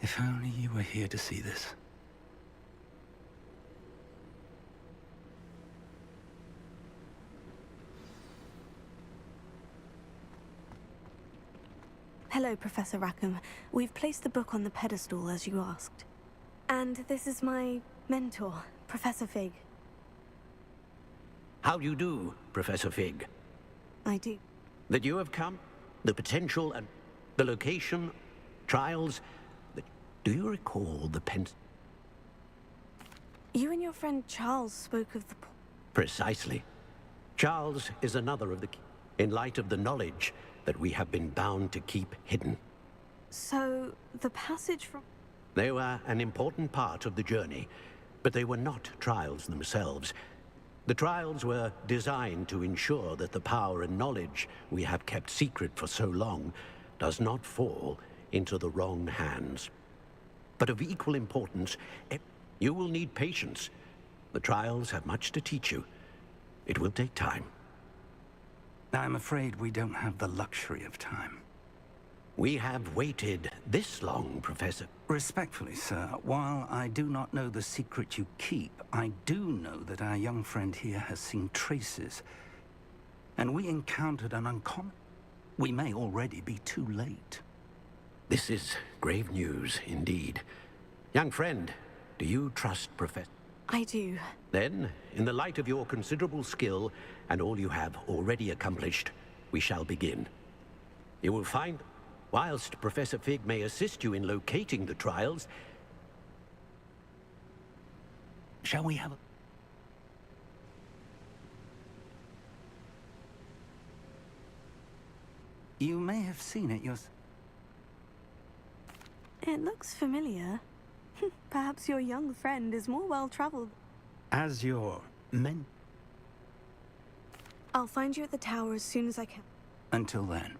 If only you were here to see this. Hello, Professor Rackham. We've placed the book on the pedestal, as you asked. And this is my mentor, Professor Fig. How do you do, Professor Fig? I do. That you have come, the potential and the location, trials. Do you recall the You and your friend Charles spoke of the... Precisely. Charles is another of the... in light of the knowledge that we have been bound to keep hidden. So, the passage from... They were an important part of the journey, but they were not trials themselves. The trials were designed to ensure that the power and knowledge we have kept secret for so long does not fall into the wrong hands. But of equal importance, you will need patience. The trials have much to teach you. It will take time. I'm afraid we don't have the luxury of time. We have waited this long, Professor. Respectfully, sir, while I do not know the secret you keep, I do know that our young friend here has seen traces. And we encountered an uncommon... We may already be too late. This is grave news, indeed. Young friend, do you trust Professor? I do. Then, in the light of your considerable skill and all you have already accomplished, we shall begin. You will find, whilst Professor Fig may assist you in locating the trials, shall we have a... You may have seen it yourself. It looks familiar. Perhaps your young friend is more well-traveled. As your men. I'll find you at the tower as soon as I can. Until then.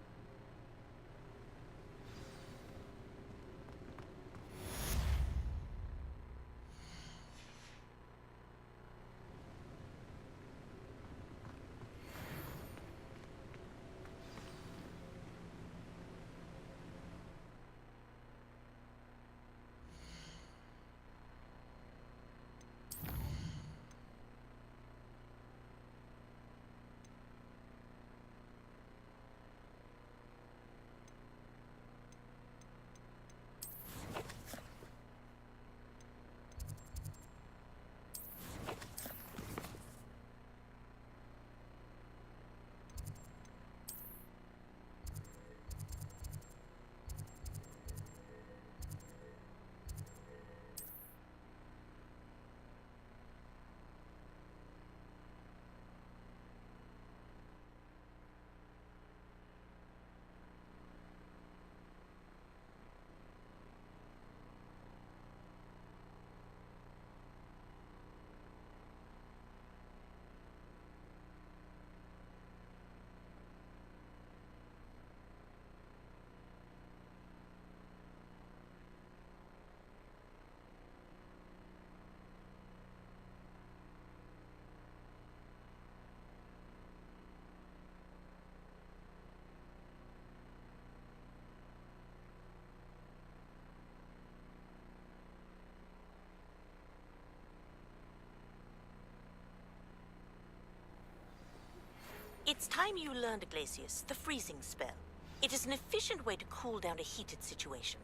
It's time you learned, Glacius, the freezing spell. It is an efficient way to cool down a heated situation.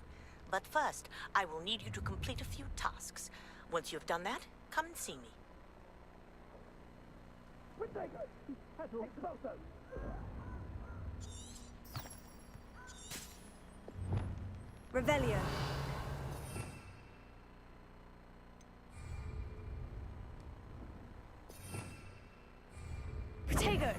But first, I will need you to complete a few tasks. Once you have done that, come and see me. Revelio. Protego.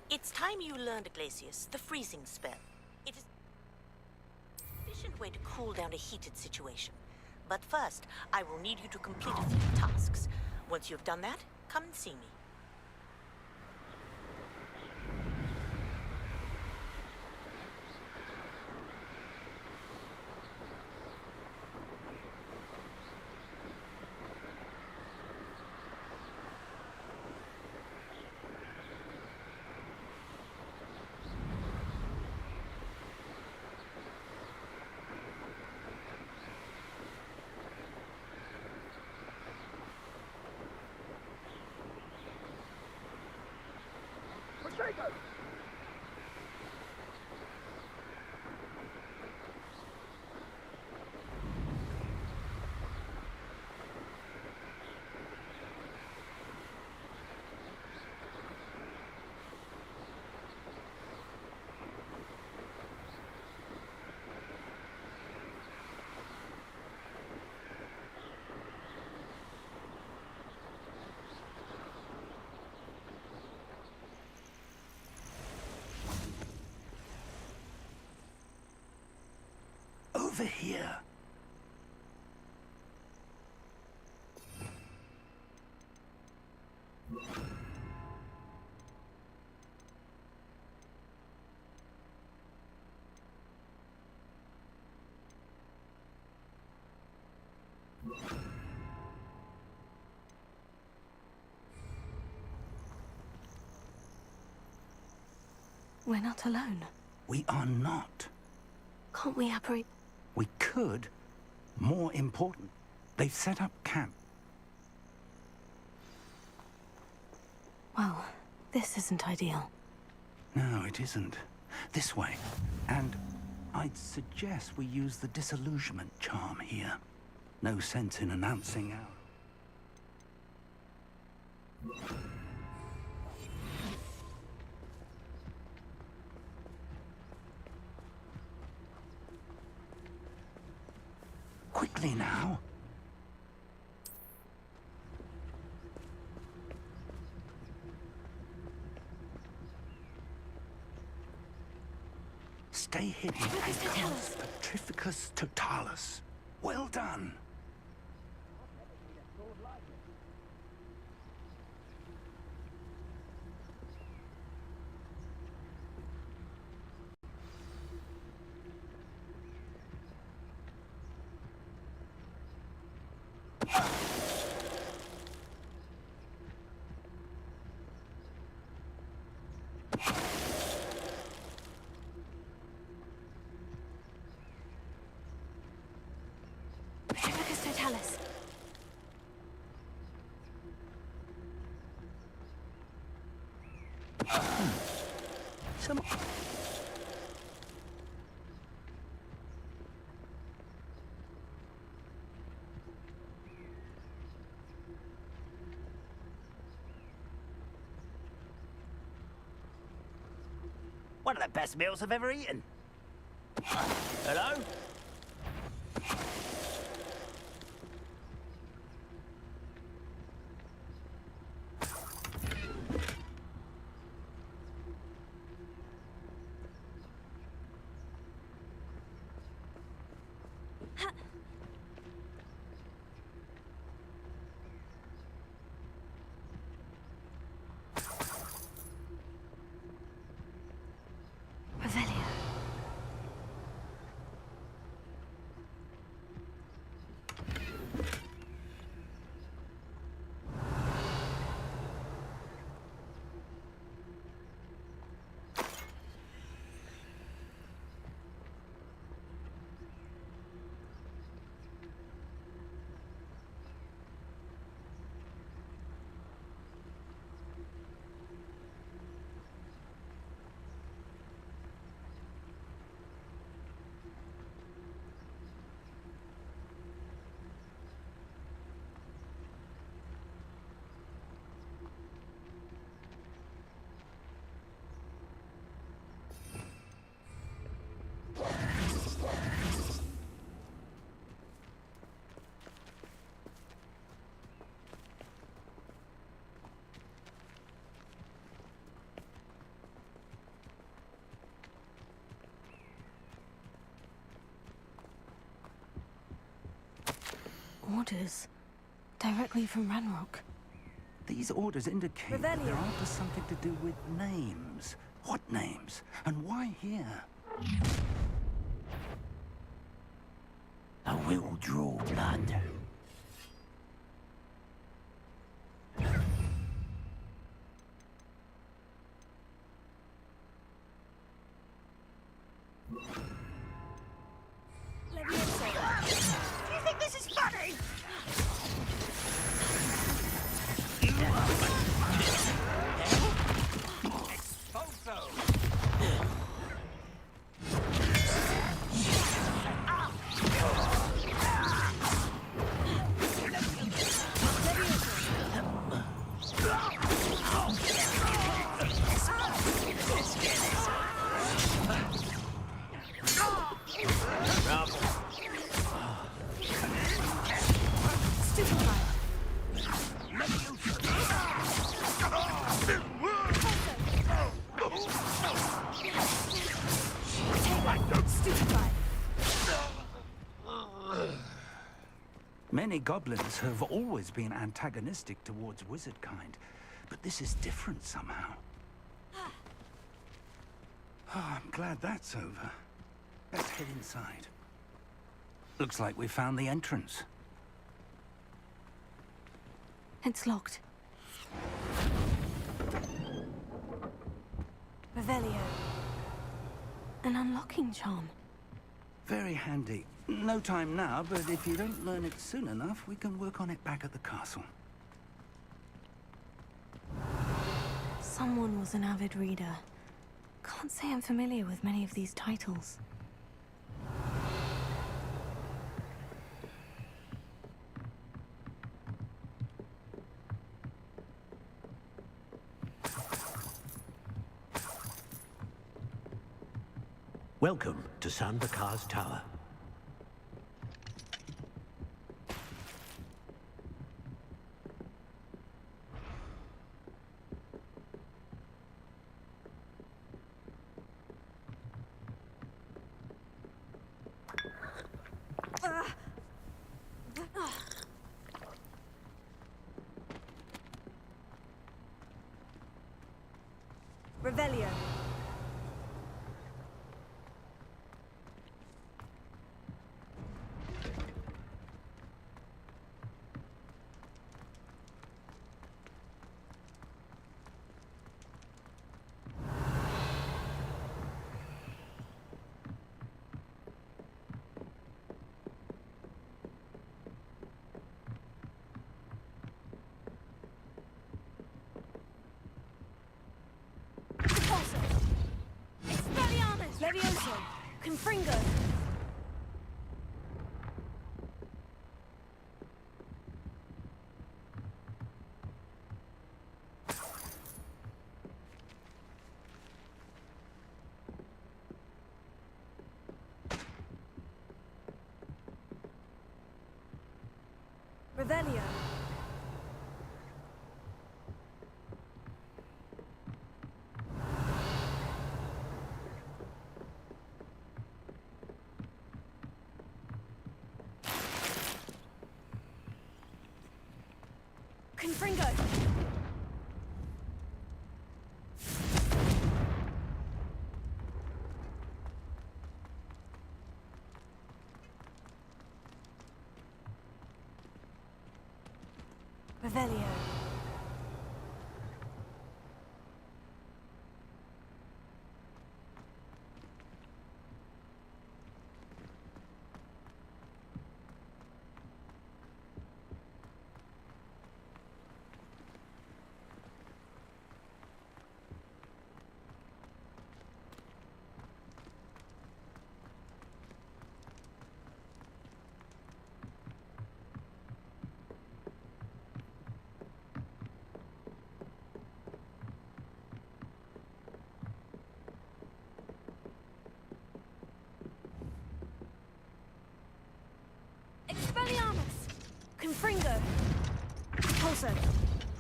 It's time you learned, Glacius, the freezing spell. It is an efficient way to cool down a heated situation. But first, I will need you to complete a few tasks. Once you have done that, come and see me. Over here. We're not alone. We are not. Can't we apparate? We could. More important, they've set up camp. Well, this isn't ideal. No, it isn't. This way. And I'd suggest we use the disillusionment charm here. No sense in announcing our... Quickly now. Stay hidden and cast Petrificus Totalis. Well done. Petrificus Totalis. Some... One of the best meals I've ever eaten. Hello? Revelio. Orders. Directly from Ranrock. These orders indicate that they're after something to do with names. What names? And why here? I will draw blood. Do you think this is funny? Many goblins have always been antagonistic towards wizard kind, but this is different somehow. Oh, I'm glad that's over. Let's head inside. Looks like we found the entrance. It's locked. Revelio. An unlocking charm. Very handy. No time now, but if you don't learn it soon enough, we can work on it back at the castle. Someone was an avid reader. Can't say I'm familiar with many of these titles. Welcome to San Bakar's Tower. Revelio. Expelliarmus! Levioso! Confringo! Revelio. Confringo! Revelio. Expelliarmus! Confringo! Pulso!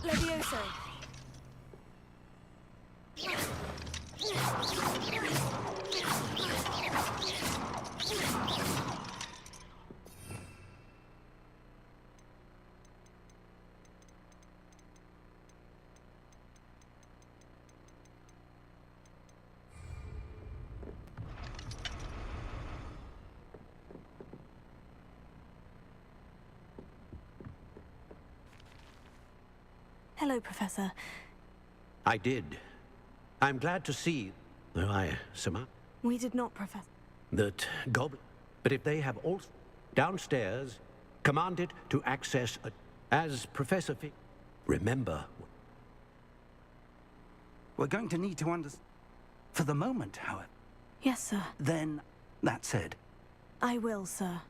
Levioso! Hello, Professor. I did. I'm glad to see, though I surmise, We did not, Professor. that goblin. But if they have all downstairs, commanded to access as Professor remember. We're going to need to understand. For the moment, however. Yes, sir. Then, that said. I will, sir.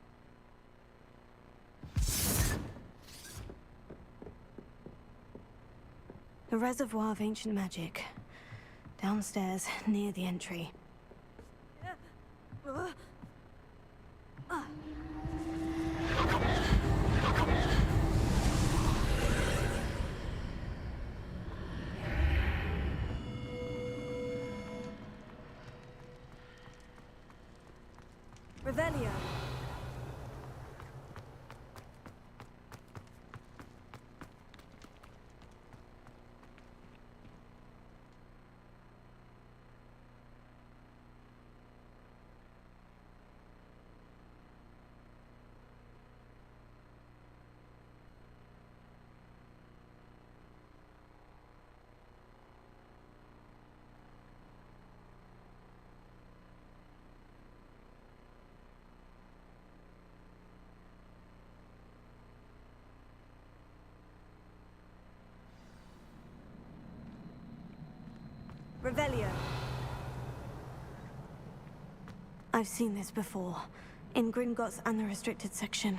A reservoir of ancient magic. Downstairs, near the entry. Revelio. Revelio. I've seen this before. In Gringotts and the restricted section.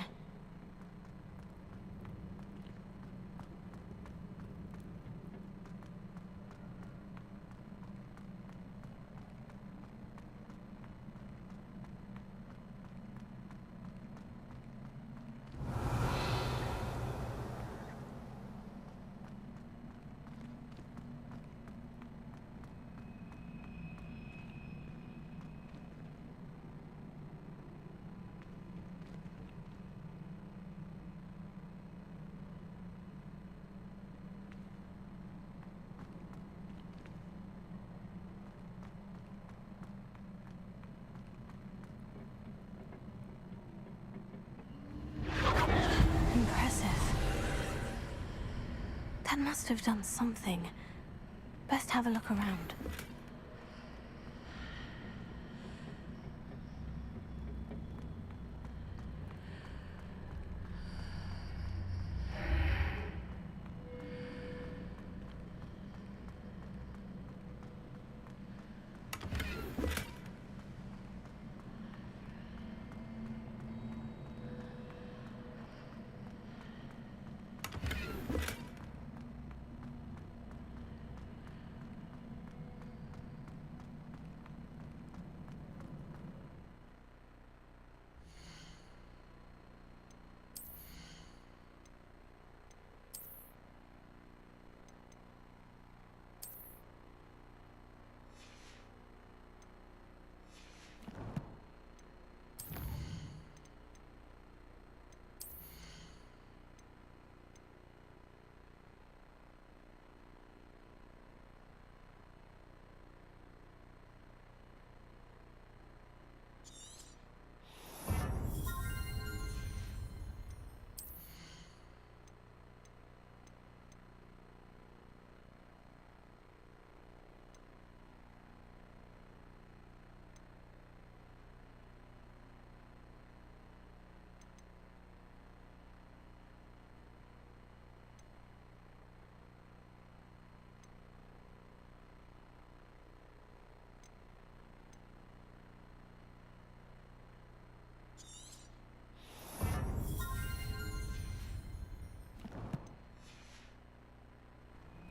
That must have done something. Best have a look around.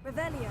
Revelio.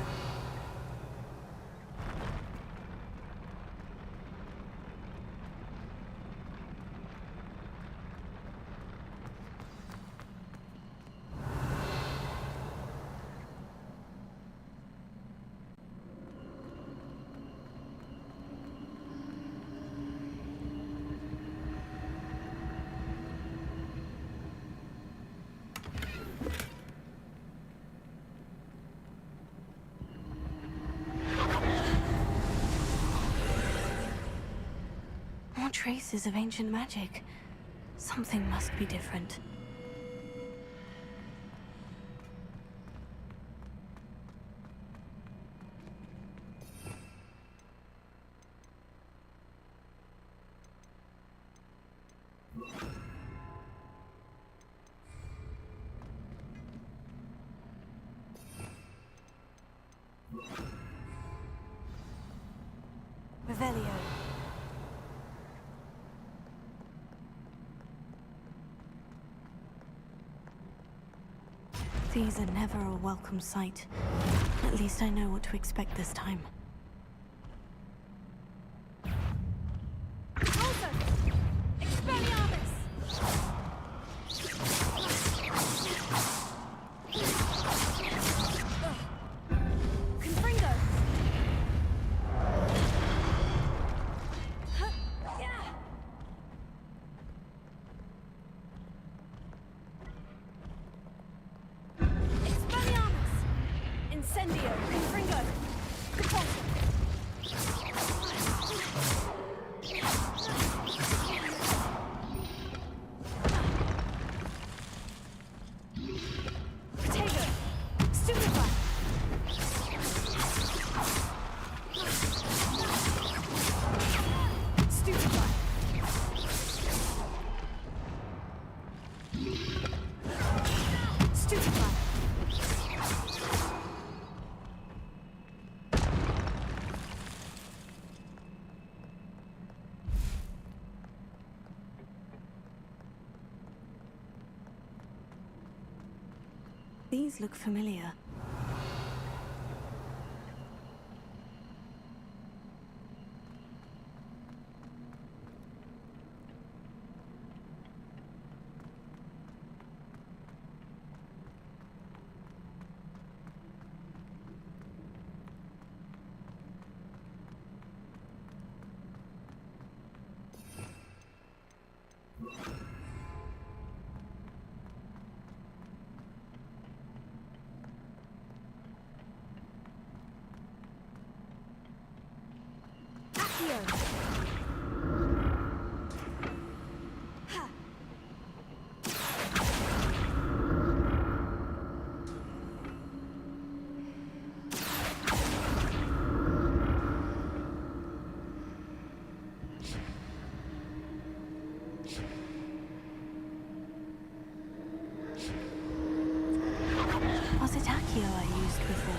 More traces of ancient magic. Something must be different. Revelio. These are never a welcome sight. At least I know what to expect this time. Also, Expelliarmus! Confringo! Huh, yeah. Expelliarmus! Incendio! Confringo! Repulsion! Protego! Stupefy! Stupefy! Stupefy! These look familiar. Was it Accio I used before?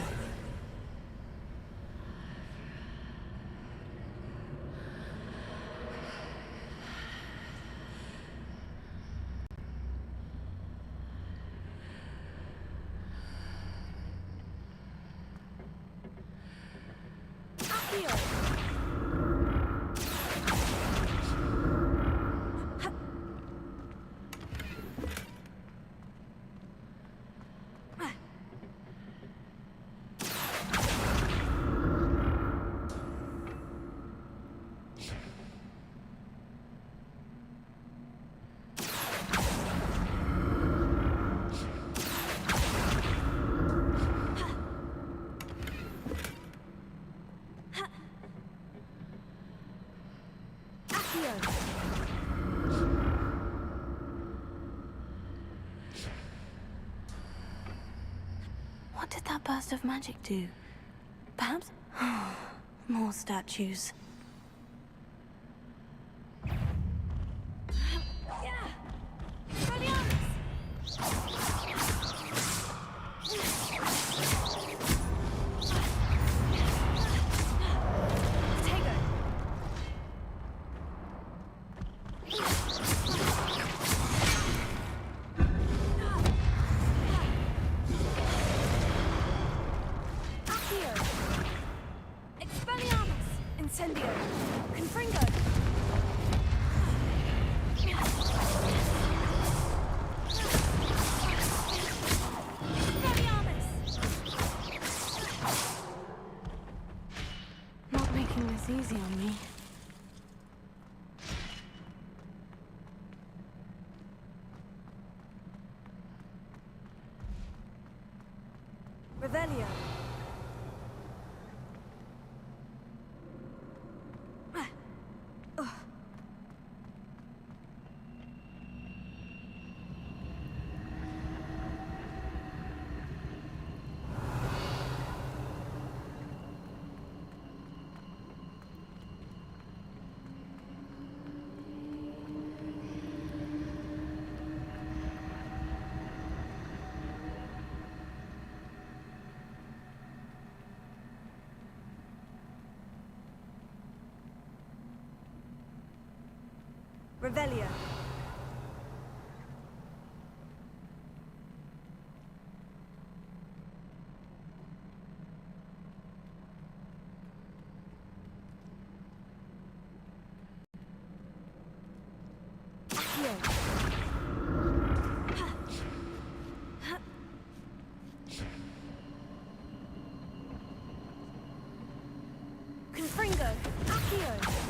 What did that burst of magic do? Perhaps... more statues. Incendio! Confringo! Not making this easy on me. Revelio! Revelio. Confringo. Accio.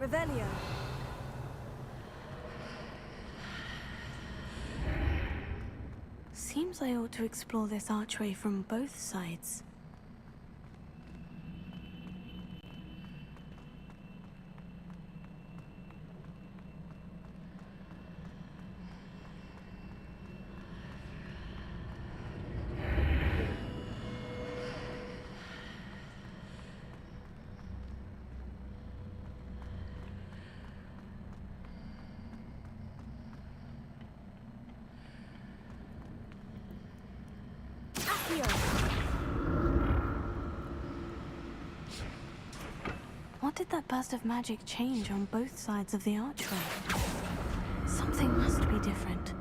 Revelio. Seems I ought to explore this archway from both sides. What did that burst of magic change on both sides of the archway? Something must be different.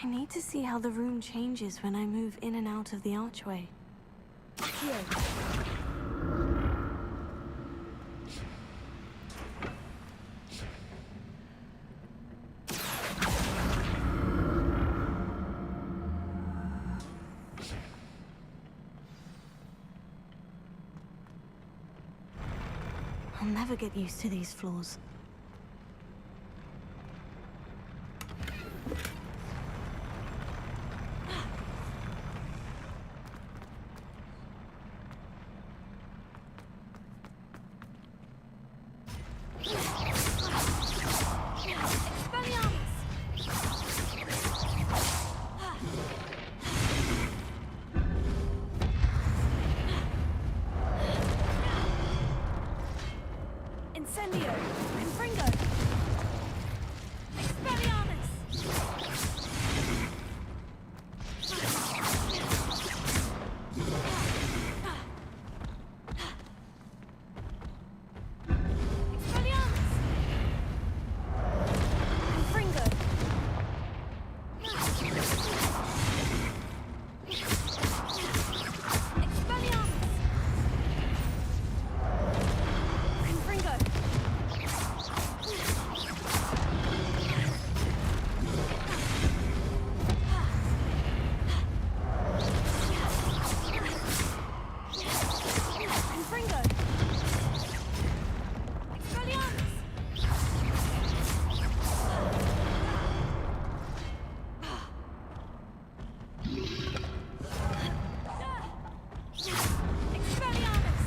I need to see how the room changes when I move in and out of the archway. Here. I'll never get used to these floors. Incendio! Confringo! Expelliarmus! Expelliarmus! Confringo! Expelliarmus! Confringo! Confringo! Expelliarmus! Expelliarmus!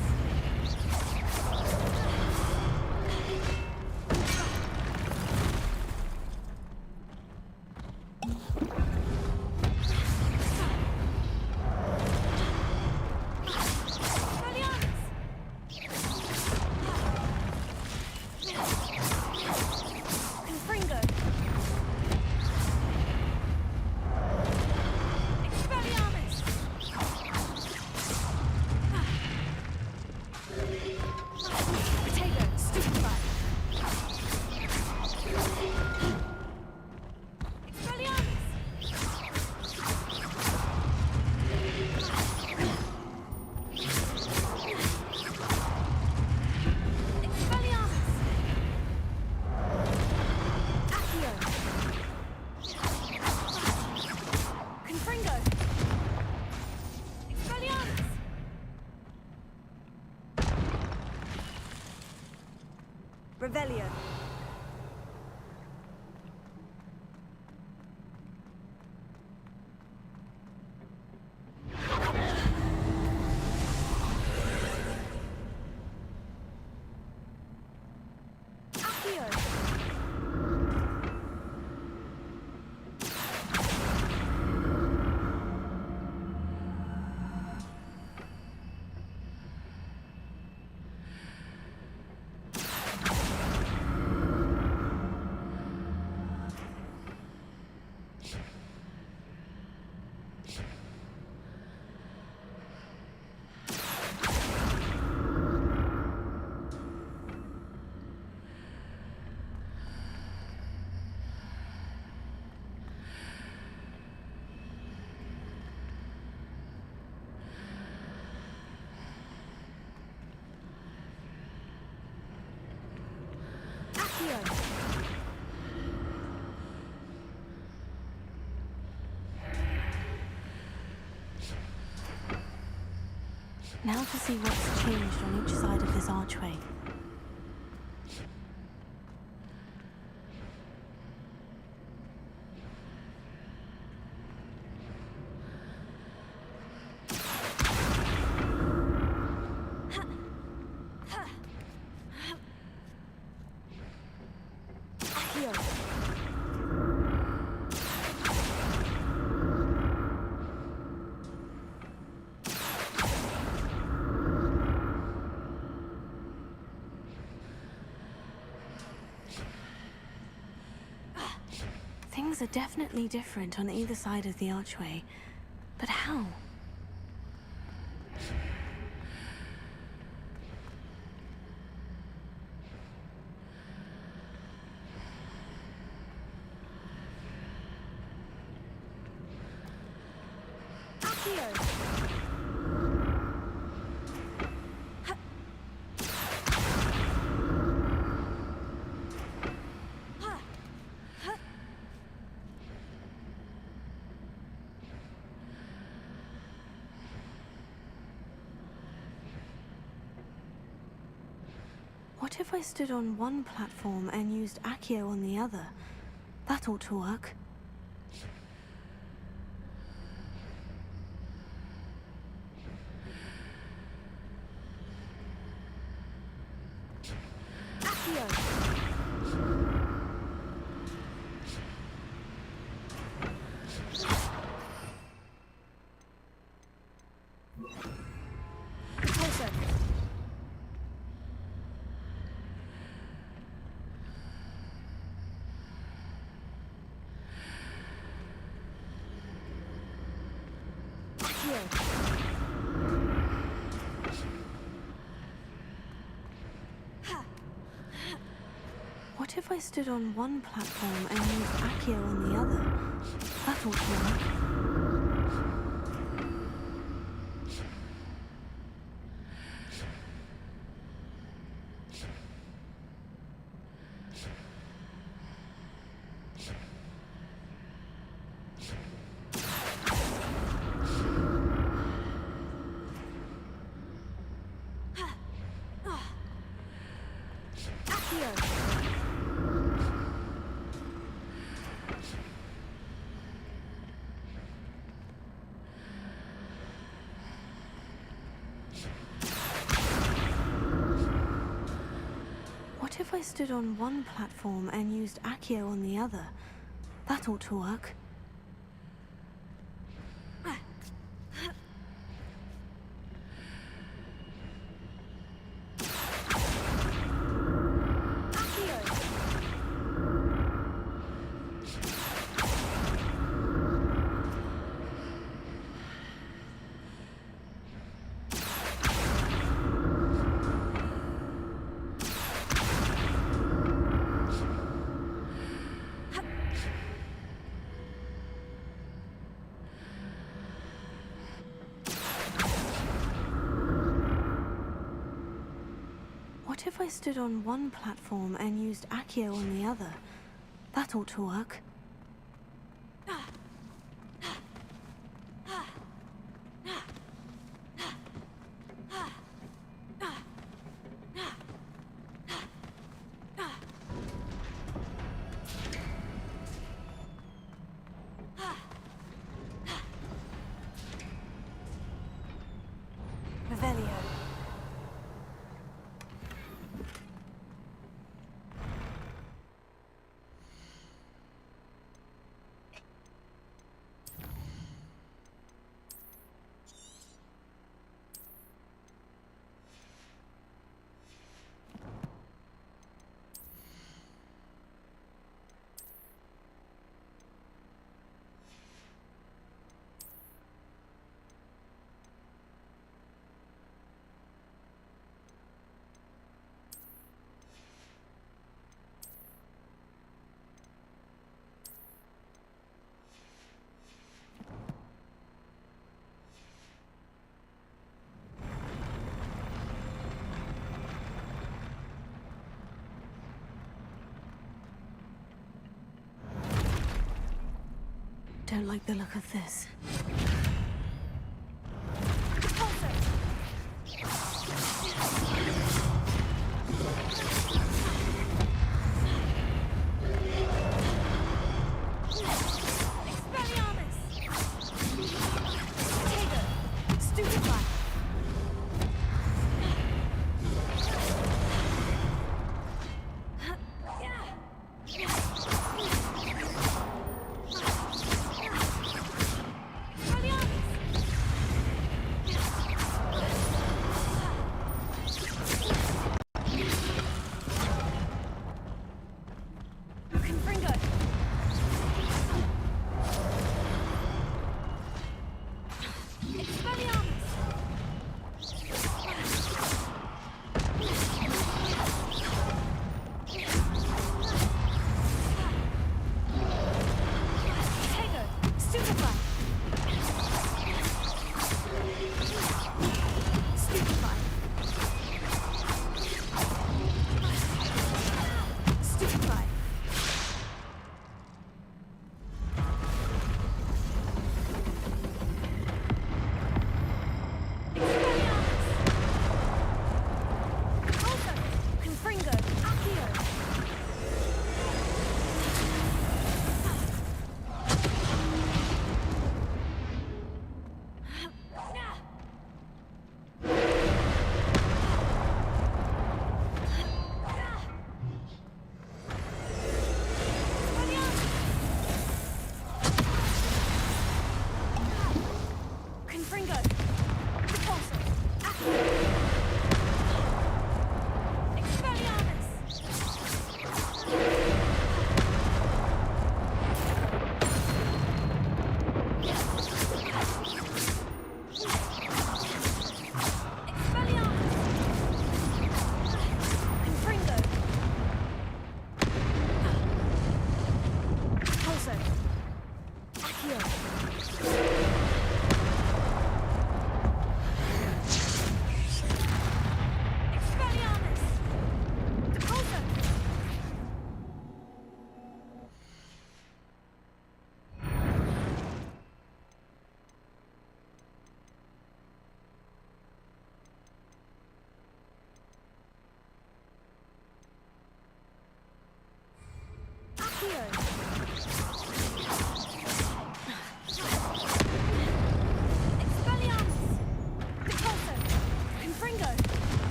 Confringo! Expelliarmus! Potato, stupefy! Expelliarmus! Expelliarmus! Accio! Confringo! Expelliarmus! Revelio! Accio! Accio! Now to see what's changed on each side of this archway. Accio! Things are definitely different on either side of the archway. But how? What if I stood on one platform and used Accio on the other? That ought to work. What if I stood on one platform and used Accio on the other? That ought to work. What if I stood on one platform and used Accio on the other? That ought to work. What if I stood on one platform and used Accio on the other? That ought to work. Don't like the look of this. Expelliarmus!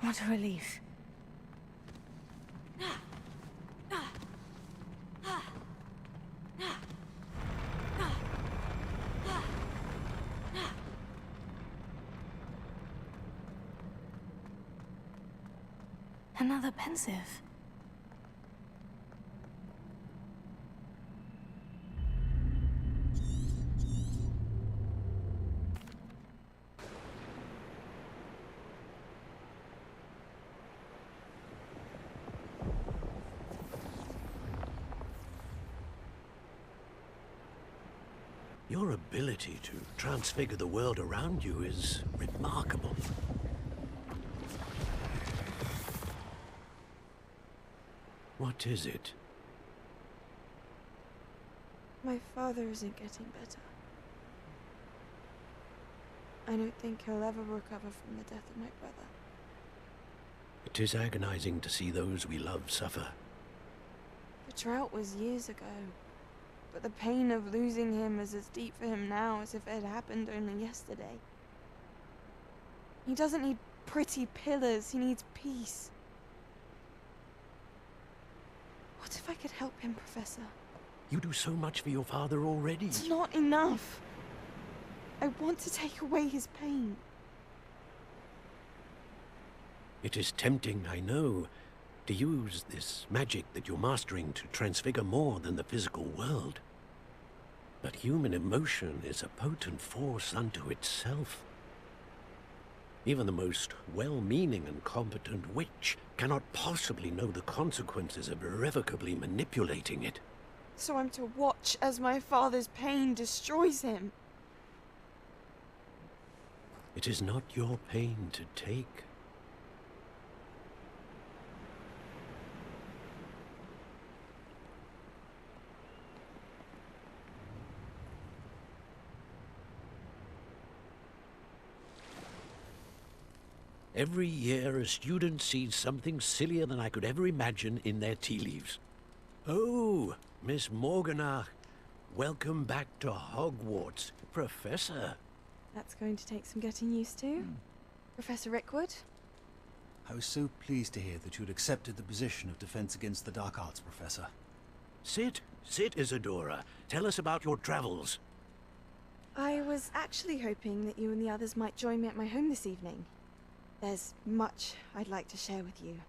What a relief. Another pensive. Your ability to transfigure the world around you is remarkable. What is it? My father isn't getting better. I don't think he'll ever recover from the death of my brother. It is agonizing to see those we love suffer. The drought was years ago, but the pain of losing him is as deep for him now as if it had happened only yesterday. He doesn't need pretty pillars, he needs peace. What if I could help him, Professor? You do so much for your father already. It's not enough. I want to take away his pain. It is tempting, I know, to use this magic that you're mastering to transfigure more than the physical world. But human emotion is a potent force unto itself. Even the most well-meaning and competent witch cannot possibly know the consequences of irrevocably manipulating it. So I'm to watch as my father's pain destroys him. It is not your pain to take. Every year, a student sees something sillier than I could ever imagine in their tea leaves. Oh, Miss Morganach, welcome back to Hogwarts, Professor. That's going to take some getting used to. Professor Rickwood? I was so pleased to hear that you'd accepted the position of Defense Against the Dark Arts, Professor. Sit, Isadora. Tell us about your travels. I was actually hoping that you and the others might join me at my home this evening. There's much I'd like to share with you.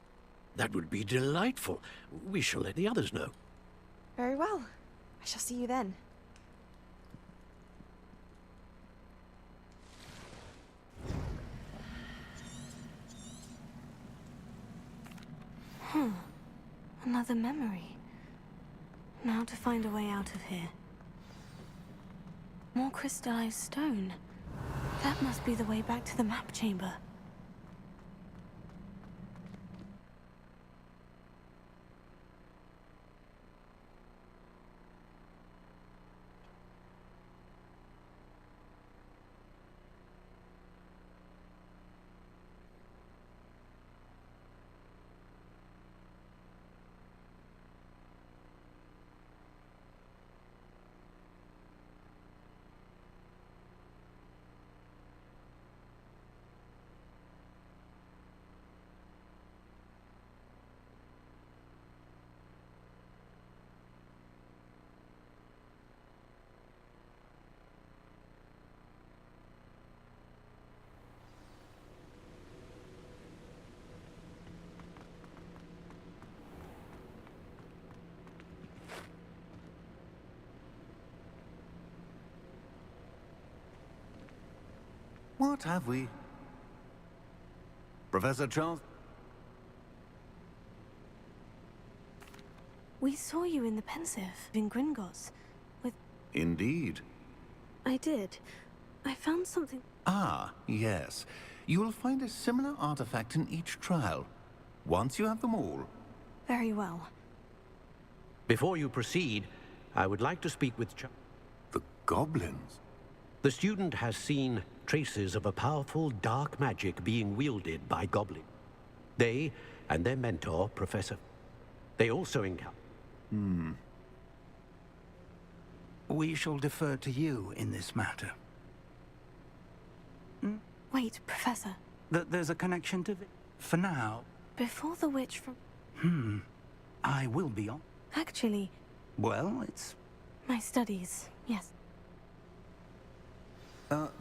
That would be delightful. We shall let the others know. Very well. I shall see you then. Another memory. Now to find a way out of here. More crystallized stone. That must be the way back to the map chamber. What have we? Professor Charles? We saw you in the Pensive in Gringotts with... Indeed. I did. I found something... Ah, yes. You will find a similar artifact in each trial, once you have them all. Very well. Before you proceed, I would like to speak with The goblins? The student has seen traces of a powerful dark magic being wielded by goblins. They and their mentor, Professor... They also encounter... We shall defer to you in this matter. Wait, Professor. There's a connection to for now. Before the witch from... I will be on. Actually... Well, it's... My studies, yes.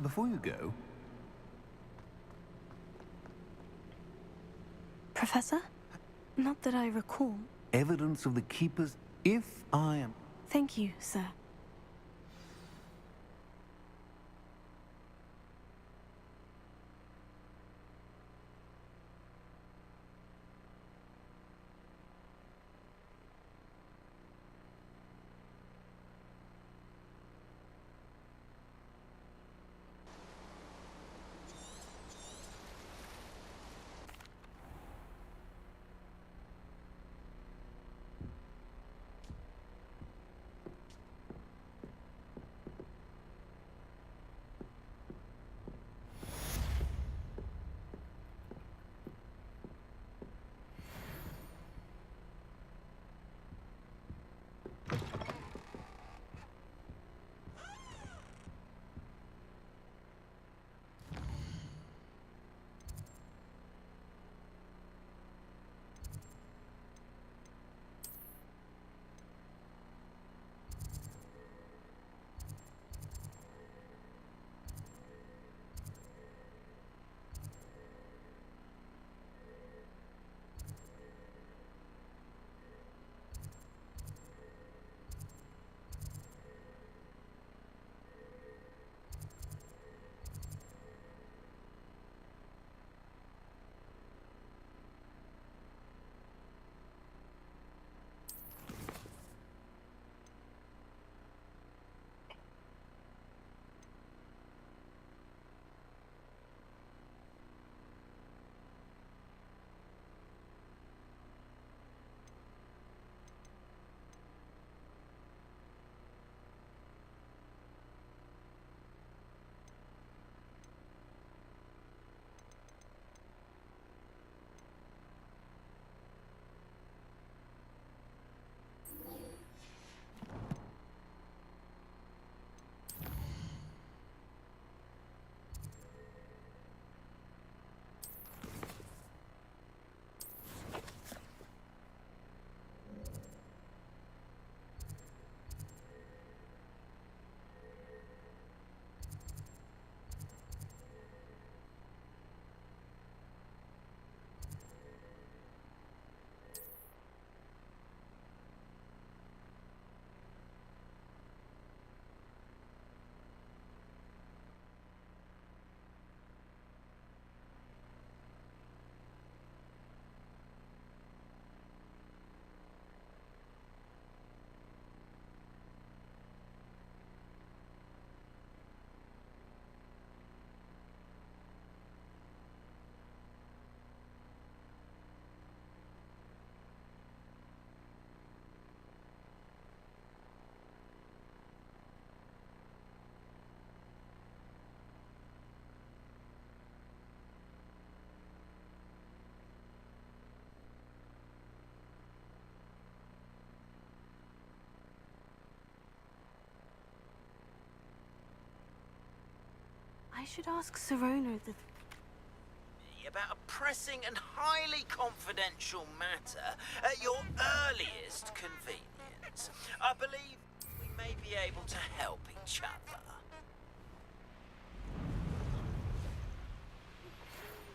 Before you go... Professor? Not that I recall. Evidence of the Keepers, if I am... Thank you, sir. should ask Sirona about a pressing and highly confidential matter at your earliest convenience. I believe we may be able to help each other.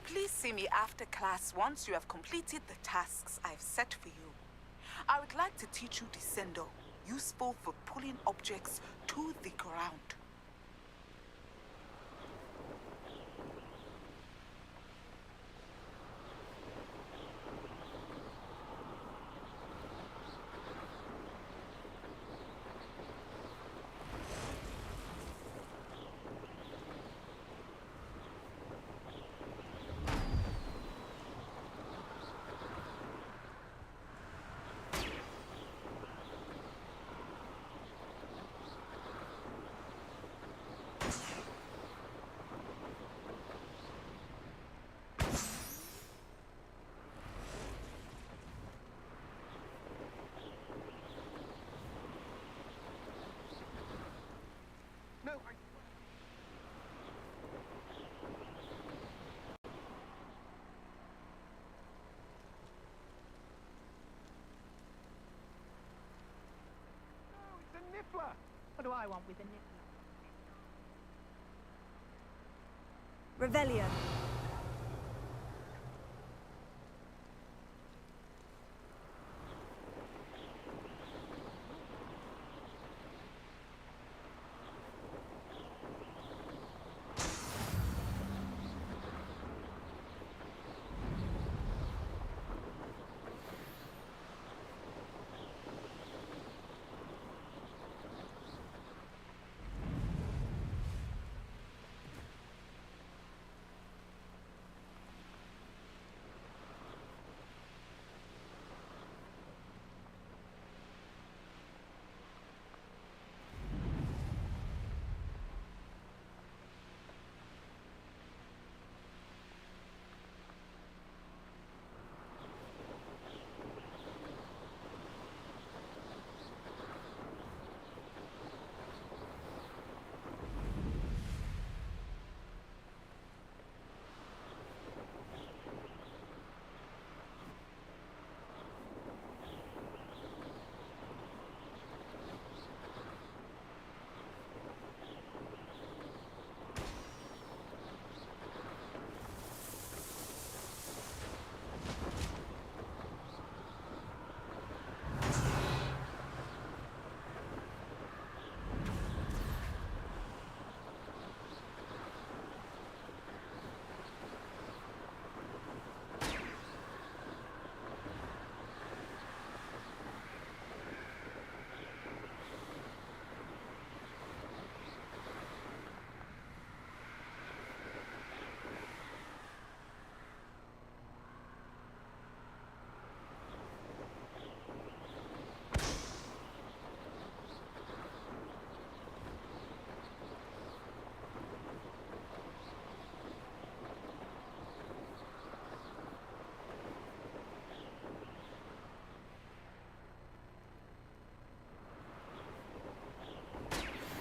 Please see me after class once you have completed the tasks I've set for you. I would like to teach you Descendo, useful for pulling objects to the ground. Niffler! What do I want with a niffler? Revelio.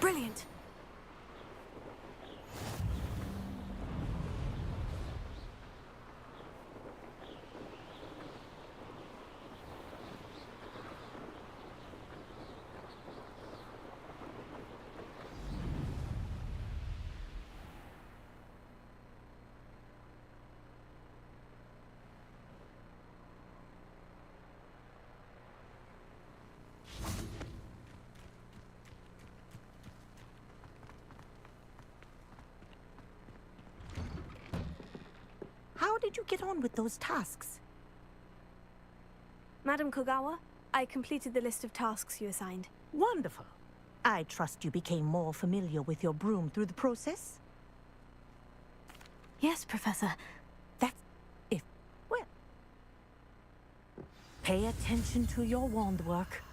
Brilliant. How did you get on with those tasks? Madam Kogawa, I completed the list of tasks you assigned. Wonderful. I trust you became more familiar with your broom through the process? Yes, Professor. Well, pay attention to your wand work.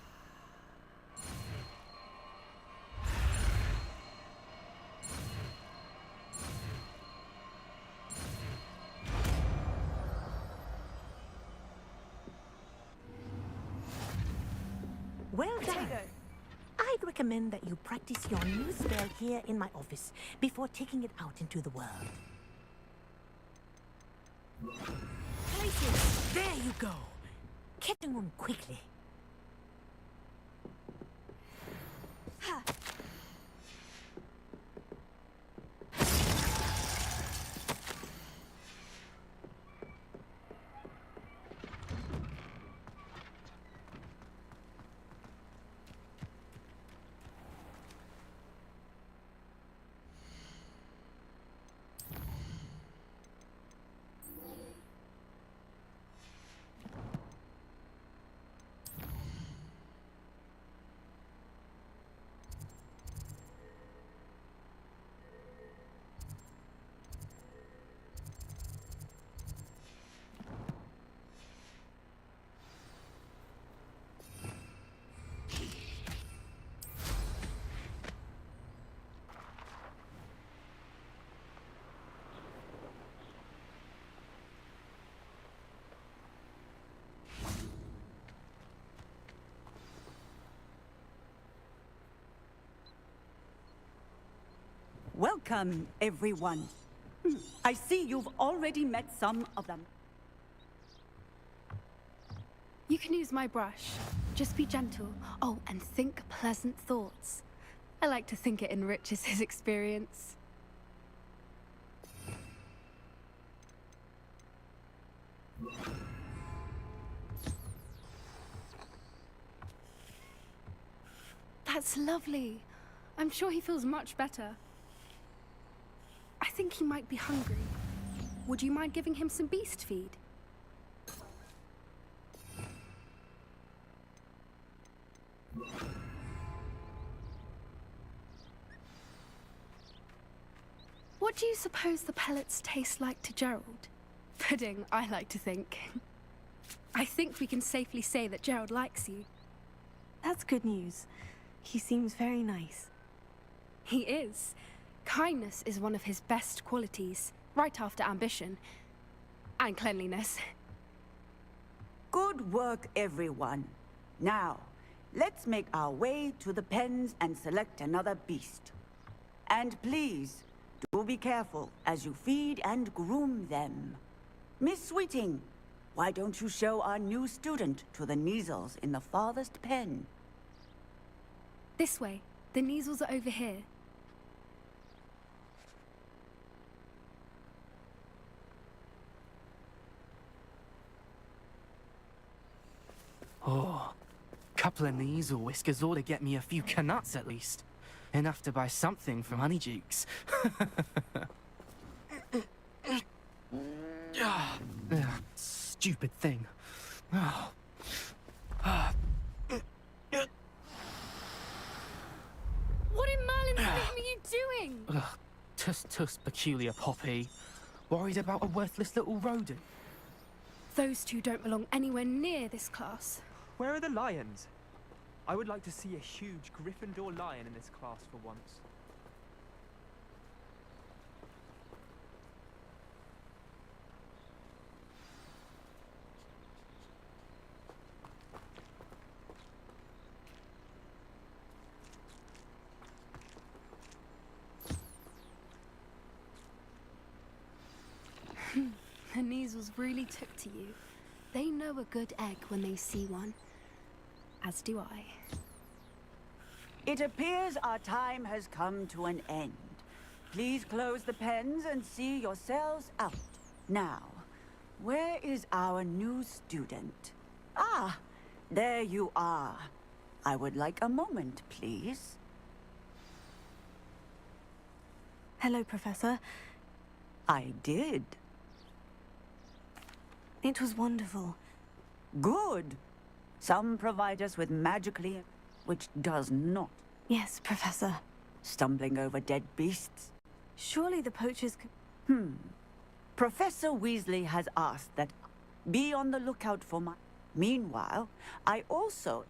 Well done. I'd recommend that you practice your new spell here in my office before taking it out into the world. Places! There you go! Getting on quickly. Ha! Welcome, everyone. I see you've already met some of them. You can use my brush. Just be gentle. Oh, and think pleasant thoughts. I like to think it enriches his experience. That's lovely. I'm sure he feels much better. I think he might be hungry. Would you mind giving him some beast feed? What do you suppose the pellets taste like to Gerald? Pudding, I like to think. I think we can safely say that Gerald likes you. That's good news. He seems very nice. He is. Kindness is one of his best qualities, right after ambition. And cleanliness. Good work, everyone. Now, let's make our way to the pens and select another beast. And please, do be careful as you feed and groom them. Miss Sweeting, why don't you show our new student to the Neasels in the farthest pen? This way. The Neasels are over here. Oh, couple of Neasel whiskers ought to get me a few canuts at least. Enough to buy something from Honeydukes. Stupid thing. Oh. What in Merlin's name are you doing? Tuss, peculiar poppy. Worried about a worthless little rodent. Those two don't belong anywhere near this class. Where are the lions? I would like to see a huge Gryffindor lion in this class for once. The Neasels really took to you. They know a good egg when they see one. As do I. It appears our time has come to an end. Please close the pens and see yourselves out. Now, where is our new student? Ah, there you are. I would like a moment, please. Hello, Professor. I did. It was wonderful. Good. Some provide us with magically, which does not. Yes, Professor. Stumbling over dead beasts. Surely the poachers could... Professor Weasley has asked that be on the lookout for my... Meanwhile, I also...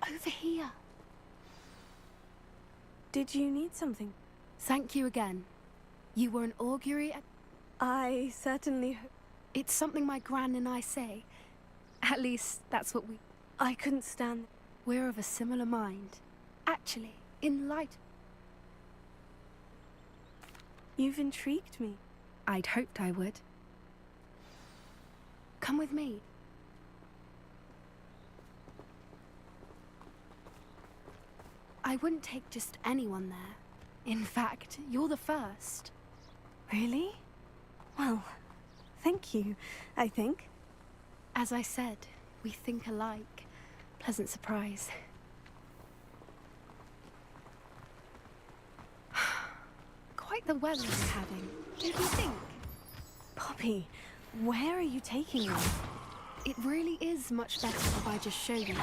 Over here. Did you need something? Thank you again. You were an augury at... I certainly... It's something my gran and I say. At least, that's what we... I couldn't stand... We're of a similar mind. Actually, in light... You've intrigued me. I'd hoped I would. Come with me. I wouldn't take just anyone there. In fact, you're the first. Really? Well, thank you, I think. As I said, we think alike. Pleasant surprise. Quite the weather we're having, don't you think? Poppy, where are you taking me? It really is much better if I just show you.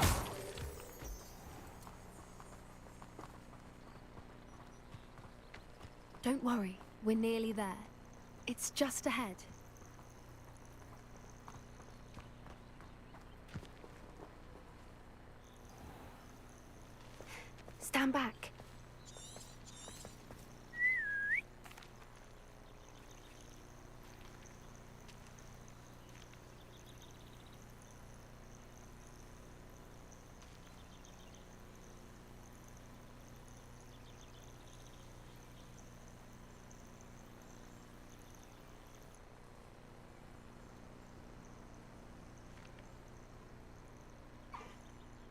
Don't worry, we're nearly there. It's just ahead. Stand back.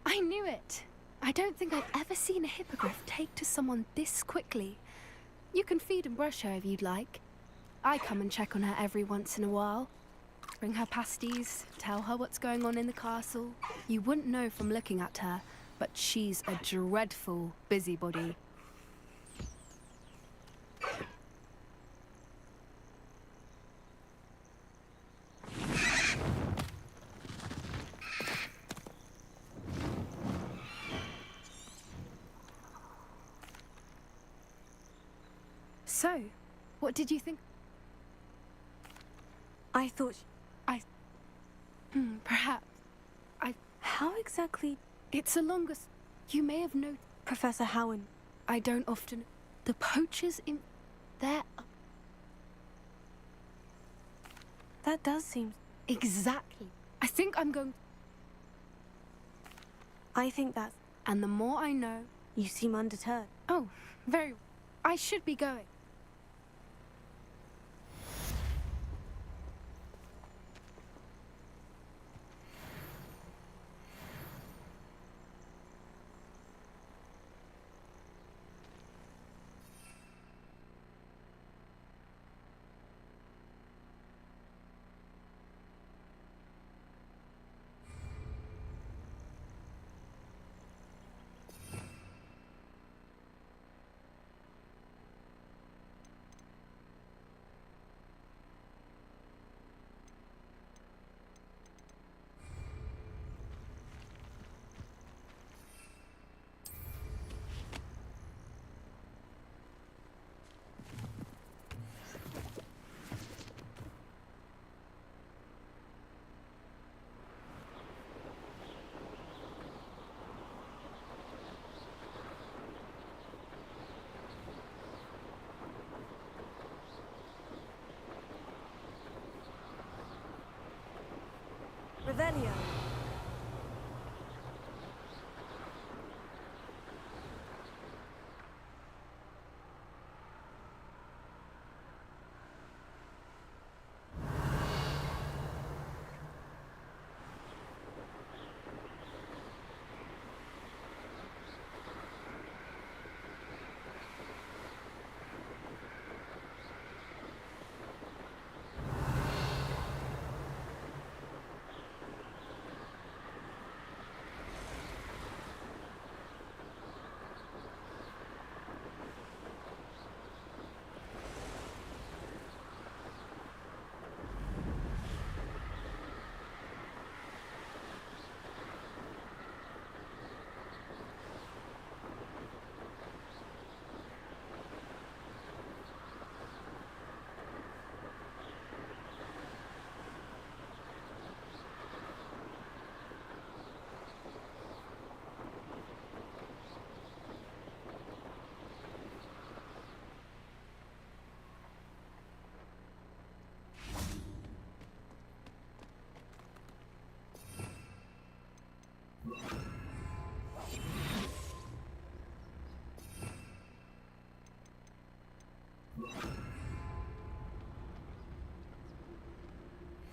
I knew it. I don't think I've ever seen a hippogriff take to someone this quickly. You can feed and brush her if you'd like. I come and check on her every once in a while. Bring her pasties, tell her what's going on in the castle. You wouldn't know from looking at her, but she's a dreadful busybody. So, what did you think? I thought... perhaps. How exactly... It's a longest... You may have known... Professor Howen. I don't often... The poachers in... There... That does seem... Exactly. I think I'm going... I think that's... And the more I know... You seem undeterred. Oh, very... I should be going. Revelio.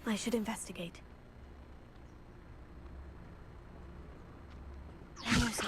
I should investigate. Leviosa.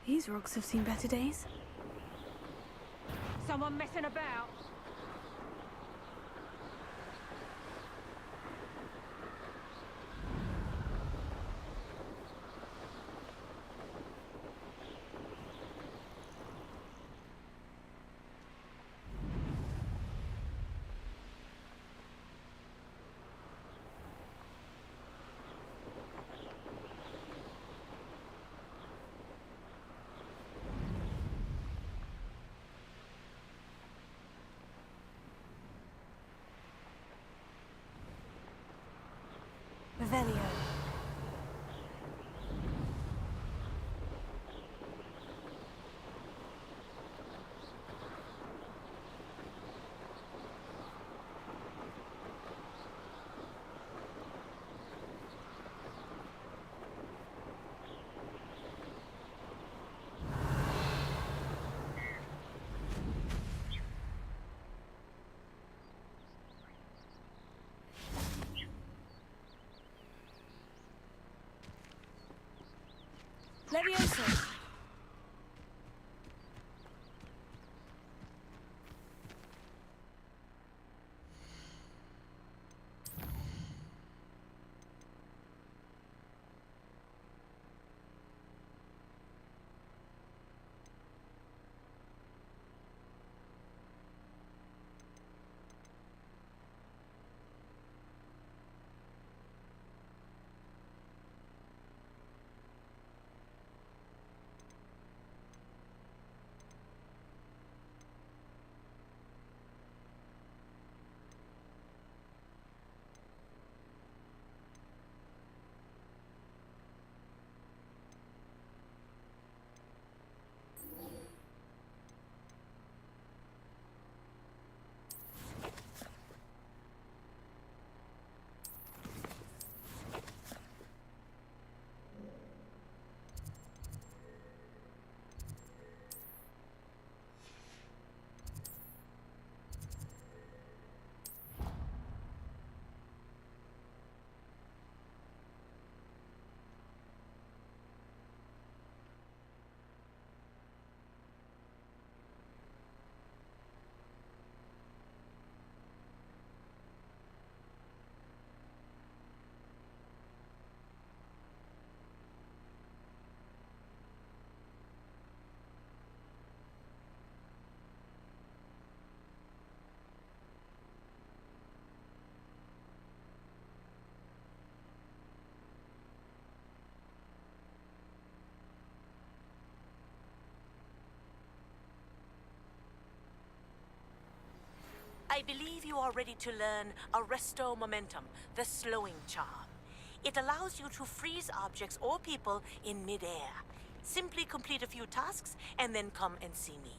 These rocks have seen better days. Someone messing about? Revelio. Leviosa. I believe you are ready to learn Arresto Momentum, the slowing charm. It allows you to freeze objects or people in midair. Simply complete a few tasks and then come and see me.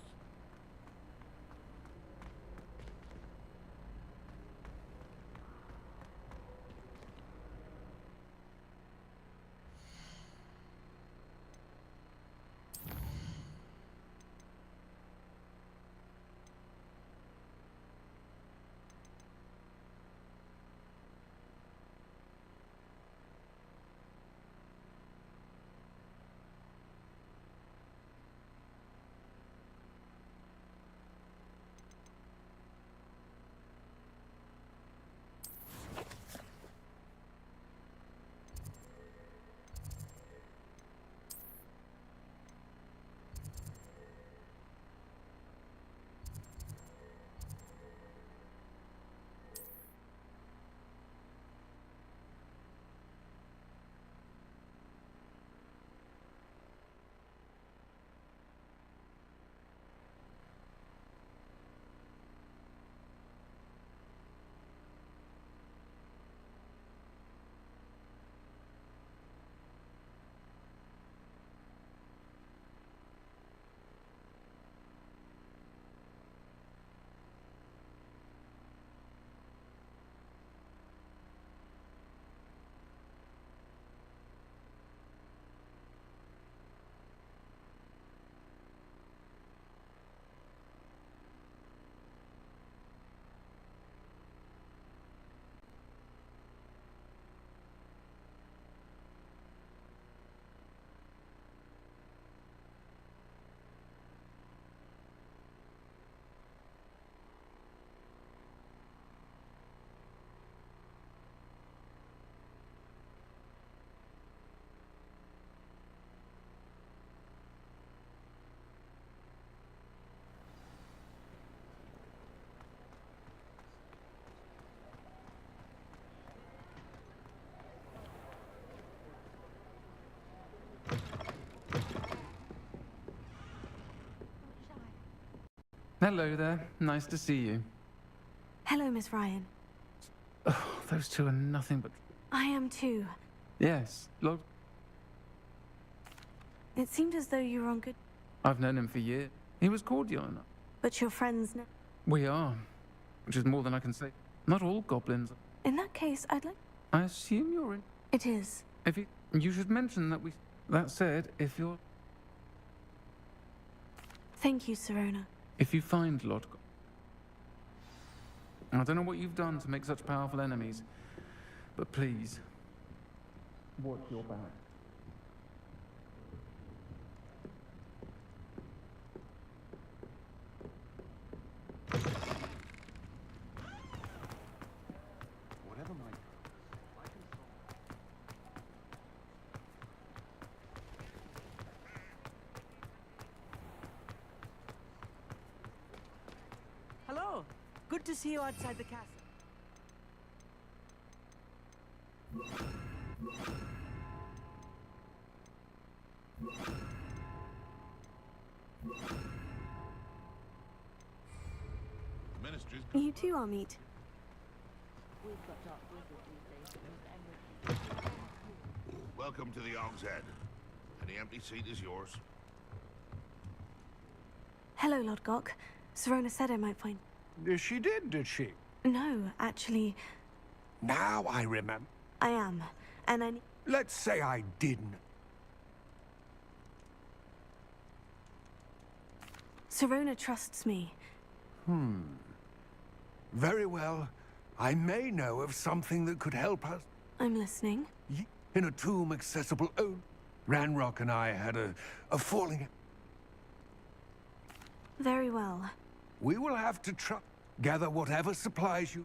Hello there. Nice to see you. Hello, Miss Ryan. Oh, those two are nothing but... I am too. Yes, Lord... It seemed as though you were on good... I've known him for years. He was cordial enough. But you're friends now. We are, which is more than I can say. Not all goblins. In that case, I'd like... I assume you're in... It is. If you should mention that we... That said, if you're... Thank you, Sirona. If you find Lord... I don't know what you've done to make such powerful enemies, but please, watch your back. Whatever my... Hello. Good to see you outside the castle. You too, Amit. Welcome to the Og's Head. Any empty seat is yours. Hello, Lord Gok. Sirona said I might find... She did she? No, actually, Now I remember. I am. And I... Let's say I didn't. Sirona trusts me. Very well. I may know of something that could help us. I'm listening. In a tomb accessible only. Ranrock and I had a falling out. Very well. We will have to gather whatever supplies you...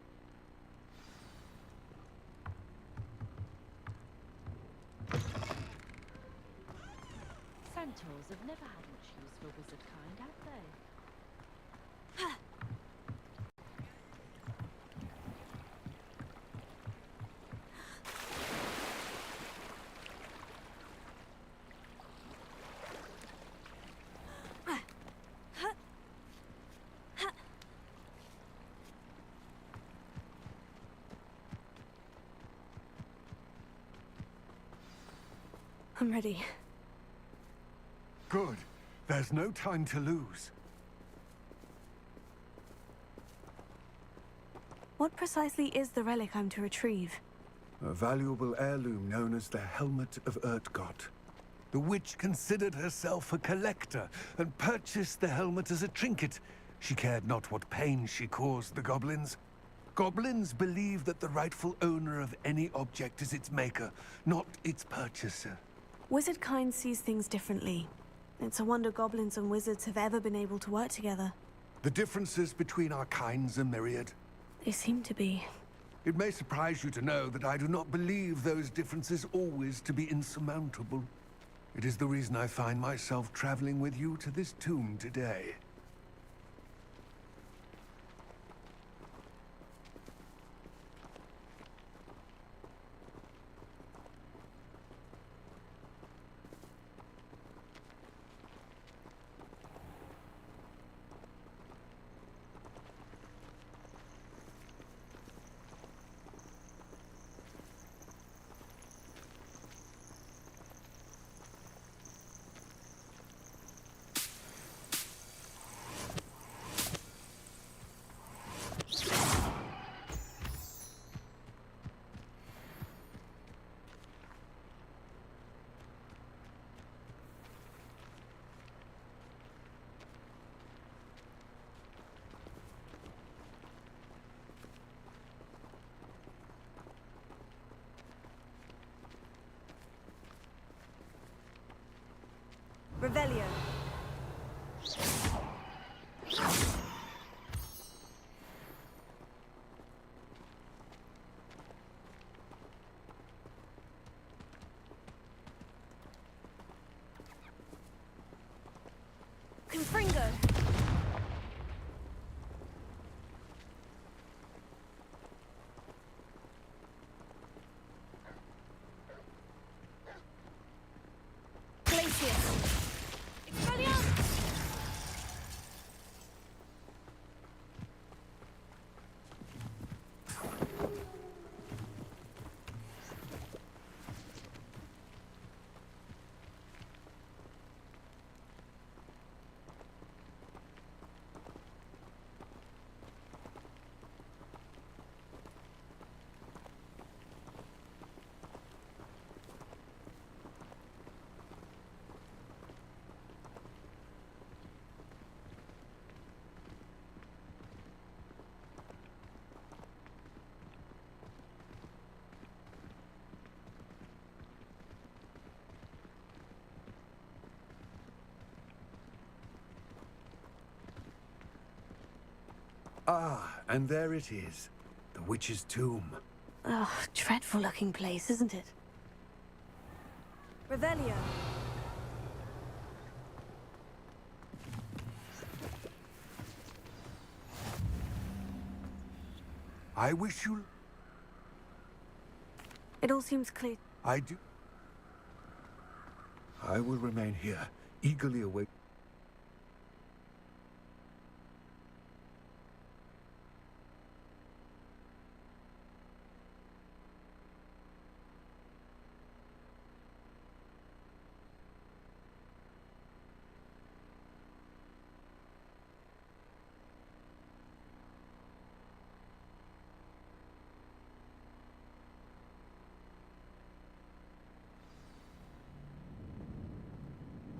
Centaurs have never had much use for wizard kind, have they? I'm ready. Good. There's no time to lose. What precisely is the relic I'm to retrieve? A valuable heirloom known as the Helmet of Urtgott. The witch considered herself a collector and purchased the helmet as a trinket. She cared not what pain she caused the goblins. Goblins believe that the rightful owner of any object is its maker, not its purchaser. Wizard kind sees things differently. It's a wonder goblins and wizards have ever been able to work together. The differences between our kinds are myriad. They seem to be. It may surprise you to know that I do not believe those differences always to be insurmountable. It is the reason I find myself traveling with you to this tomb today. Revelio. Confringo. Glacius. Expelliarmus. Ah, and there it is. The witch's tomb. Ugh, dreadful looking place, isn't it? Revelio. I wish you... It all seems clear. I do... I will remain here, eagerly awaiting...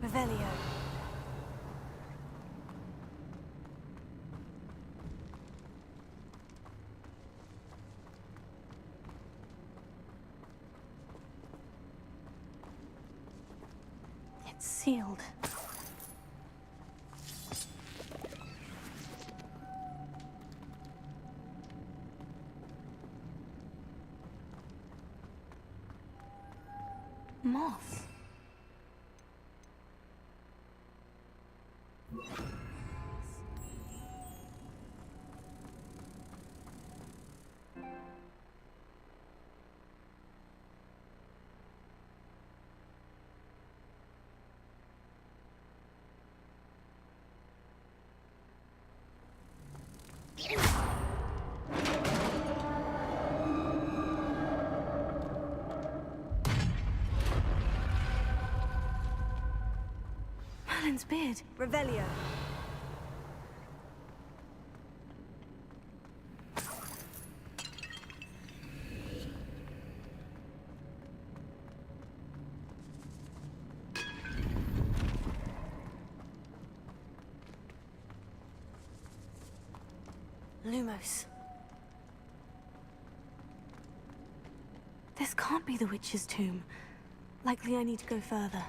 Revelio. It's sealed. Moth. Merlin's beard. Revelio. Lumos. This can't be the witch's tomb. Likely I need to go further.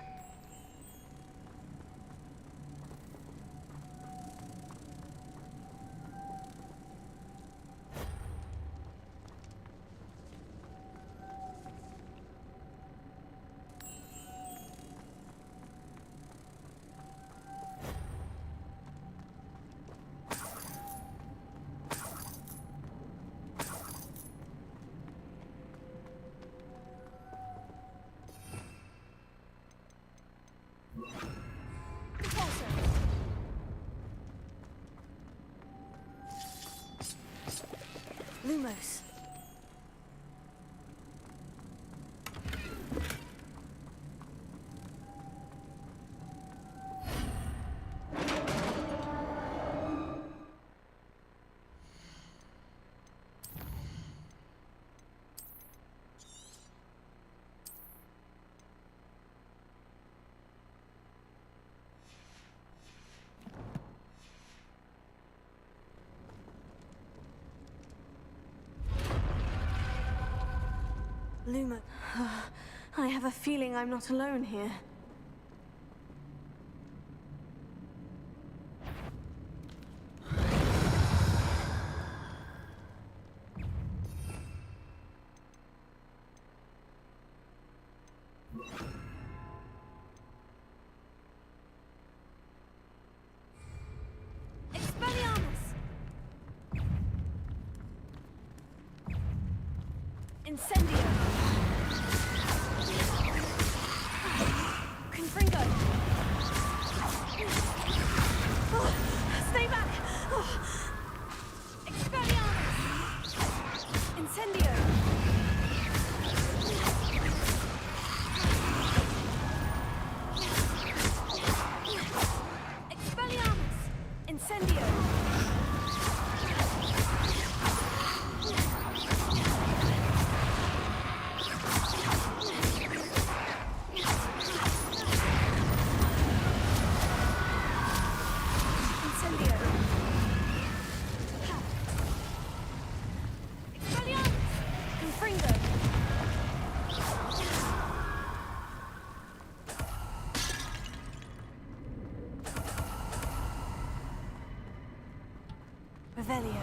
Lumos. Luma. I have a feeling I'm not alone here. Incendio! Confringo! Oh, stay back! Oh. Expelliarmus! Incendio! Expelliarmus! Incendio! Revelio.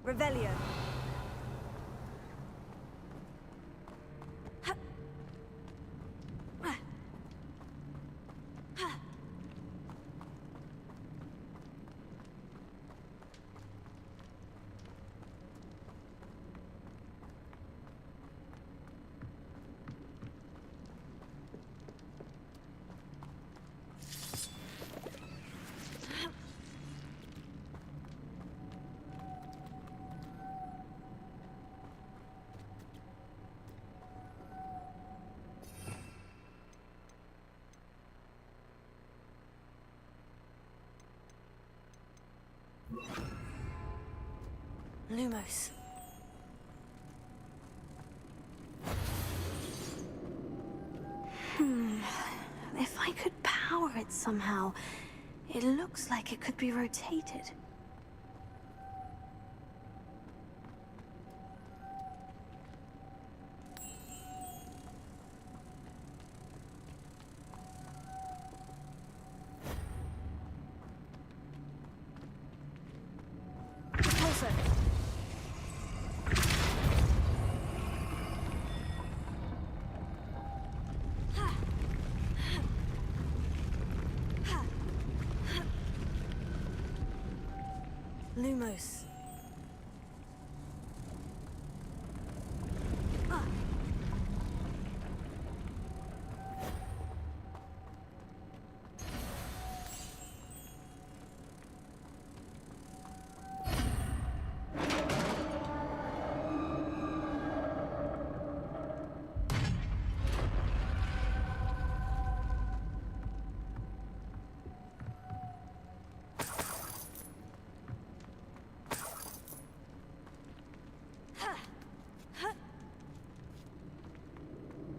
Revelio. Lumos. If I could power it somehow, it looks like it could be rotated. Repulsor. Lumos.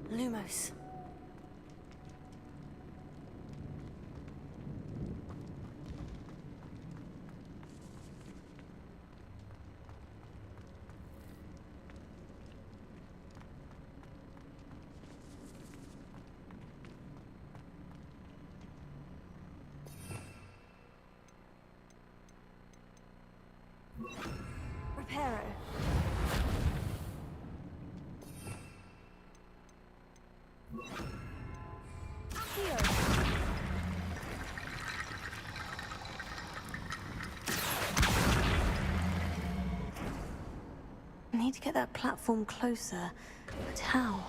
Lumos. Reparo. I need to get that platform closer, but how?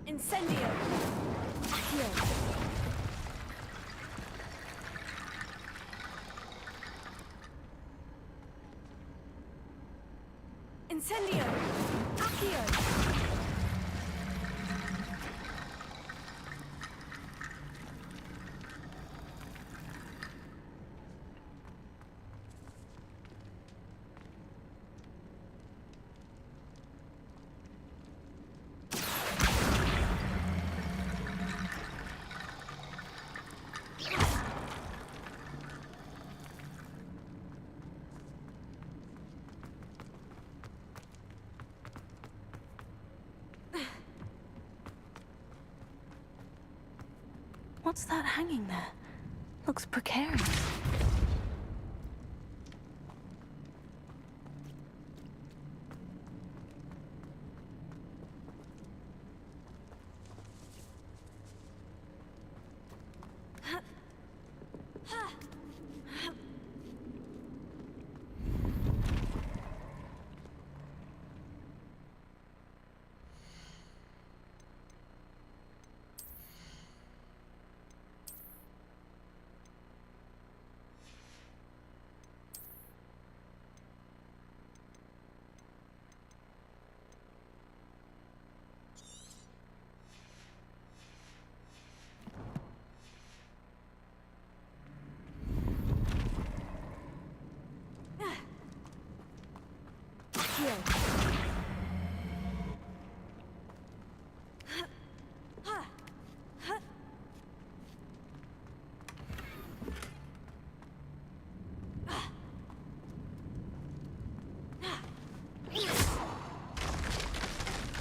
Incendio! Accio! Incendio! Accio! What's that hanging there? Looks precarious. Accio.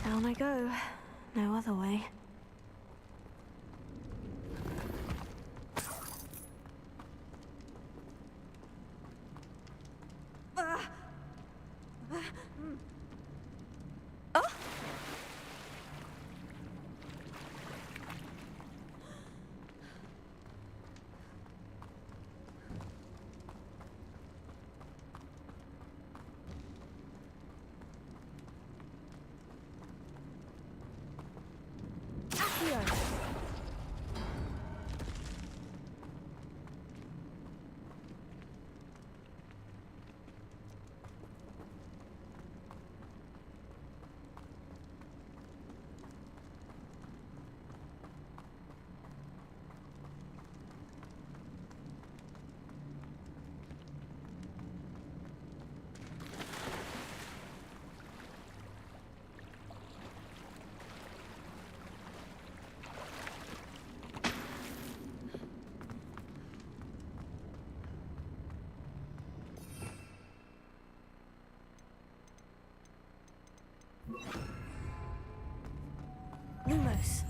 Down I go. No other way. Lumos.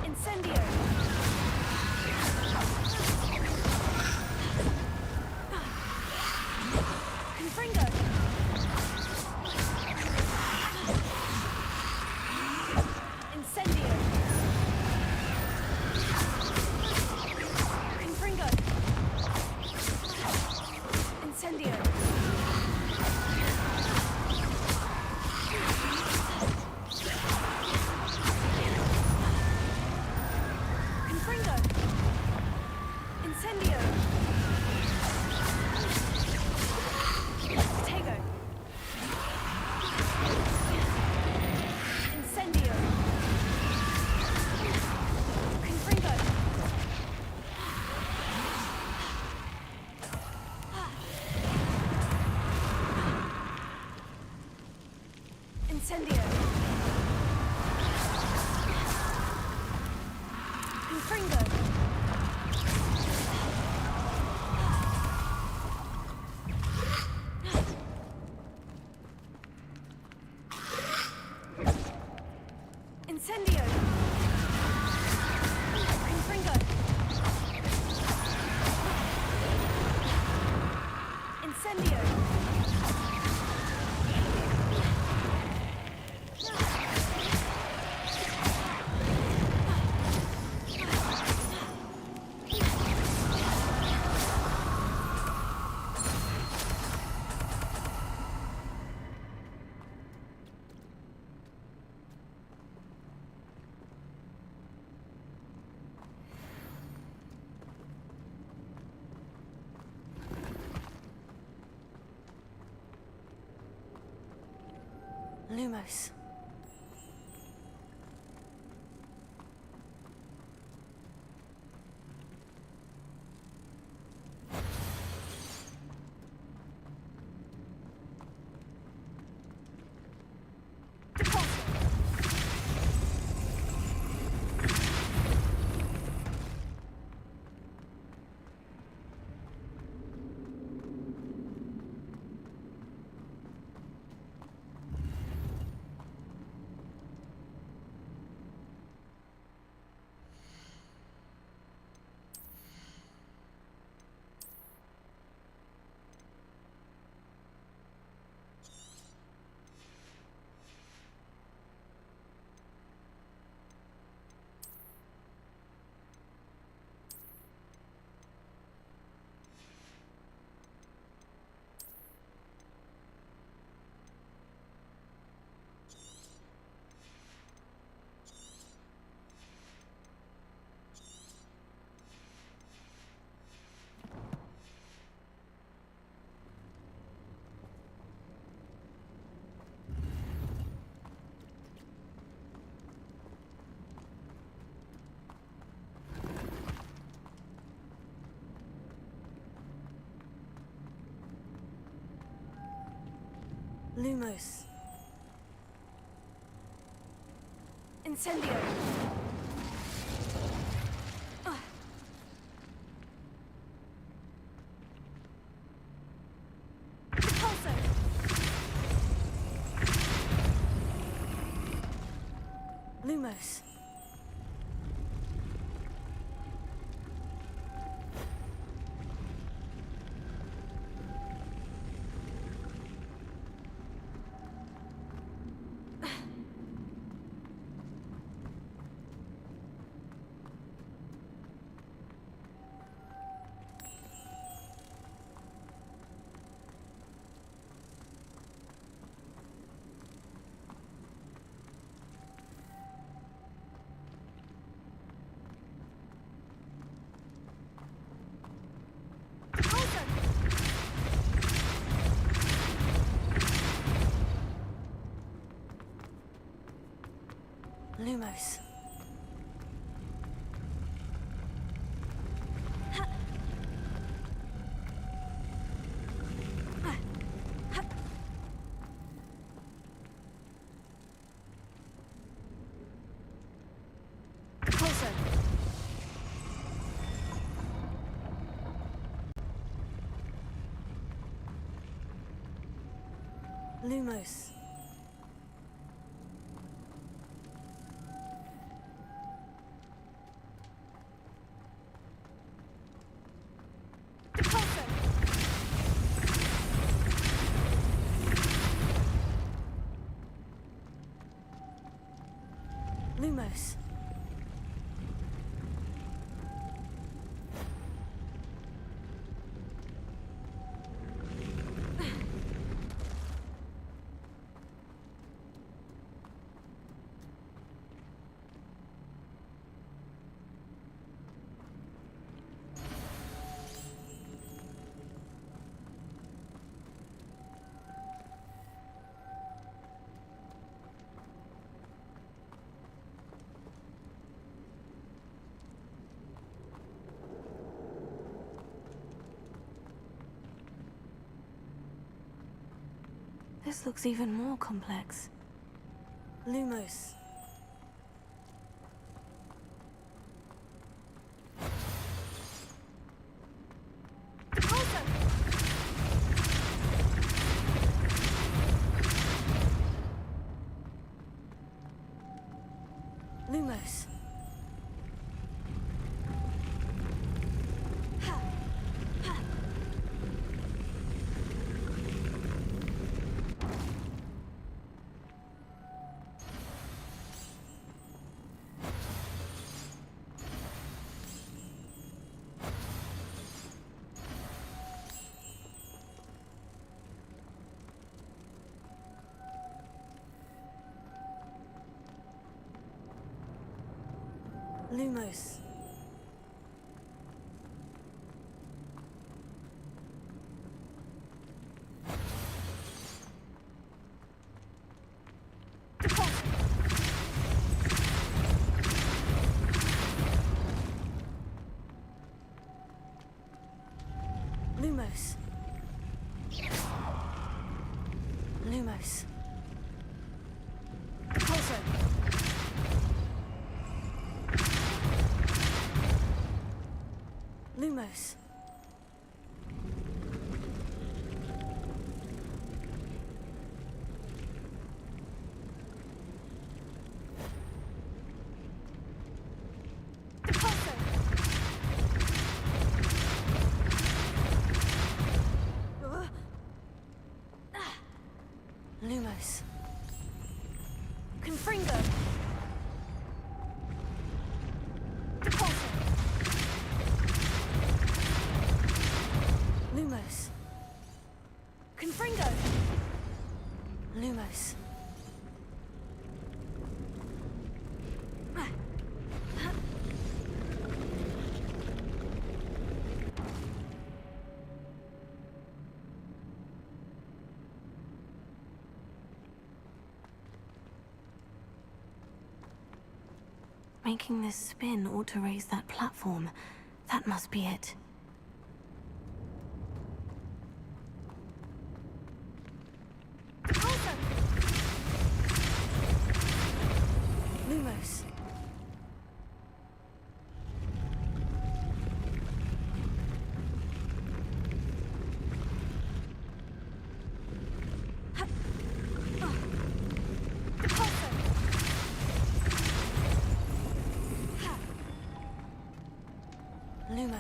Incendio. Confringo. Incendio. Confringo. Incendio. Confringo. Incendio. Tego. Incendio. Confringo. Incendio. Confringo. Incendio. Confringo. Incendio. Lumos. Lumos. Incendio. Repulso. Lumos. Lumos. Repulso. Lumos. Lumos. This looks even more complex. Lumos. Lumos. Lumos. Lumos. Lumos. Repulso. Lumos. Lumos. Confringo. Repulso. Lumos. Confringo. Lumos. Making this spin ought to raise that platform. That must be it.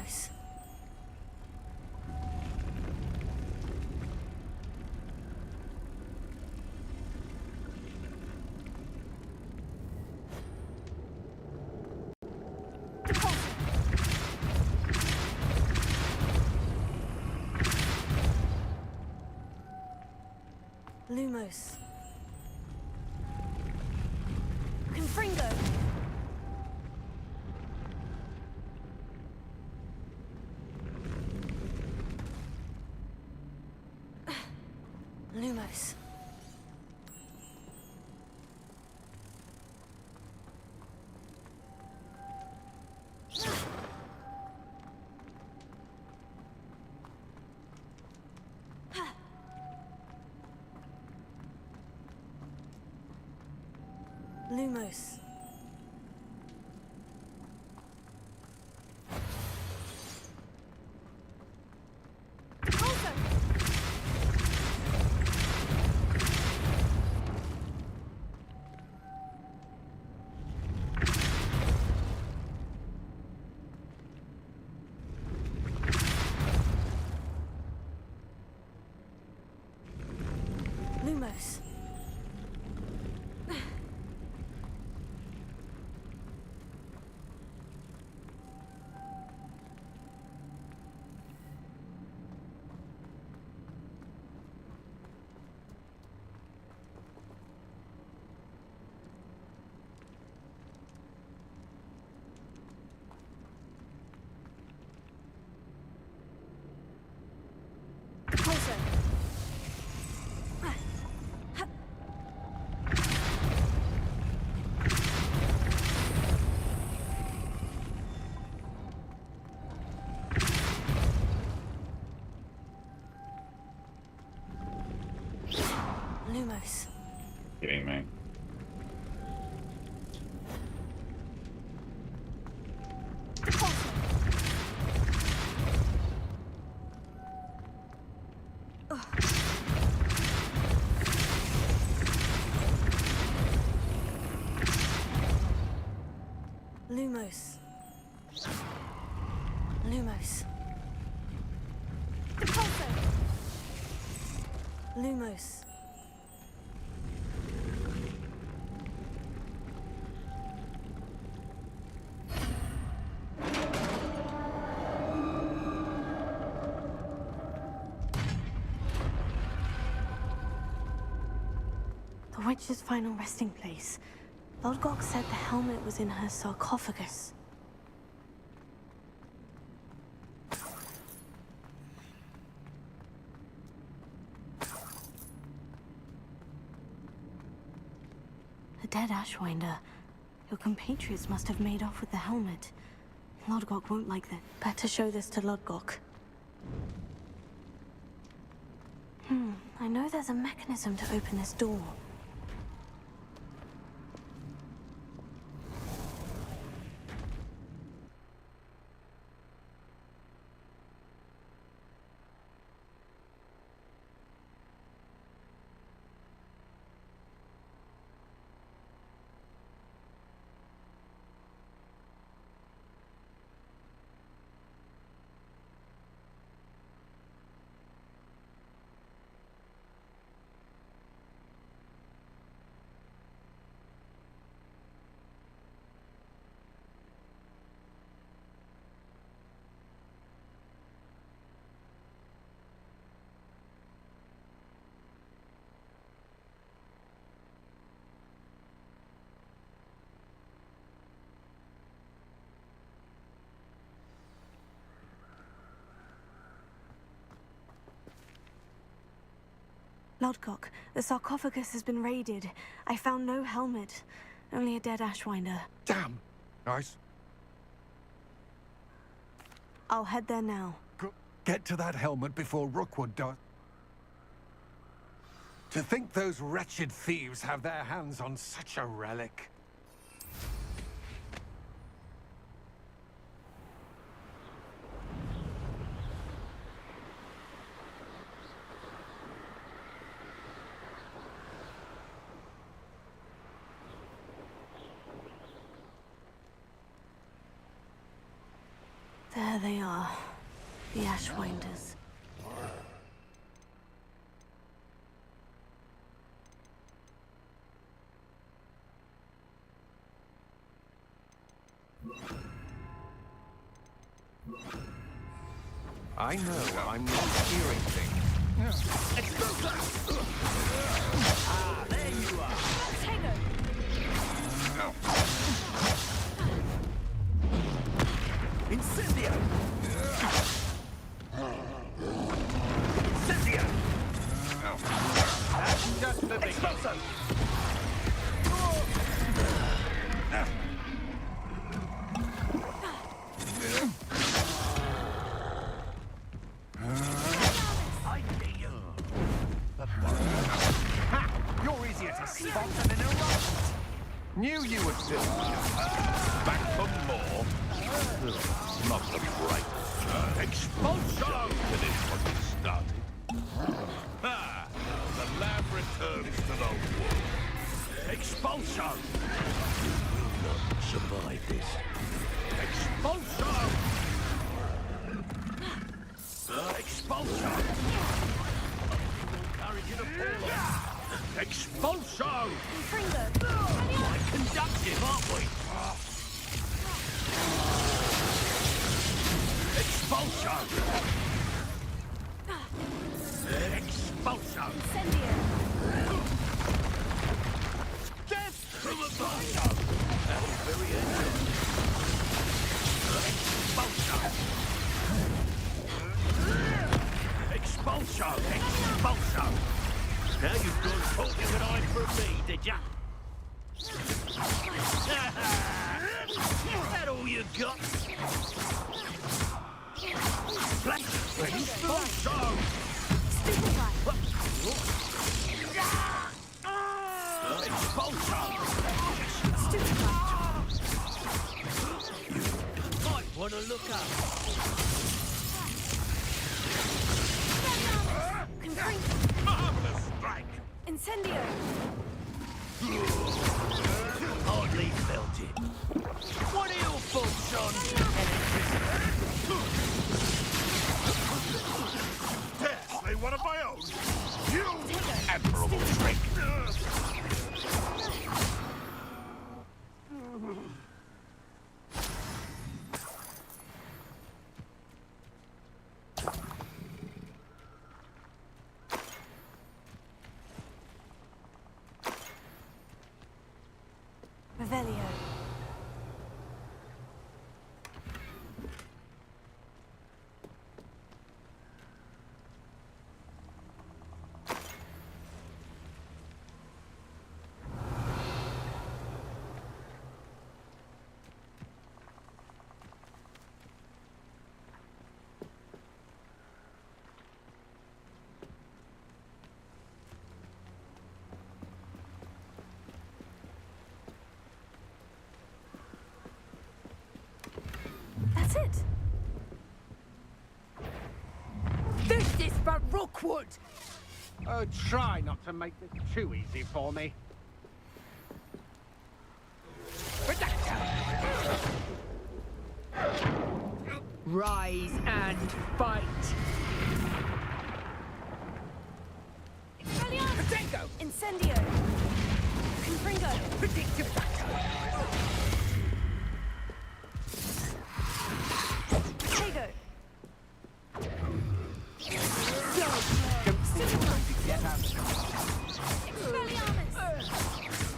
Lumos. Lumos. Confringo. Lumos. Lumos. Lumos. Lumos. Kidding me. Lumos. Lumos. Lumos. The witch's final resting place. Lodgok said the helmet was in her sarcophagus. A dead Ashwinder. Your compatriots must have made off with the helmet. Lodgok won't like that. Better show this to Lodgok. I know there's a mechanism to open this door. Lodgok, the sarcophagus has been raided. I found no helmet, only a dead Ashwinder. Damn! Nice. I'll head there now. Get to that helmet before Rookwood does. To think those wretched thieves have their hands on such a relic. There they are. The Ashwinders. I know I'm not hearing things. Ah, there you are. Incendio! Incendio! That's just the big Expulso! You're easier to spot than an eruption. Knew you would still. Back for more? Not the brightest. Expulsion! Finish what you started. Ah, the lab returns to the world. Expulsion! You will not survive this. Expulsion! Expulsion! Courage in a fall. Expulsion! Quite conductive, aren't we? Expulsion! Expulsion! Death from above! That was very interesting. Expulsion! Expulsion! Now you've gone poking an eye for me, did ya? Is that all you got? Expulsion! Might want to look up. Marvelous strike! Incendio! Hardly felt it. What are your thoughts on electricity? Dare one of my own? You admirable trick! Revelio. That's it. This is for Rookwood! Oh, try not to make this too easy for me. Rise and fight! Potato! Incendio! Confringo! Predictive Potato!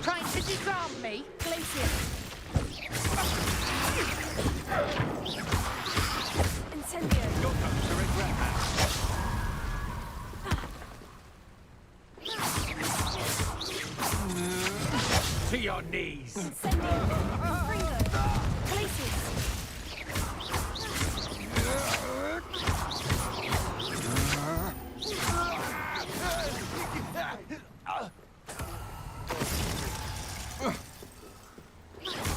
Trying to disarm me? Glacier! Incendio! You're going to regret that. To your knees! Incendio! Confringo! Glacier!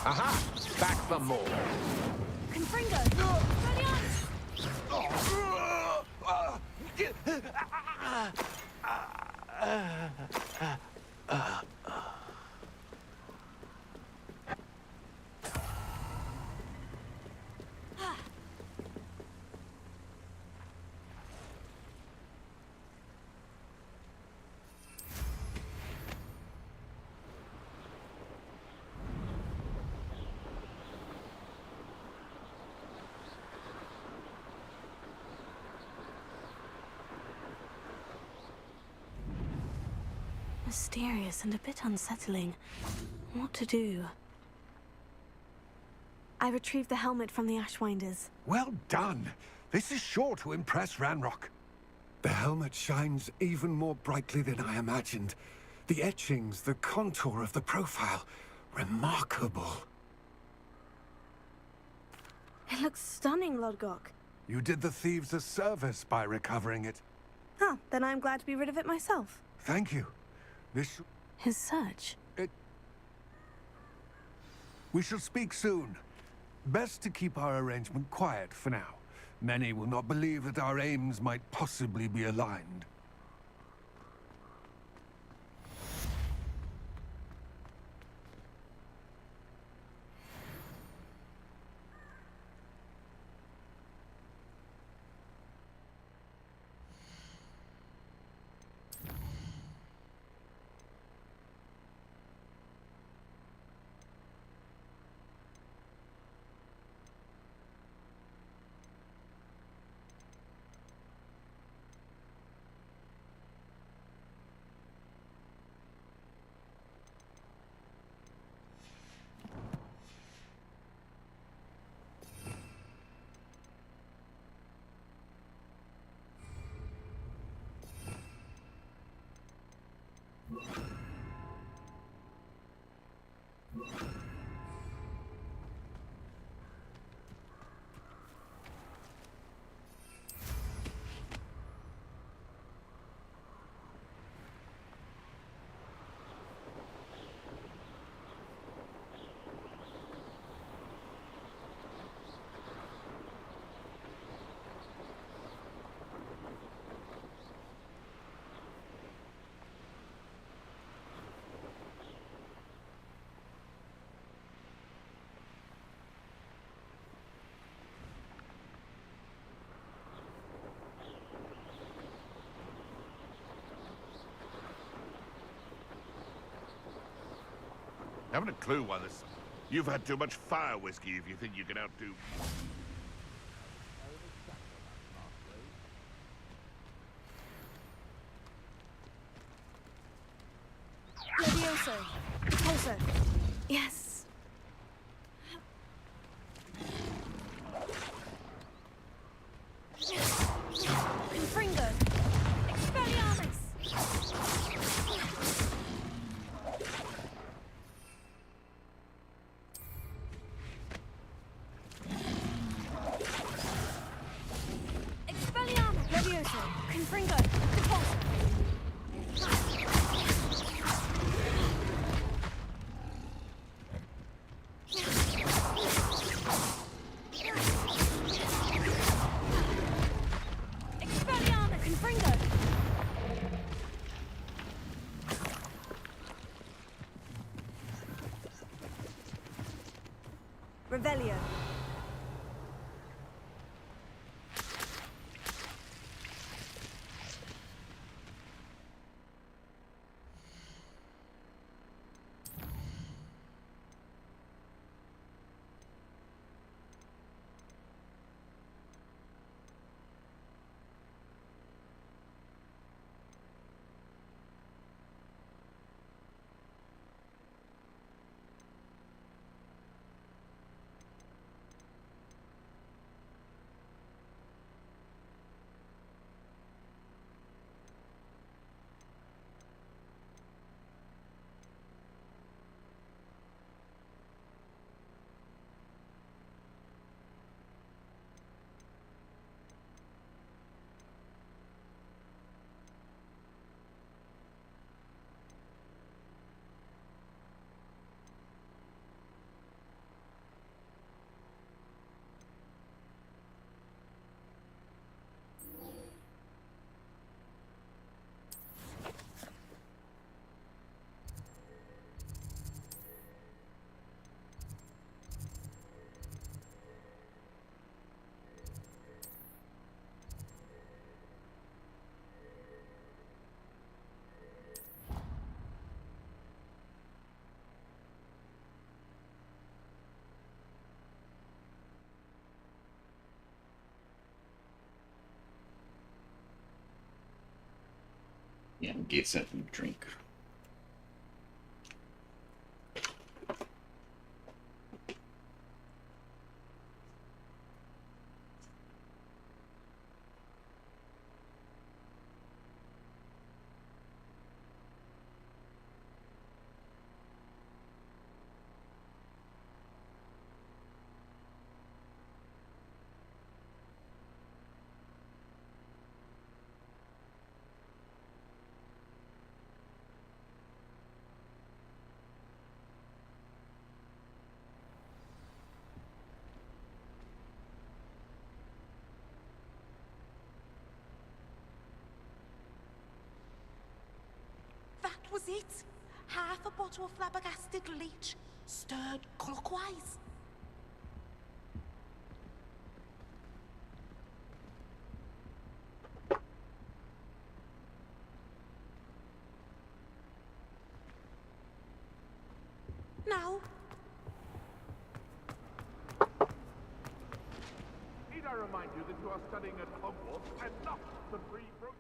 Aha! Back for more. Confringo! Mysterious and a bit unsettling. What to do? I retrieved the helmet from the Ashwinders. Well done! This is sure to impress Ranrock. The helmet shines even more brightly than I imagined. The etchings, the contour of the profile. Remarkable. It looks stunning, Lodgok. You did the thieves a service by recovering it. Huh, then I'm glad to be rid of it myself. Thank you. This... His search? We shall speak soon. Best to keep our arrangement quiet for now. Many will not believe that our aims might possibly be aligned. Haven't a clue why this... You've had too much fire whiskey if you think you can outdo... Levioso! Repulso! Yes! Confringo! Expelliarmus! Expelliarmus! Levioso! Confringo! Repulso! Expelliarmus! Confringo! Revelio. Yeah, get something to drink. half a bottle of flabbergasted leech, stirred clockwise. Now. Need I remind you that you are studying at Hogwarts and not the free broom?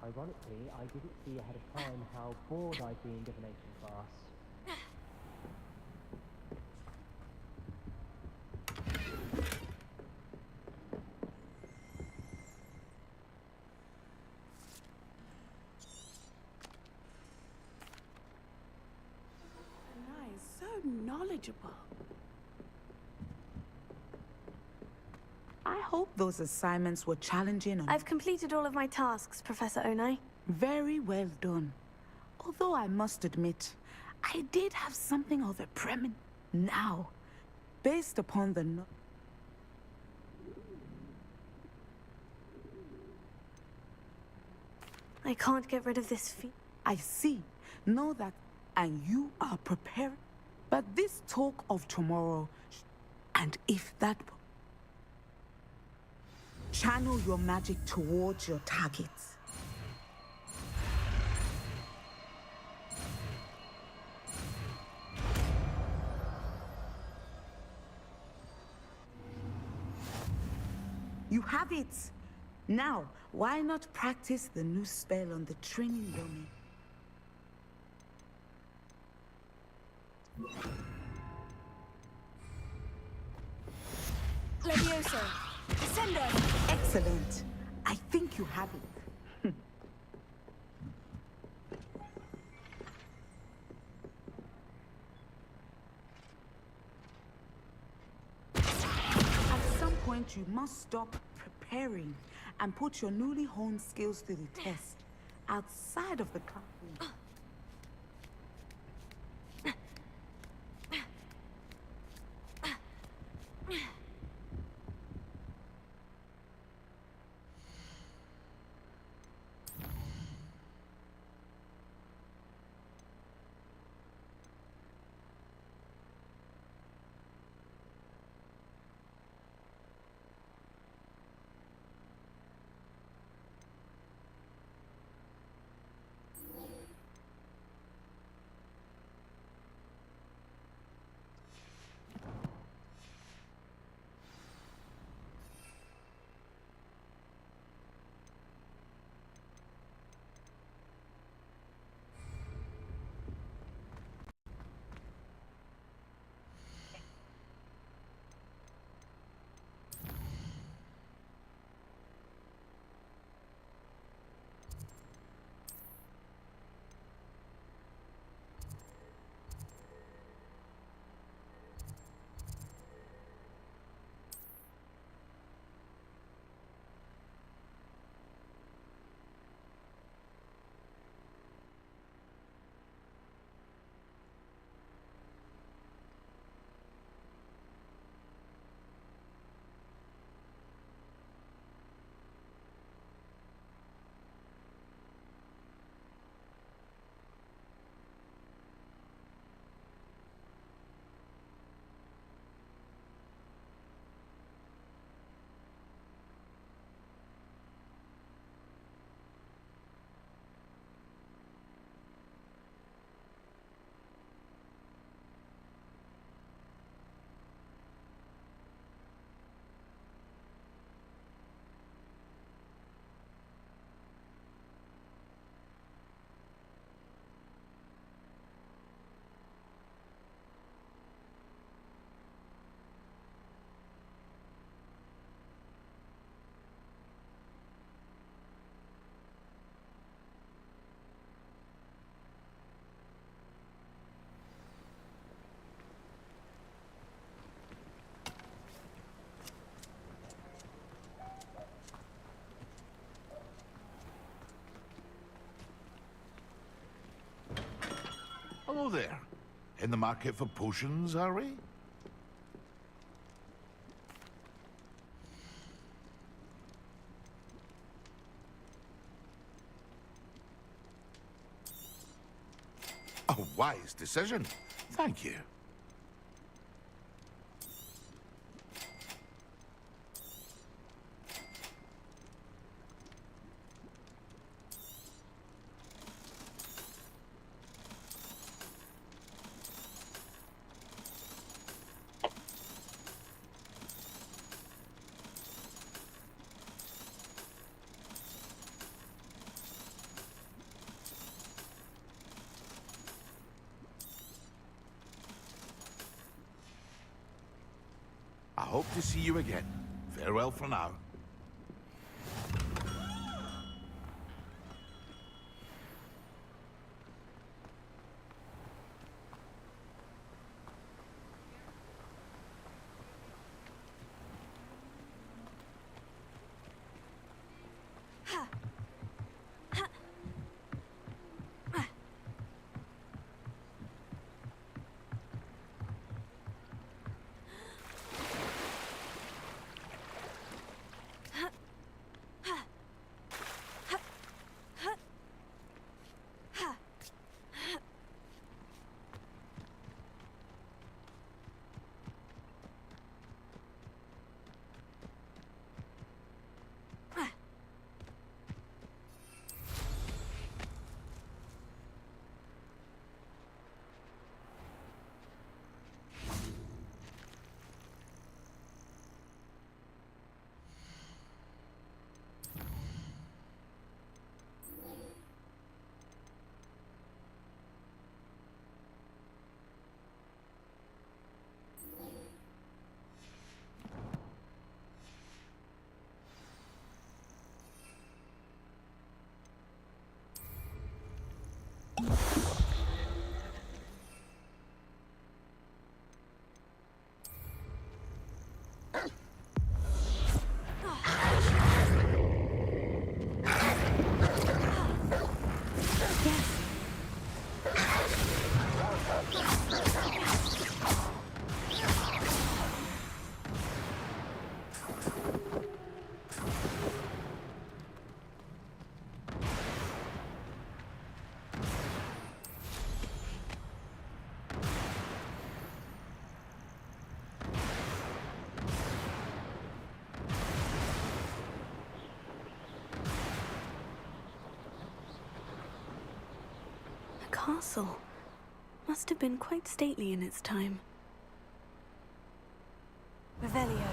Ironically, I didn't see ahead of time how bored I'd be in divination class. Nice, so knowledgeable. I hope those assignments were challenging. I've completed all of my tasks, Professor Onai. Very well done. Although I must admit, I did have something of a premonition. Now, based upon the I can't get rid of this I see. Know that, and you are prepared. But this talk of tomorrow, and if that... Channel your magic towards your targets. You have it! Now, why not practice the new spell on the training dummy? Levioso! Descendo! Excellent. I think you have it. At some point, you must stop preparing and put your newly honed skills to the test outside of the classroom. Hello there. In the market for potions, are we? A wise decision. Thank you. I hope to see you again. Farewell for now. Castle. Must have been quite stately in its time. Revelio.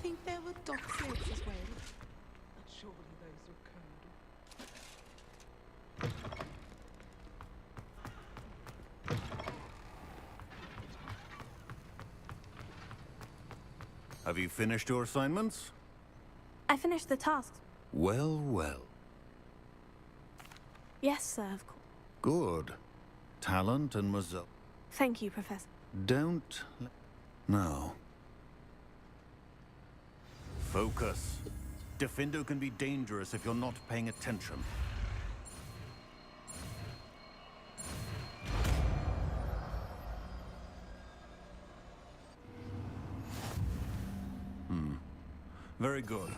think there were doxers as well. But surely those are code. Have you finished your assignments? I finished the tasks. Well, well. Yes, sir, of course. Good. Talent and result. Thank you, Professor. Don't... No. Focus. Defendo can be dangerous if you're not paying attention. Very good.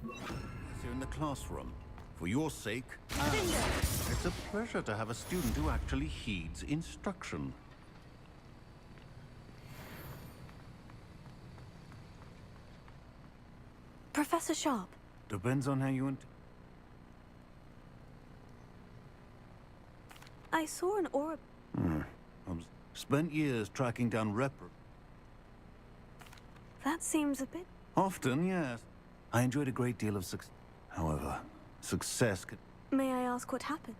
You're in the classroom. For your sake, it's a pleasure to have a student who actually heeds instruction. Professor Sharp. Depends on how you... I saw an aura... I've spent years tracking down That seems a bit... Often, yes. I enjoyed a great deal of success. However, success could... May I ask what happened?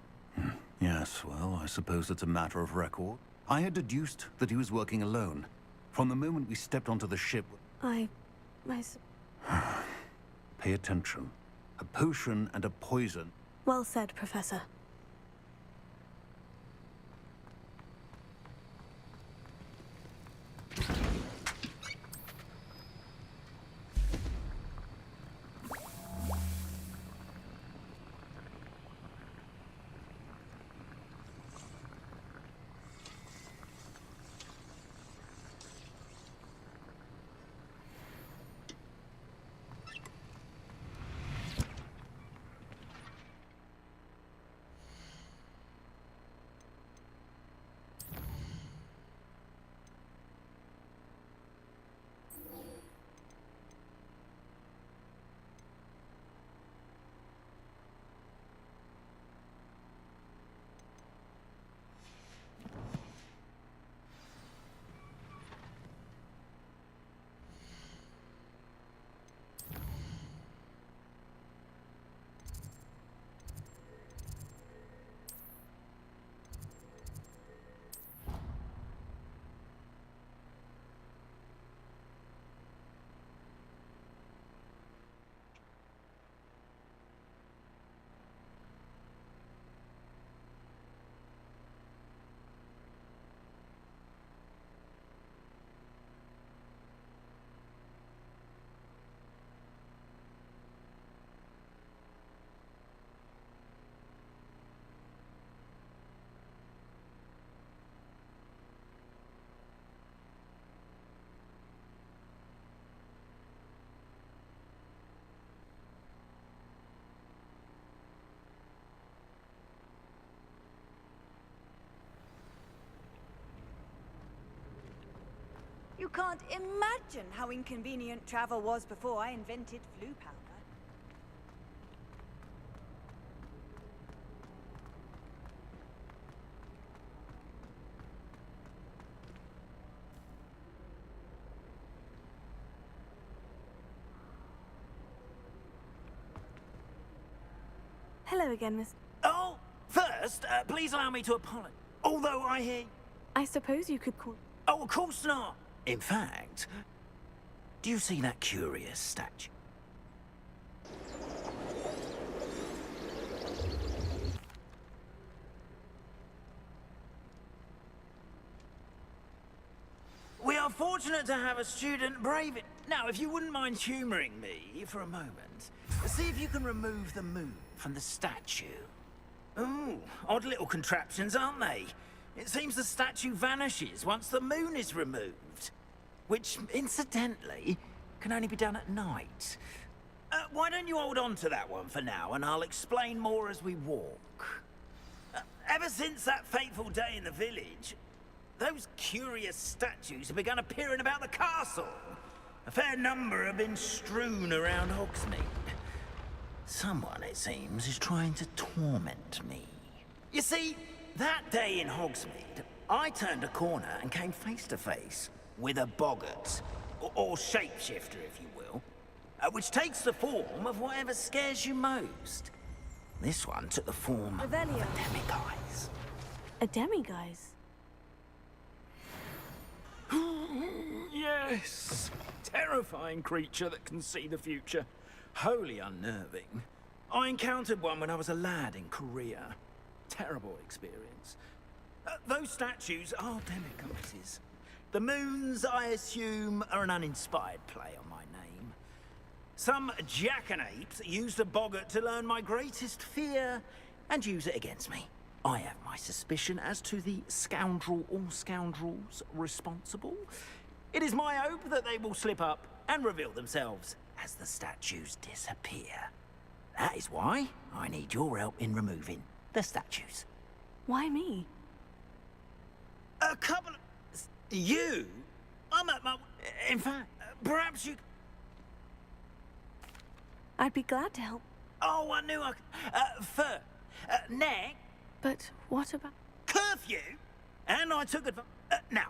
Yes, well, I suppose it's a matter of record. I had deduced that he was working alone. From the moment we stepped onto the ship... Pay attention. A potion and a poison. Well said, Professor. You can't imagine how inconvenient travel was before I invented flu powder. Hello again, Miss... Oh, first, please allow me to apologize. Although I hear... I suppose you could call... Oh, of course not. In fact, do you see that curious statue? We are fortunate to have a student brave it. Now, if you wouldn't mind humoring me for a moment, see if you can remove the moon from the statue. Ooh, odd little contraptions, aren't they? It seems the statue vanishes once the moon is removed. Which, incidentally, can only be done at night. Why don't you hold on to that one for now, and I'll explain more as we walk. Ever since that fateful day in the village, those curious statues have begun appearing about the castle. A fair number have been strewn around Hogsmeade. Someone, it seems, is trying to torment me. You see, that day in Hogsmeade, I turned a corner and came face to face with a boggart, or shapeshifter, if you will, which takes the form of whatever scares you most. This one took the form of a demiguise. A demiguise? Yes! Terrifying creature that can see the future. Wholly unnerving. I encountered one when I was a lad in Korea. Terrible experience. Those statues are demiguises. The moons, I assume, are an uninspired play on my name. Some jackanapes used a boggart to learn my greatest fear and use it against me. I have my suspicion as to the scoundrel or scoundrels responsible. It is my hope that they will slip up and reveal themselves as the statues disappear. That is why I need your help in removing the statues. Why me? A couple of... You? I'm at my... In fact, perhaps you... I'd be glad to help. Oh, I knew I could... First, next... But what about... Curfew? And I took advantage... Now...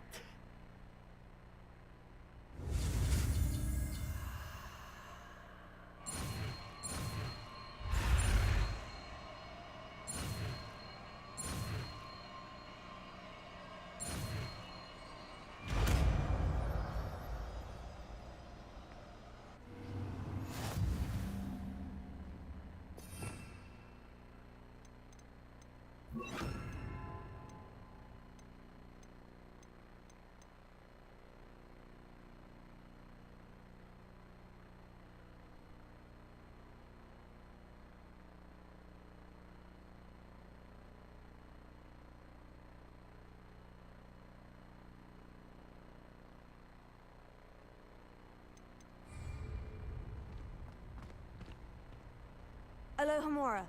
Alohomora.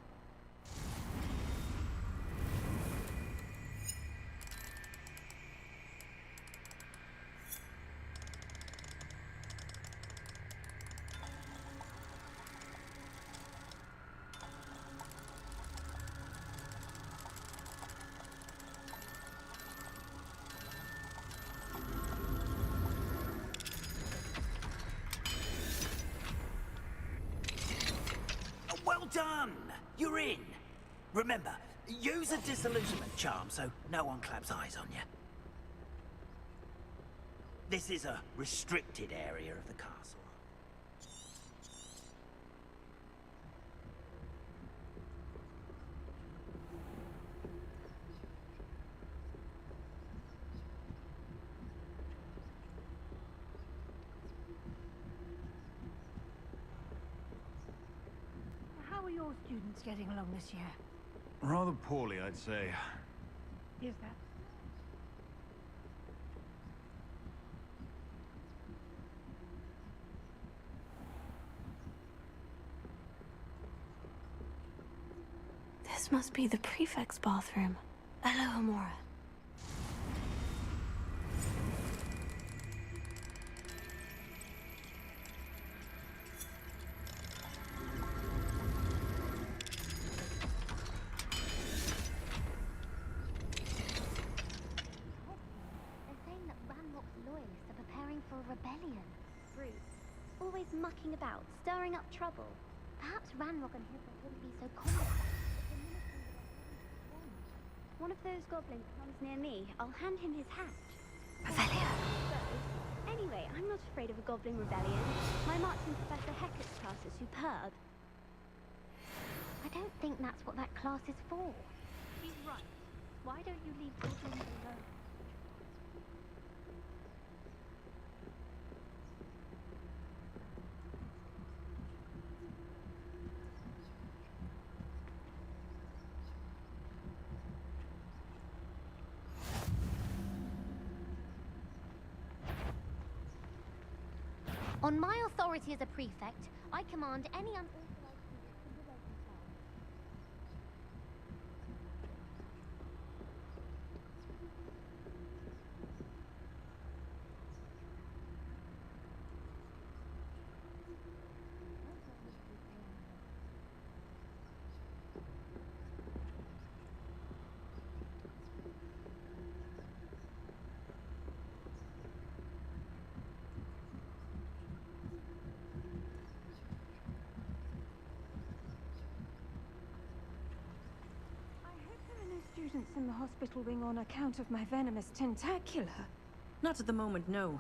Well done! You're in. Remember, use a disillusionment charm so no one claps eyes on you. This is a restricted area of the castle. How are your students getting along this year? Rather poorly, I'd say. Is that? This must be the prefect's bathroom. Alohomora. Rebellion. Rude. Always mucking about, stirring up trouble. Perhaps Ranrock and Hippo wouldn't be so confident. One of those goblins comes near me, I'll hand him his hat. Revelio. So, anyway, I'm not afraid of a goblin rebellion. My marksman Professor Hecat's class is superb. I don't think that's what that class is for. She's right. Why don't you leave goblins alone? On my authority as a prefect, I command any unauthorized student to relate themselves. from the hospital wing on account of my venomous tentacular? Not at the moment, no.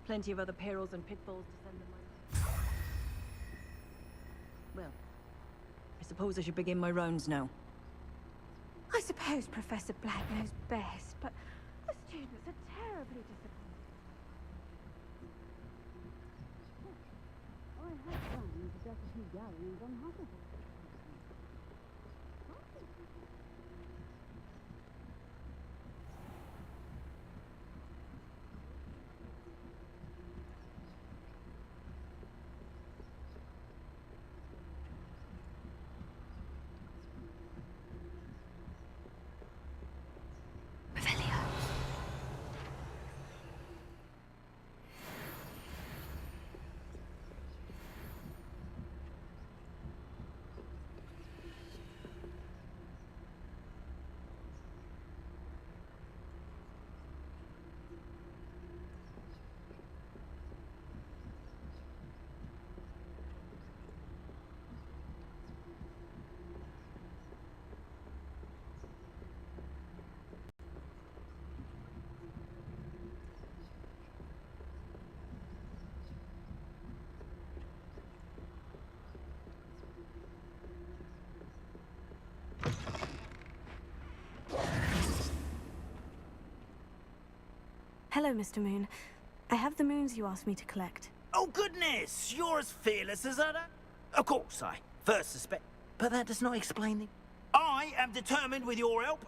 Plenty of other perils and pitfalls to send them my way. Well, I suppose I should begin my rounds now. I suppose Professor Black knows best, but the students are terribly disappointed. I have planned to duck a few gatherings on Hogwarts. Hello, Mr. Moon. I have the moons you asked me to collect. Oh, goodness! You're as fearless as Udder. Of course, I first suspect. But that does not explain the... I am determined with your help.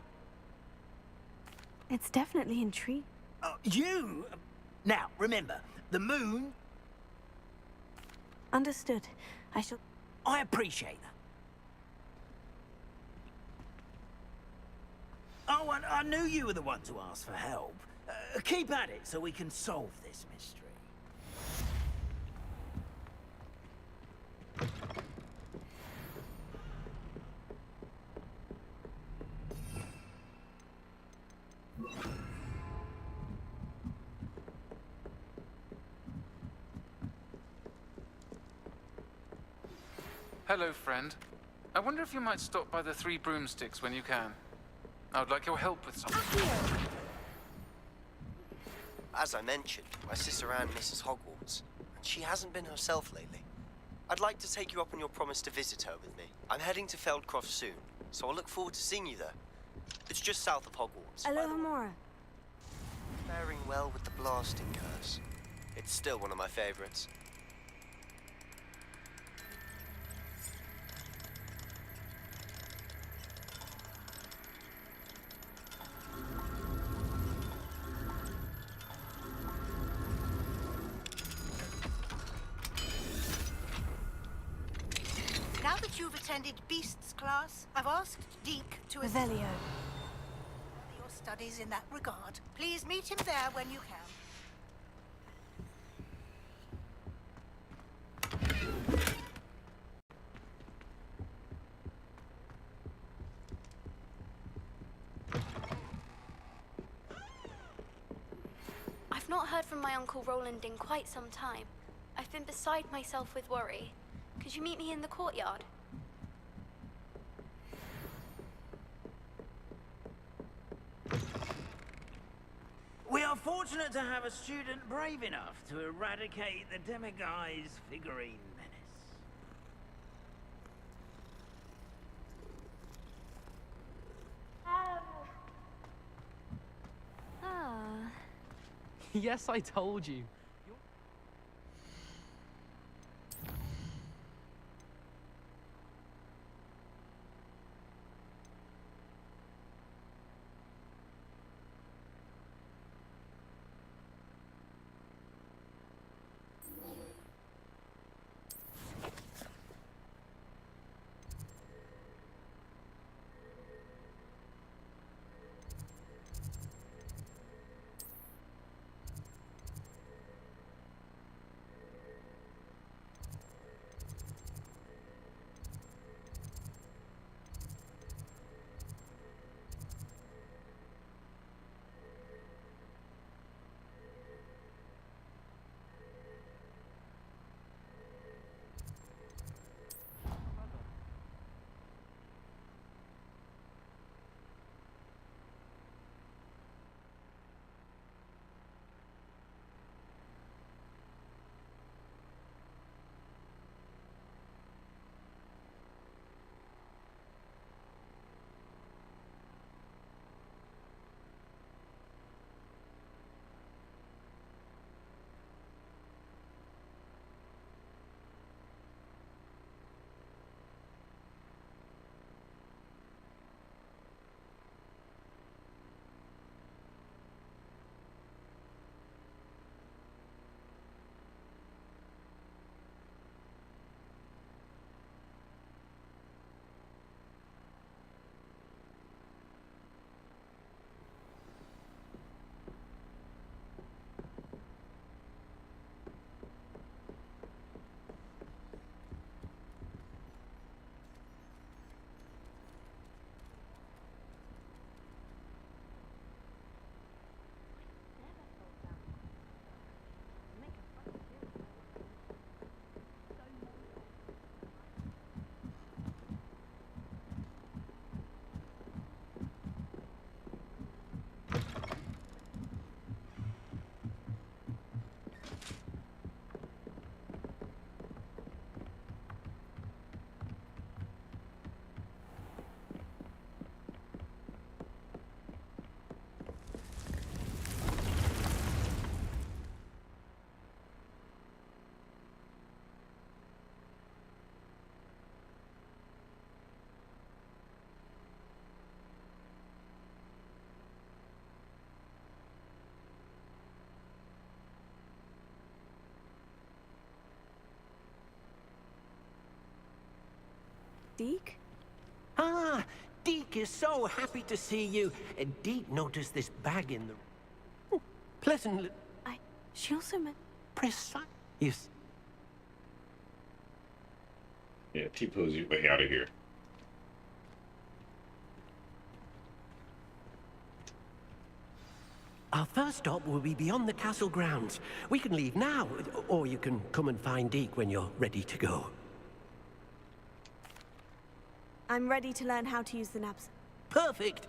It's definitely intriguing. You? Now, remember, the moon... Understood. I shall... I appreciate that. Oh, I knew you were the one to ask for help. Keep at it so we can solve this mystery. Hello, friend. I wonder if you might stop by the Three Broomsticks when you can. I would like your help with something. As I mentioned, my sister Anne misses Hogwarts, and she hasn't been herself lately. I'd like to take you up on your promise to visit her with me. I'm heading to Feldcroft soon, so I'll look forward to seeing you there. It's just south of Hogwarts. Alohomora. Faring well with the blasting curse. It's still one of my favorites. Now that you've attended Beasts class, I've asked Deke to Revelio. your studies in that regard. Please meet him there when you can. I've not heard from my Uncle Roland in quite some time. I've been beside myself with worry. Could you meet me in the courtyard? We are fortunate to have a student brave enough to eradicate the Demiguise figurine menace. Yes, I told you. Deke? Ah, Deke is so happy to see you. Deke noticed this bag in the... Oh, pleasant... She also meant... Precise. Yes. Yeah, T-pose your way out of here. Our first stop will be beyond the castle grounds. We can leave now, or you can come and find Deke when you're ready to go. I'm ready to learn how to use the knapsack. Perfect!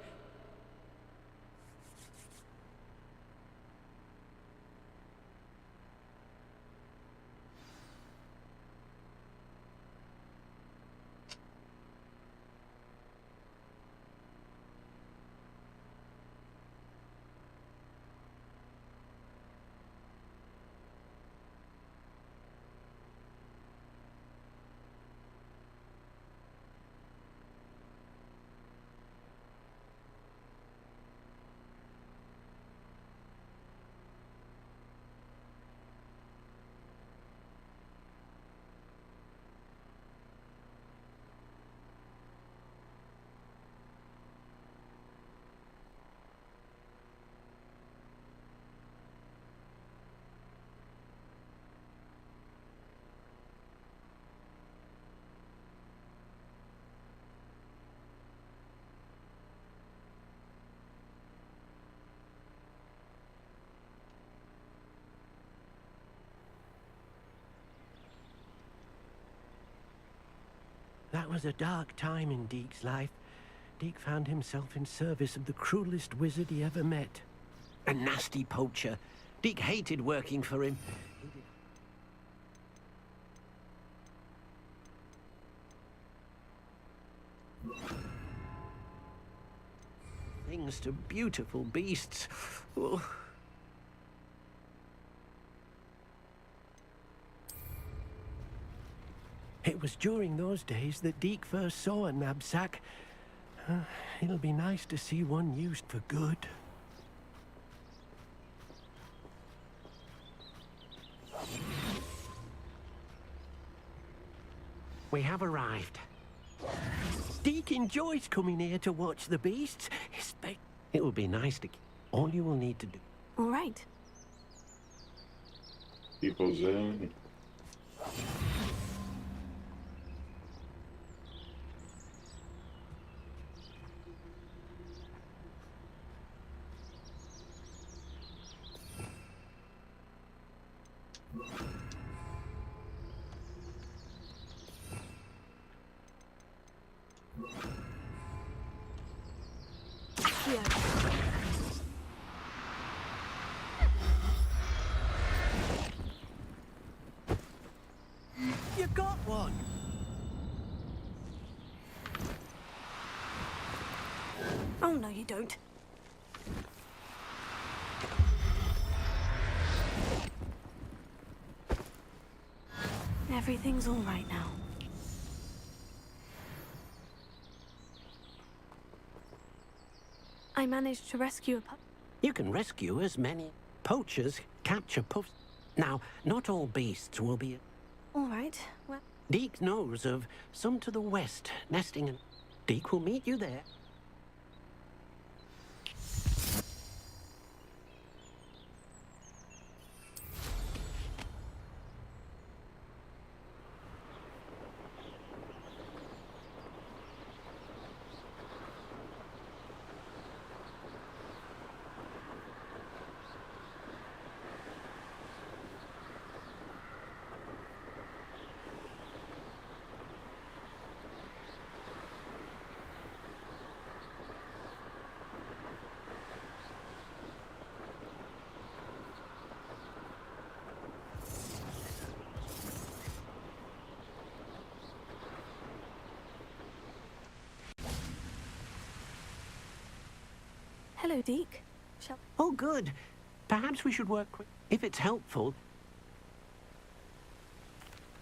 That was a dark time in Deke's life. Deke found himself in service of the cruelest wizard he ever met. A nasty poacher. Deke hated working for him. Things to beautiful beasts. Oh. It was during those days that Deke first saw a knapsack. It'll be nice to see one used for good. We have arrived. Deke enjoys coming here to watch the beasts. It will be nice to... All you will need to do... All right. T-pose in. You got one! Oh, no, you don't. Everything's all right now. I managed to rescue a pup. You can rescue as many poachers capture pups. Now, not all beasts will be... All right, well... Deke knows of some to the west, nesting, and Deke will meet you there. Hello, Deke. Oh, good. Perhaps we should work quick. If it's helpful...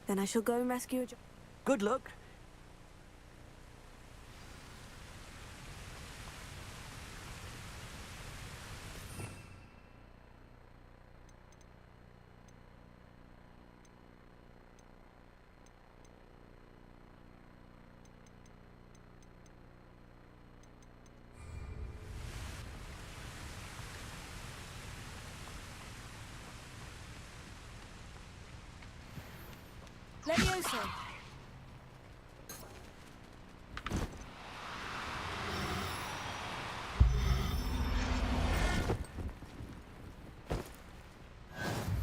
Then I shall go and rescue a... Good luck. Levioso!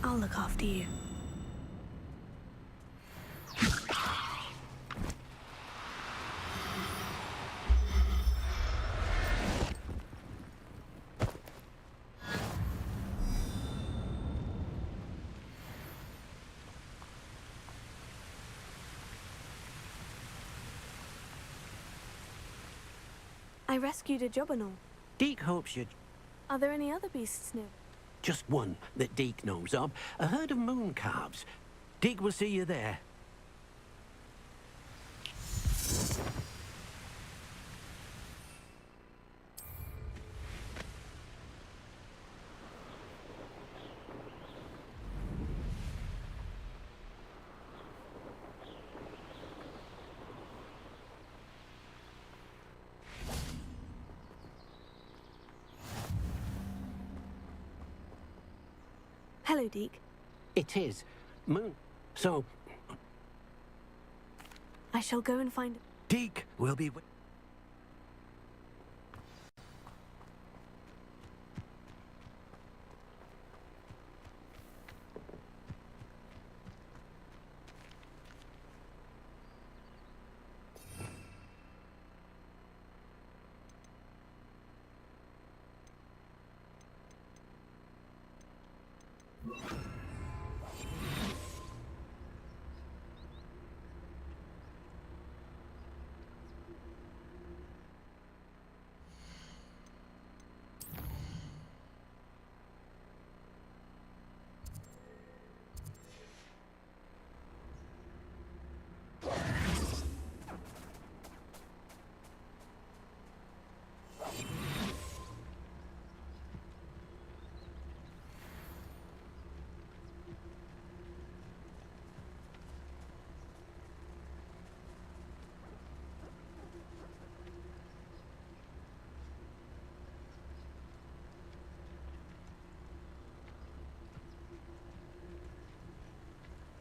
I'll look after you. I rescued a Jobberknoll. Deke hopes you'd... Are there any other beasts near? Just one that Deke knows of. A herd of moon calves. Deke will see you there. Hello, Deke. It is. Moon. So, I shall go and find... Deke will be...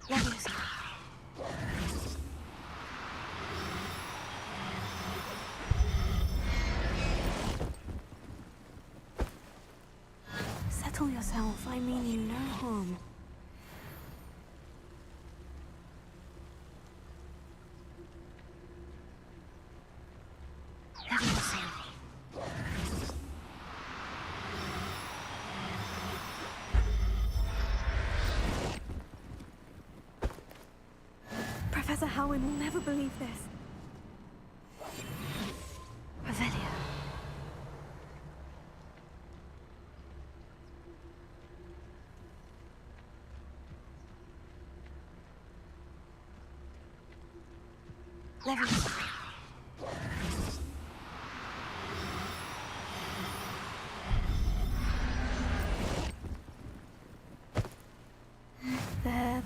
Levioso. Settle yourself. I mean you no harm. Levioso. Professor Howin will never believe this. Revelio. Levioso. There.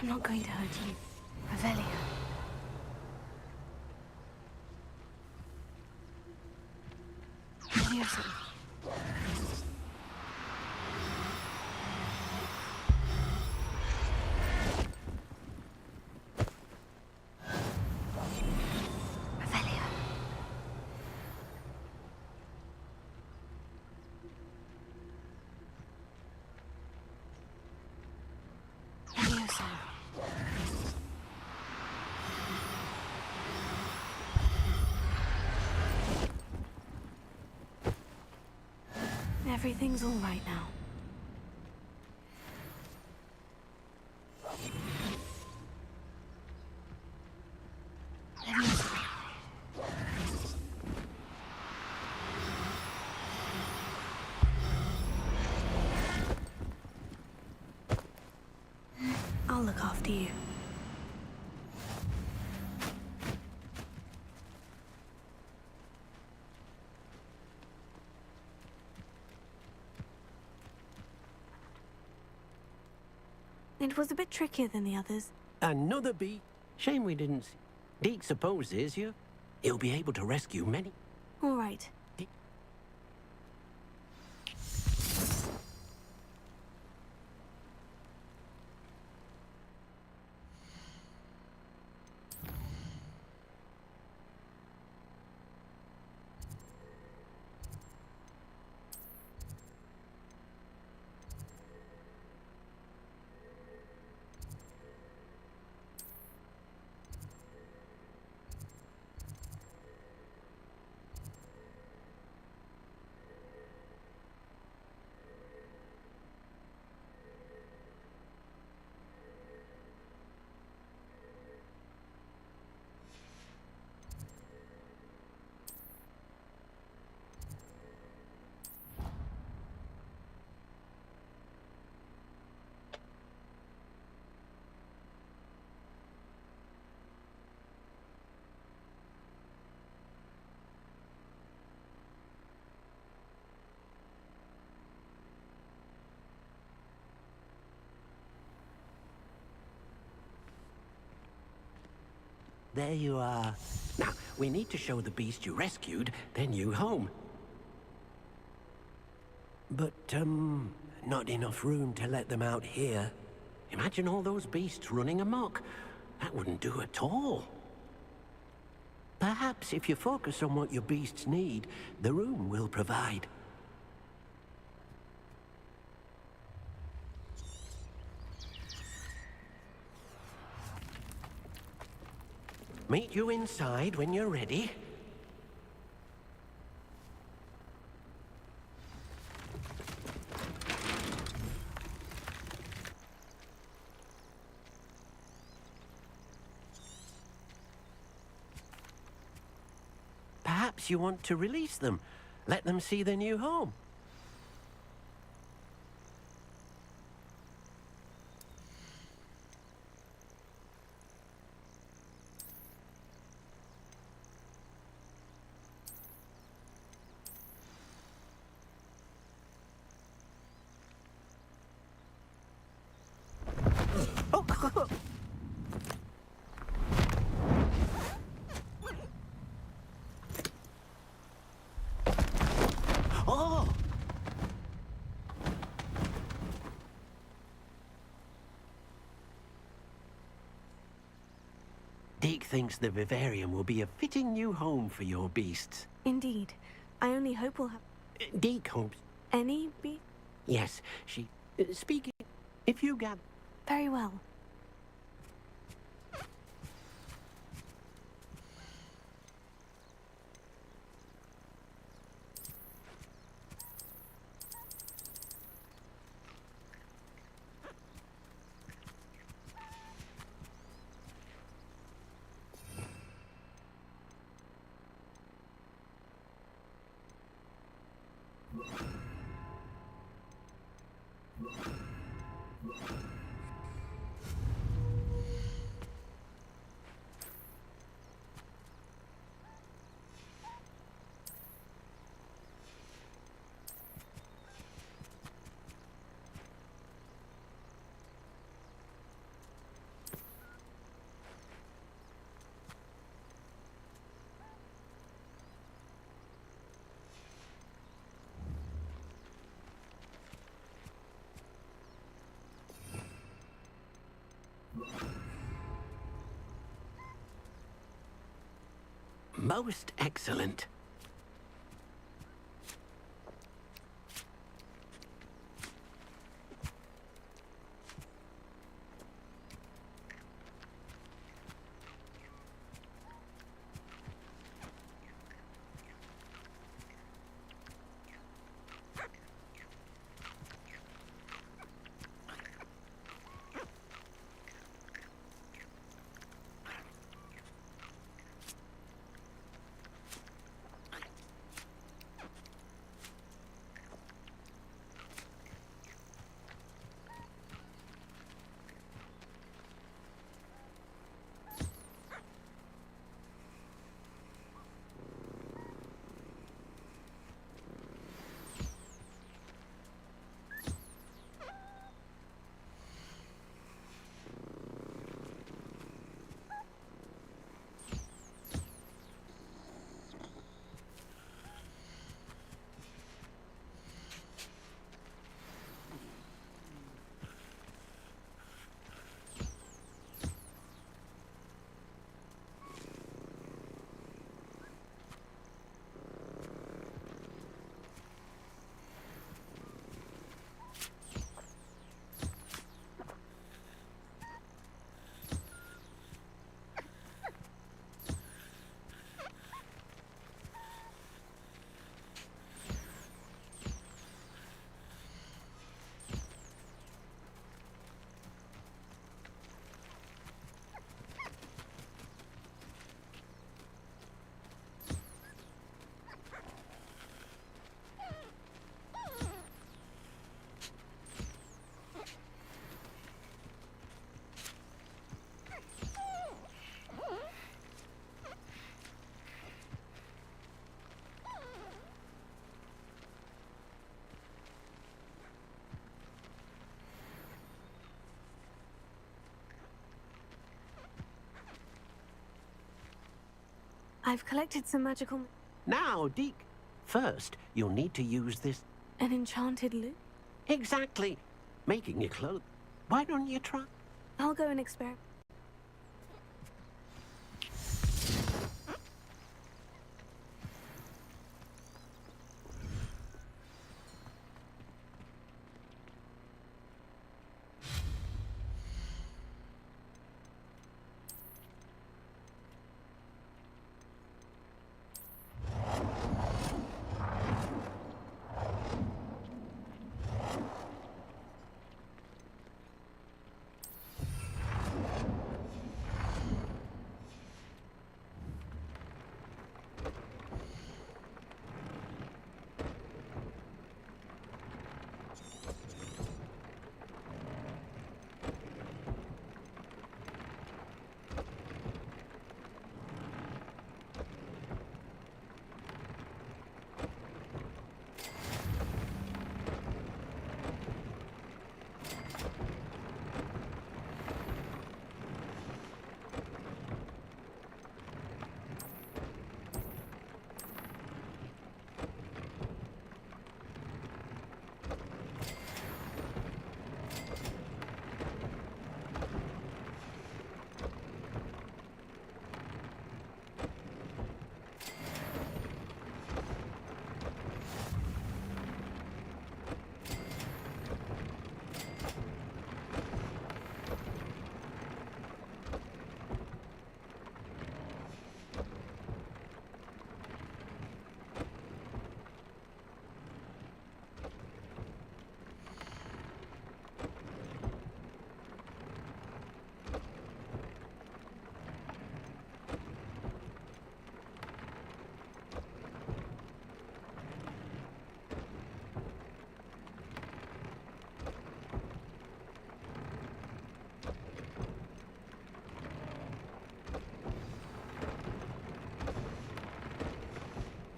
I'm not going to hurt you. Revelio. Levioso. Revelio. Levioso. Everything's all right now. Levioso. I'll look after you. It was a bit trickier than the others. Another bee. Shame we didn't see. Deke supposes he'll be able to rescue many. All right. There you are. Now, we need to show the beast you rescued their new home. But, not enough room to let them out here. Imagine all those beasts running amok. That wouldn't do at all. Perhaps if you focus on what your beasts need, the room will provide. Meet you inside when you're ready. Perhaps you want to release them. Let them see their new home. Oh! Deke thinks the vivarium will be a fitting new home for your beasts. Indeed. I only hope we'll have... Deke hopes... Any beast? Yes, she... speaking... If you gather... Very well. Most excellent. I've collected some magical... Now, Deke. First, you'll need to use this... An enchanted loop? Exactly. Making your clothes. Why don't you try? I'll go and experiment.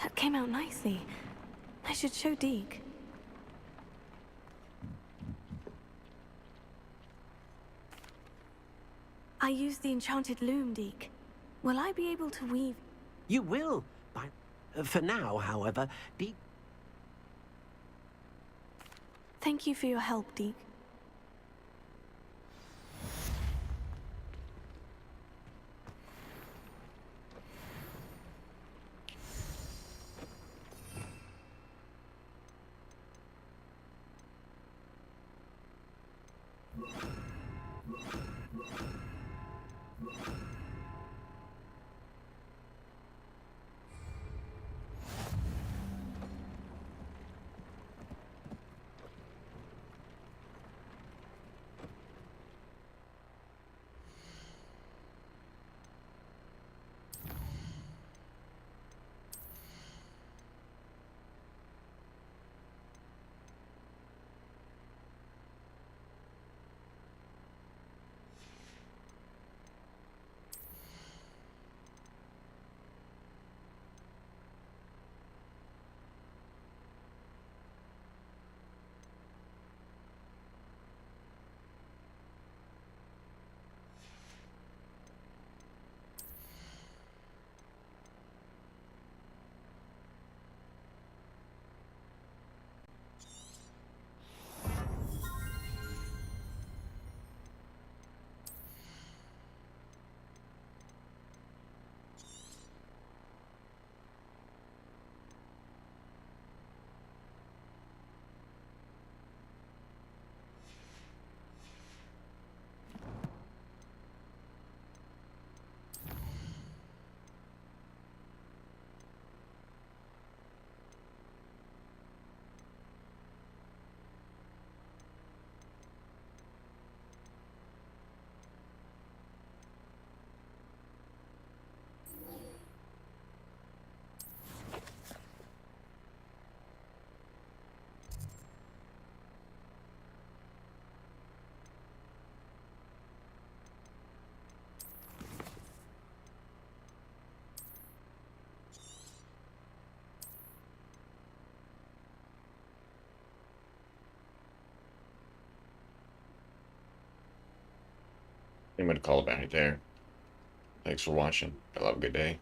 That came out nicely. I should show Deke. I used the enchanted loom, Deke. Will I be able to weave? You will. For now, however, Deke... Thank you for your help, Deke. I'm going to call it back there. Thanks for watching. Y'all have a good day.